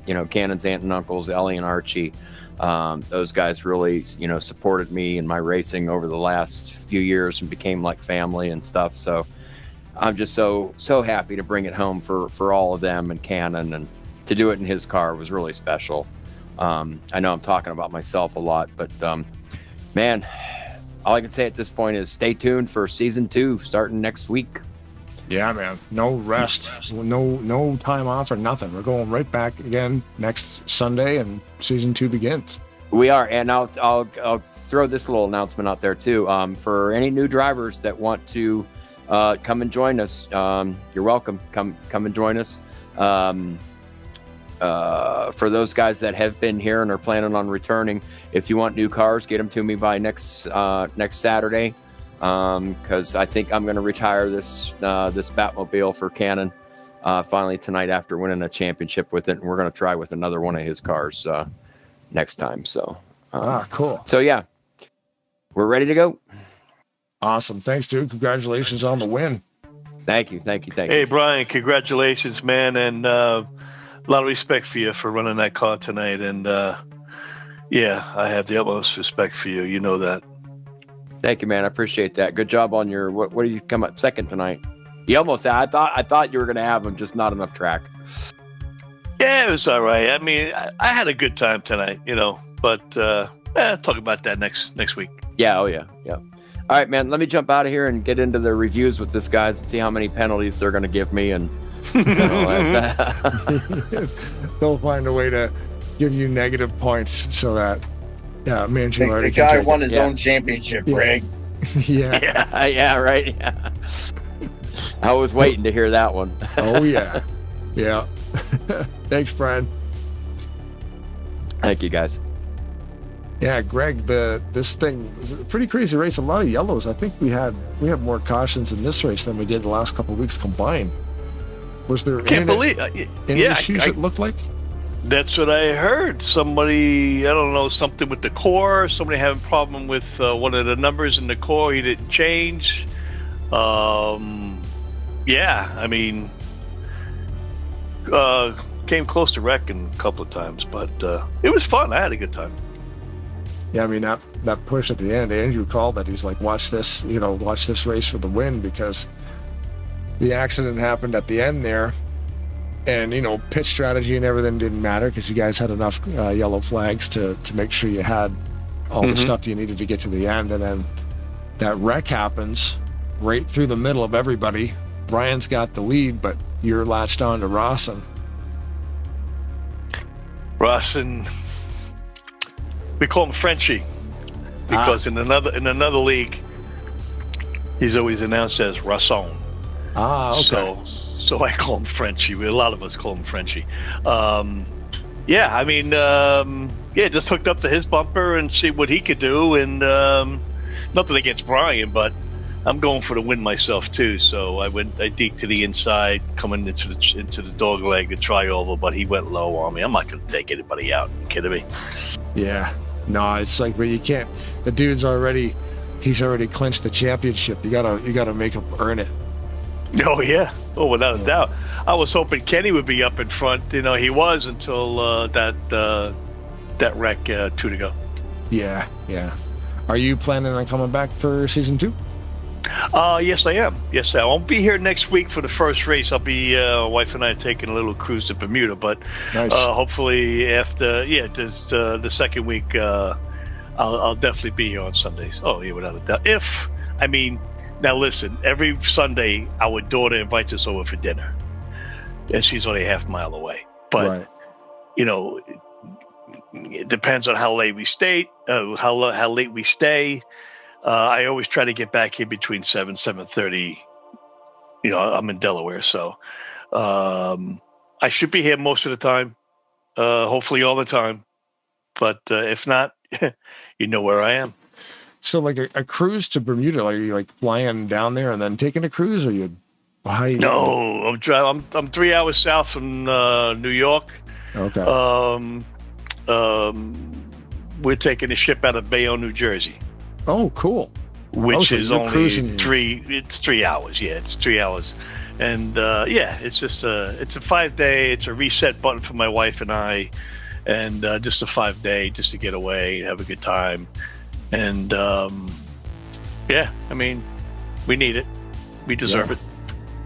you know, Cannon's aunt and uncles, Ellie and Archie. Those guys really, you know, supported me in my racing over the last few years and became like family and stuff. So I'm just so happy to bring it home for all of them and Cannon, and to do it in his car was really special. I know I'm talking about myself a lot, but man, all I can say at this point is stay tuned for season 2 starting next week. Yeah, man. No rest. No time off or nothing. We're going right back again next Sunday, and season 2 begins. We are, and I'll throw this little announcement out there too. For any new drivers that want to come and join us, you're welcome. Come and join us. For those guys that have been here and are planning on returning, if you want new cars, get them to me by next Saturday. Because I think I'm going to retire this Batmobile for Cannon finally tonight after winning a championship with it, and we're going to try with another one of his cars next time. So, cool. So yeah, we're ready to go. Awesome. Thanks, dude. Congratulations on the win. Thank you. Hey, Brian, congratulations, man, and a lot of respect for you for running that car tonight. And yeah, I have the utmost respect for you. You know that. Thank you, man. I appreciate that. Good job on your what did you come up second tonight? You almost I thought you were gonna have them, just not enough track. Yeah, it was all right. I mean, I had a good time tonight, you know. But talk about that next week. Yeah. Oh yeah. All right, man. Let me jump out of here and get into the reviews with this guys and see how many penalties they're gonna give me, and you know, they'll find a way to give you negative points so that. Yeah, man, the guy won his own championship, Greg. Yeah, right. Yeah. I was waiting to hear that one. Oh yeah. Thanks, Brian. Thank you, guys. Yeah, Greg, this thing was a pretty crazy race. A lot of yellows. I think we had more cautions in this race than we did the last couple of weeks combined. Was there any issues it looked like? That's what I heard. Somebody, I don't know, something with the core. Somebody having a problem with one of the numbers in the core. He didn't change. Yeah, I mean, came close to wrecking a couple of times, but it was fun. I had a good time. Yeah, I mean, that push at the end, Andrew called that. He's like, watch this race for the win, because the accident happened at the end there. And, you know, pitch strategy and everything didn't matter because you guys had enough yellow flags to make sure you had all the stuff you needed to get to the end. And then that wreck happens right through the middle of everybody. Brian's got the lead, but you're latched on to Rawson. Rawson, we call him Frenchie because in another league, he's always announced as Rasson. Okay. So I call him Frenchie. A lot of us call him Frenchie. Yeah, I mean, just hooked up to his bumper and see what he could do. And nothing against Brian, but I'm going for the win myself too. So I deked to the inside, coming into the dog leg to try over, but he went low on me. I'm not going to take anybody out. Are you kidding me? Yeah. No, it's like, but you can't. The dude's he's already clinched the championship. You gotta make him earn it. Oh yeah, without a doubt. I was hoping Kenny would be up in front. You know, he was until that wreck 2 to go. Yeah. Are you planning on coming back for season 2? Yes, I am. Yes, I won't be here next week for the first race. I'll be wife and I taking a little cruise to Bermuda, but nice. Hopefully after the second week, I'll definitely be here on Sundays. Oh yeah, without a doubt. Now listen, every Sunday our daughter invites us over for dinner, and she's only a half mile away. But Right. you know, it depends on how late we stay. How late we stay. I always try to get back here between 7:30. You know, I'm in Delaware, so I should be here most of the time. Hopefully, all the time. But if not, you know where I am. So like a cruise to Bermuda, are you like flying down there and then taking a cruise, or you? How you No, I'm driving. I'm 3 hours south from New York. Okay. We're taking a ship out of Bayonne, New Jersey, Oh, cool. which so is you're only cruising. 3 hours. Yeah, it's 3 hours, and yeah, it's just it's a 5-day. It's a reset button for my wife and I, and just a 5-day just to get away, have a good time, and yeah, I mean, we need it. We deserve it.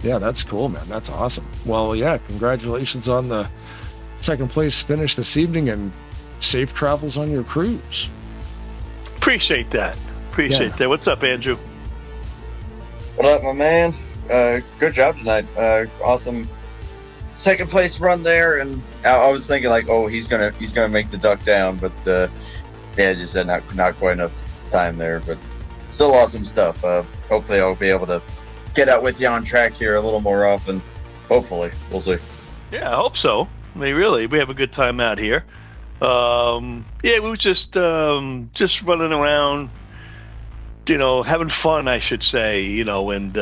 Yeah, that's cool, man. That's awesome. Well, yeah, congratulations on the second place finish this evening, and safe travels on your cruise. Appreciate that. Yeah. That. What's up, Andrew? What up, my man? Good job tonight. Awesome second place run there, and I was thinking like, oh, he's gonna make the duck down, but yeah, just said not quite enough time there, but still awesome stuff. Hopefully, I'll be able to get out with you on track here a little more often. Hopefully, we'll see. Yeah, I hope so. I mean, really, we have a good time out here. Yeah, we were just running around, you know, having fun, I should say, you know, and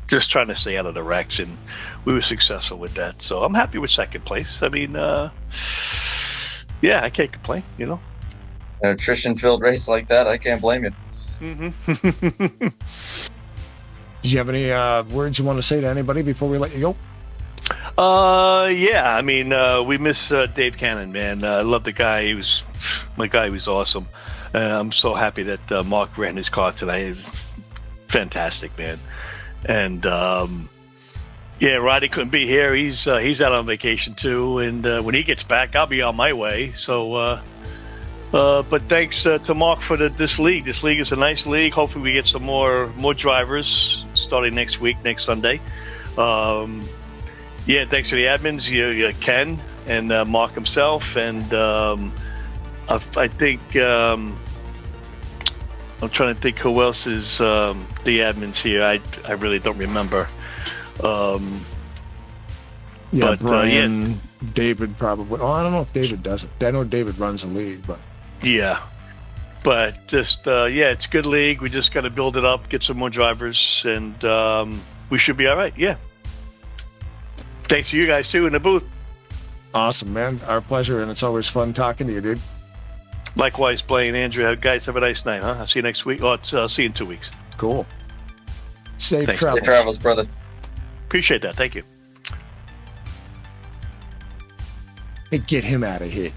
just trying to stay out of the wrecks, and we were successful with that. So I'm happy with second place. I mean, yeah, I can't complain, you know. An attrition-filled race like that, I can't blame you. Mm-hmm. Do you have any words you want to say to anybody before we let you go? Yeah, I mean, we miss Dave Cannon, man. I love the guy. He was awesome. I'm so happy that Mark ran his car tonight. Fantastic, man. And yeah, Roddy couldn't be here. He's out on vacation too. And when he gets back, I'll be on my way. So, but thanks to Mark for this league. This league is a nice league. Hopefully, we get some more drivers starting next week, next Sunday. Yeah, thanks to the admins, you Ken and Mark himself, and I think I'm trying to think who else is the admins here. I really don't remember. Yeah, but, Brian, David probably. Oh, I don't know if David does it. I know David runs a league, but yeah, but just yeah, it's a good league. We just got to build it up, get some more drivers, and we should be all right. Yeah. Thanks to you guys too in the booth. awesome, man. Our pleasure, and it's always fun talking to you, dude. Likewise, Blaine, Andrew. Guys, have a nice night, huh? I'll see you next week. Oh, I'll see you in 2 weeks. Cool. Safe Thanks. travels. Safe travels, brother. Appreciate that. Thank you. Hey, get him out of here.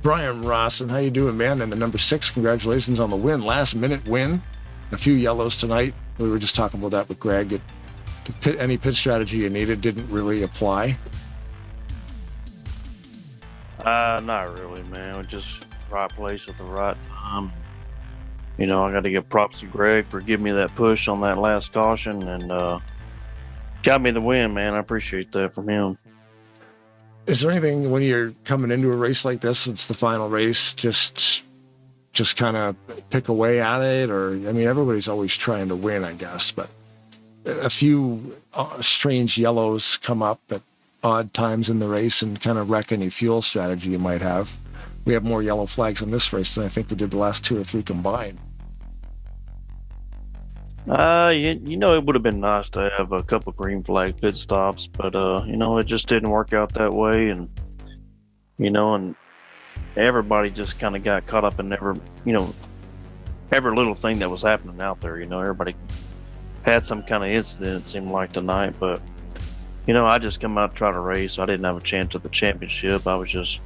Brian Rawson, how you doing, man? And the number 6, congratulations on the win. Last minute win. A few yellows tonight. We were just talking about that with Greg. Any pit strategy you needed didn't really apply. Not really, man. Just right place at the right time. You know, I got to give props to Greg for giving me that push on that last caution, and got me the win, man. I appreciate that from him. Is there anything when you're coming into a race like this, it's the final race, just kind of pick away at it? Or, I mean, everybody's always trying to win, I guess, but a few strange yellows come up at odd times in the race and kind of wreck any fuel strategy you might have. We have more yellow flags in this race than I think we did the last 2 or 3 combined. You know, it would have been nice to have a couple green flag pit stops, but you know, it just didn't work out that way, and you know, and everybody just kind of got caught up in every little thing that was happening out there. You know, everybody had some kind of incident, it seemed like, tonight, but you know, I just come out to try to race. I didn't have a chance at the championship. I was just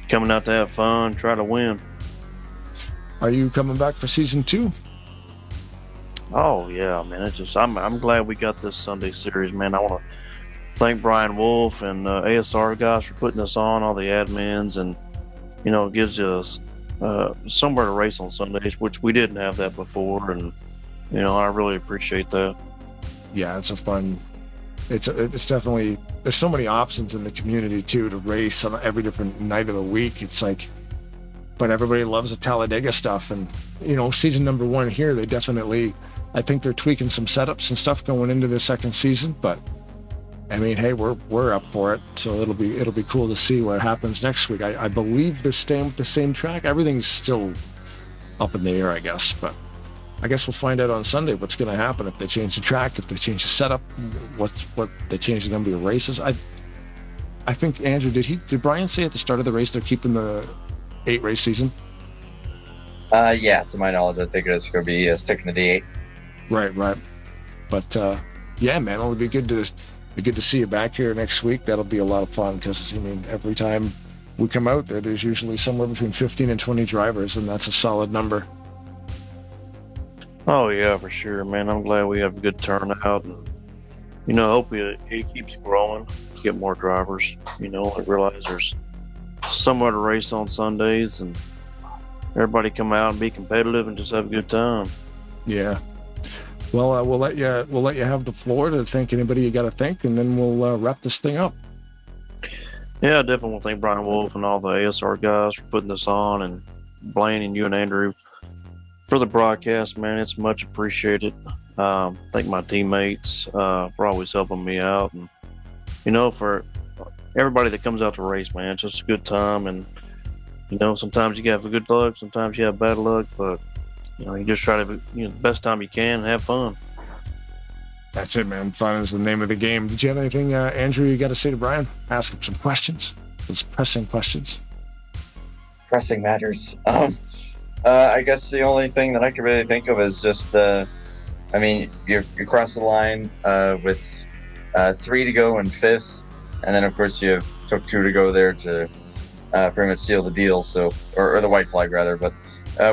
coming out to have fun, try to win. Are you coming back for season 2? Oh yeah, man. It's just I'm glad we got this Sunday series, man. I want to thank Brian Wolf and ASR guys for putting this on, all the admins, and you know, it gives us somewhere to race on Sundays, which we didn't have that before, and You know, I really appreciate that. Yeah, it's a fun. It's definitely, there's so many options in the community too to race on every different night of the week. It's like, but everybody loves the Talladega stuff, and you know, season number 1 here, they definitely, I think they're tweaking some setups and stuff going into the second season. But I mean, hey, we're up for it, so it'll be cool to see what happens next week. I believe they're staying with the same track. Everything's still up in the air, I guess, but I guess we'll find out on Sunday what's going to happen, if they change the track, if they change the setup, what they change the number of races. I think, Andrew, did Brian say at the start of the race they're keeping the 8 race season? Yeah, to my knowledge, I think it's going to be sticking to the 8. Right. But yeah, man, it'll be good to see you back here next week. That'll be a lot of fun because, I mean, every time we come out there's usually somewhere between 15 and 20 drivers, and that's a solid number. Oh yeah, for sure, man. I'm glad we have a good turnout, and you know, hopefully it keeps growing, get more drivers. You know, I realize there's somewhere to race on Sundays, and everybody come out and be competitive and just have a good time. Yeah. Well, we'll let you have the floor to thank anybody you got to thank, and then we'll wrap this thing up. Yeah, I definitely want to thank Brian Wolf and all the ASR guys for putting this on, and Blaine and you and Andrew for the broadcast, man. It's much appreciated. Thank my teammates for always helping me out, and you know, for everybody that comes out to race, man. It's just a good time, and you know, sometimes you have good luck, sometimes you have bad luck, but you know, you just try to have the best time you can and have fun. That's it, man. Fun is the name of the game. Did you have anything, Andrew, you got to say to Brian? Ask him some questions. Those pressing questions. Pressing matters. I guess the only thing that I could really think of is just, I mean, you cross the line with 3 to go in 5th, and then of course you took 2 to go there to pretty much seal the deal. So, or the white flag rather. But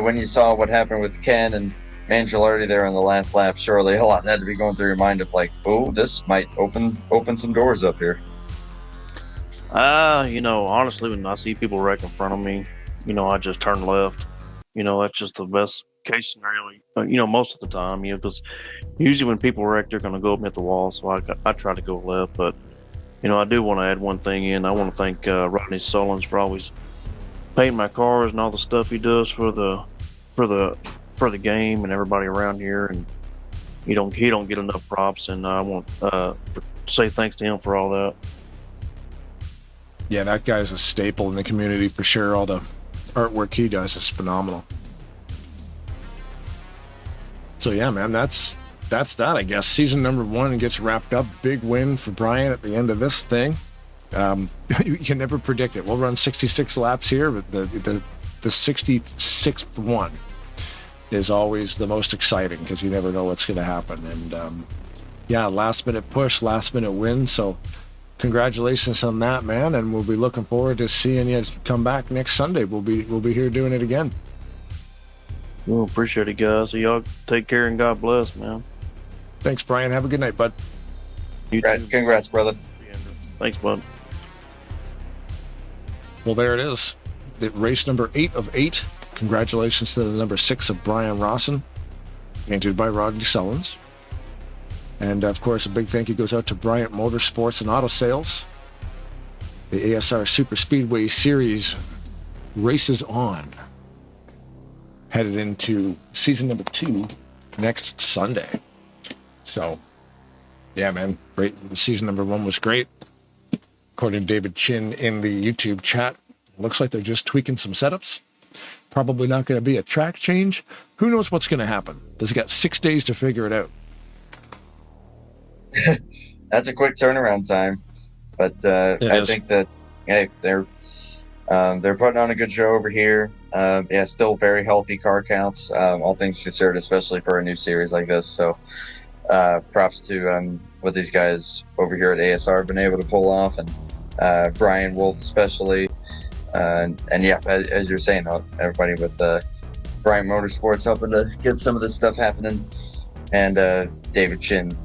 when you saw what happened with Ken and Mangialardi there on the last lap, surely a lot had to be going through your mind of like, oh, this might open some doors up here. You know, honestly, when I see people wreck in front of me, you know, I just turn left. You know, that's just the best case scenario, you know, most of the time, you know, because usually when people wreck, they're going to go up and hit the wall. So I try to go left. But, you know, I do want to add one thing in. I want to thank Rodney Sullins for always painting my cars and all the stuff he does for the game and everybody around here. And he don't get enough props. And I want to say thanks to him for all that. Yeah, that guy's a staple in the community for sure. All the artwork he does is phenomenal. So yeah, man, that's that, I guess. Season number 1 gets wrapped up. Big win for Brian at the end of this thing. You can never predict it. We'll run 66 laps here, but the 66th one is always the most exciting because you never know what's going to happen. And yeah, last minute push, last minute win. So congratulations on that, man, and we'll be looking forward to seeing you come back next Sunday. We'll be here doing it again. Well, appreciate it, guys. So y'all take care and God bless, man. Thanks, Brian. Have a good night, bud. You too. Congrats, brother. Thanks, bud. Well, there it is. The race number 8 of 8. Congratulations to the number 6 of Brian Rawson, painted by Rodney Sullins. And, of course, a big thank you goes out to Bryant Motorsports and Auto Sales. The ASR Superspeedway Series races on. Headed into season number 2 next Sunday. So, yeah, man, great. Season number 1 was great. According to David Chin in the YouTube chat, looks like they're just tweaking some setups. Probably not going to be a track change. Who knows what's going to happen? They've got 6 days to figure it out. That's a quick turnaround time, but I think that they're putting on a good show over here. Yeah, still very healthy car counts, all things considered, especially for a new series like this. So props to what these guys over here at ASR have been able to pull off, and Brian Wolf especially, and yeah, as you're saying, everybody with Bryant Motorsports helping to get some of this stuff happening, and David Chin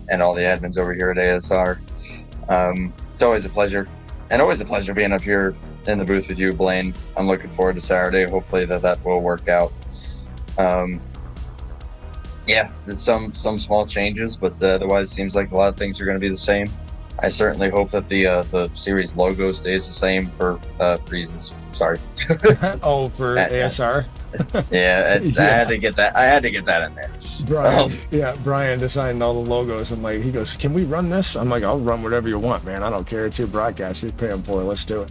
and all the admins over here at ASR. It's always a pleasure, and always a pleasure being up here in the booth with you, Blaine. I'm looking forward to Saturday. Hopefully that will work out. Yeah, there's some small changes, but otherwise, it seems like a lot of things are going to be the same. I certainly hope that the series logo stays the same for reasons. Sorry. Oh, for ASR. Yeah, I Yeah. had to get that. I had to get that in there. Brian designed all the logos. I'm like, he goes, "Can we run this?" I'm like, "I'll run whatever you want, man. I don't care. It's your broadcast. You're paying for it. Let's do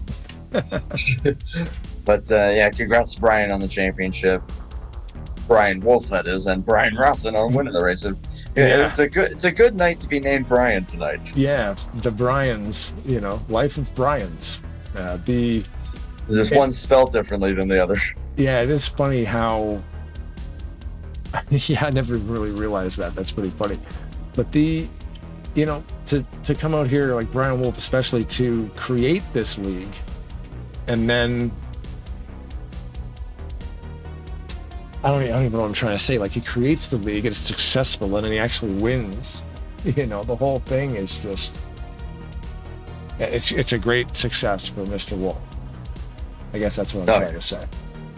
it." But yeah, congrats to Brian on the championship. Brian Wolf, that is, and Brian Rosson on winning the race. Yeah. It's a good night to be named Brian tonight. Yeah, the Bryans, life of Bryans. There's just one spelled differently than the other. Yeah, it is funny how. Yeah, I never really realized that. That's pretty funny. But to come out here like Brian Wolf, especially to create this league, and then I don't even know what I'm trying to say. Like, he creates the league, and it's successful, and then he actually wins. The whole thing is just. It's a great success for Mr. Wolf. I guess that's what I'm trying to say.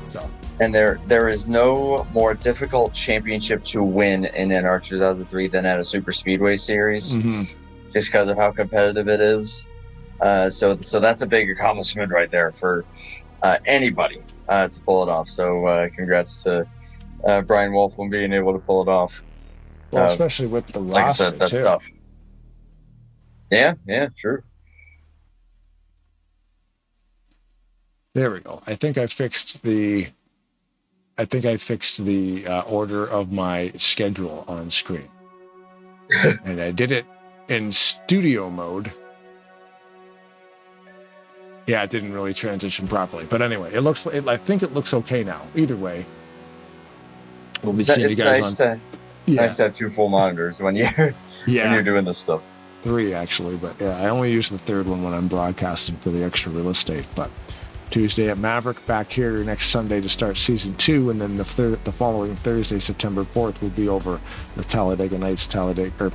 So. And there is no more difficult championship to win in NR 2003 than at a Superspeedway series, just because of how competitive it is. So that's a big accomplishment right there for anybody to pull it off. So congrats to Brian Wolf on being able to pull it off. Well, especially with the like roster, I said, that's too. tough. Yeah, true. There we go. I think I fixed the order of my schedule on screen. And I did it in studio mode. Yeah, it didn't really transition properly. But anyway, I think it looks okay now. Either way, we'll be seeing you guys on. Nice to have two full monitors when you're doing this stuff. 3 actually, but yeah, I only use the third one when I'm broadcasting for the extra real estate. But Tuesday at Maverick, back here next Sunday to start season 2, and then the following Thursday, September 4th, will be over with Talladega Nights, Talladega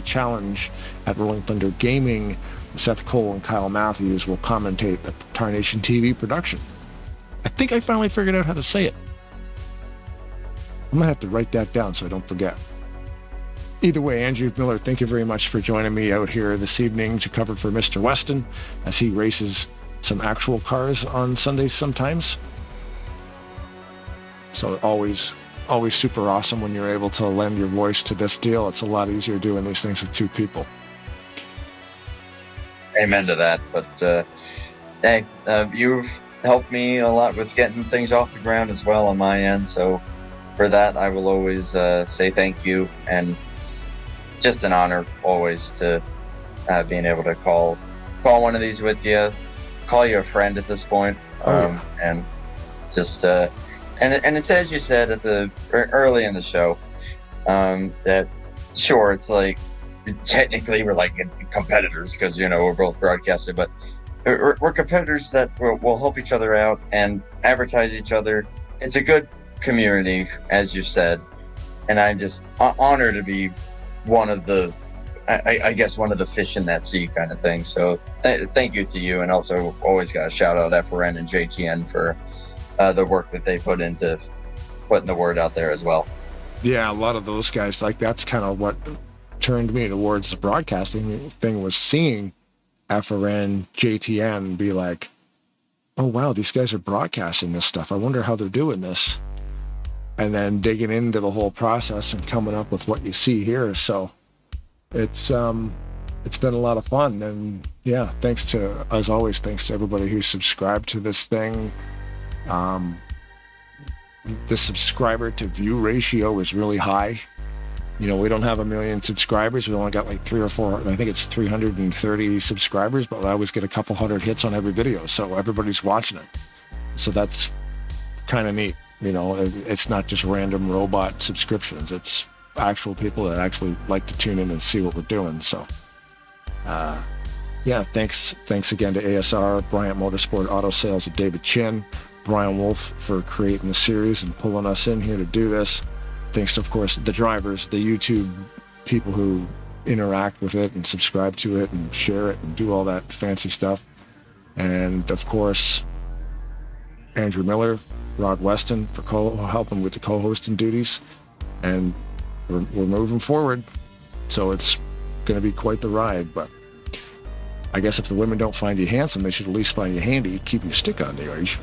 Challenge at Rolling Thunder Gaming. Seth Cole and Kyle Matthews will commentate the Tarnation TV production. I think I finally figured out how to say it. I'm gonna have to write that down so I don't forget. Either way, Andrew Miller, thank you very much for joining me out here this evening to cover for Mr. Weston as he races some actual cars on Sundays sometimes. So always super awesome when you're able to lend your voice to this deal. It's a lot easier doing these things with 2 people. Amen to that. But hey, you've helped me a lot with getting things off the ground as well on my end. So for that, I will always say thank you, and just an honor always to being able to call one of these with you, call you a friend at this point, and just and it's as you said at the early in the show, that sure, it's like technically we're like competitors because we're both broadcasting, but we're competitors that will help each other out and advertise each other. It's a good community, as you said, and I'm just honored to be one of the I guess one of the fish in that sea kind of thing. So thank you to you, and also always got to shout out FRN and JTN for the work that they put into putting the word out there as well. Yeah, a lot of those guys, like, that's kind of what turned me towards the broadcasting thing, was seeing FRN, JTN be like, oh wow, these guys are broadcasting this stuff. I wonder how they're doing this. And then digging into the whole process and coming up with what you see here. So it's been a lot of fun. And yeah, thanks to everybody who subscribed to this thing. The subscriber to view ratio is really high. We don't have 1 million subscribers. We only got like 3 or 4, I think it's 330 subscribers, but I always get a couple hundred hits on every video. So everybody's watching it. So that's kind of neat. It's not just random robot subscriptions. It's actual people that actually like to tune in and see what we're doing. So, yeah, thanks again to ASR, Bryant Motorsport Auto Sales of David Chin, Brian Wolf for creating the series and pulling us in here to do this. Thanks, of course, the drivers, the YouTube people who interact with it and subscribe to it and share it and do all that fancy stuff. And, of course, Andrew Miller, Rod Weston for helping with the co-hosting duties. and we're moving forward. So it's going to be quite the ride. But I guess if the women don't find you handsome, they should at least find you handy, keeping your stick on the edge.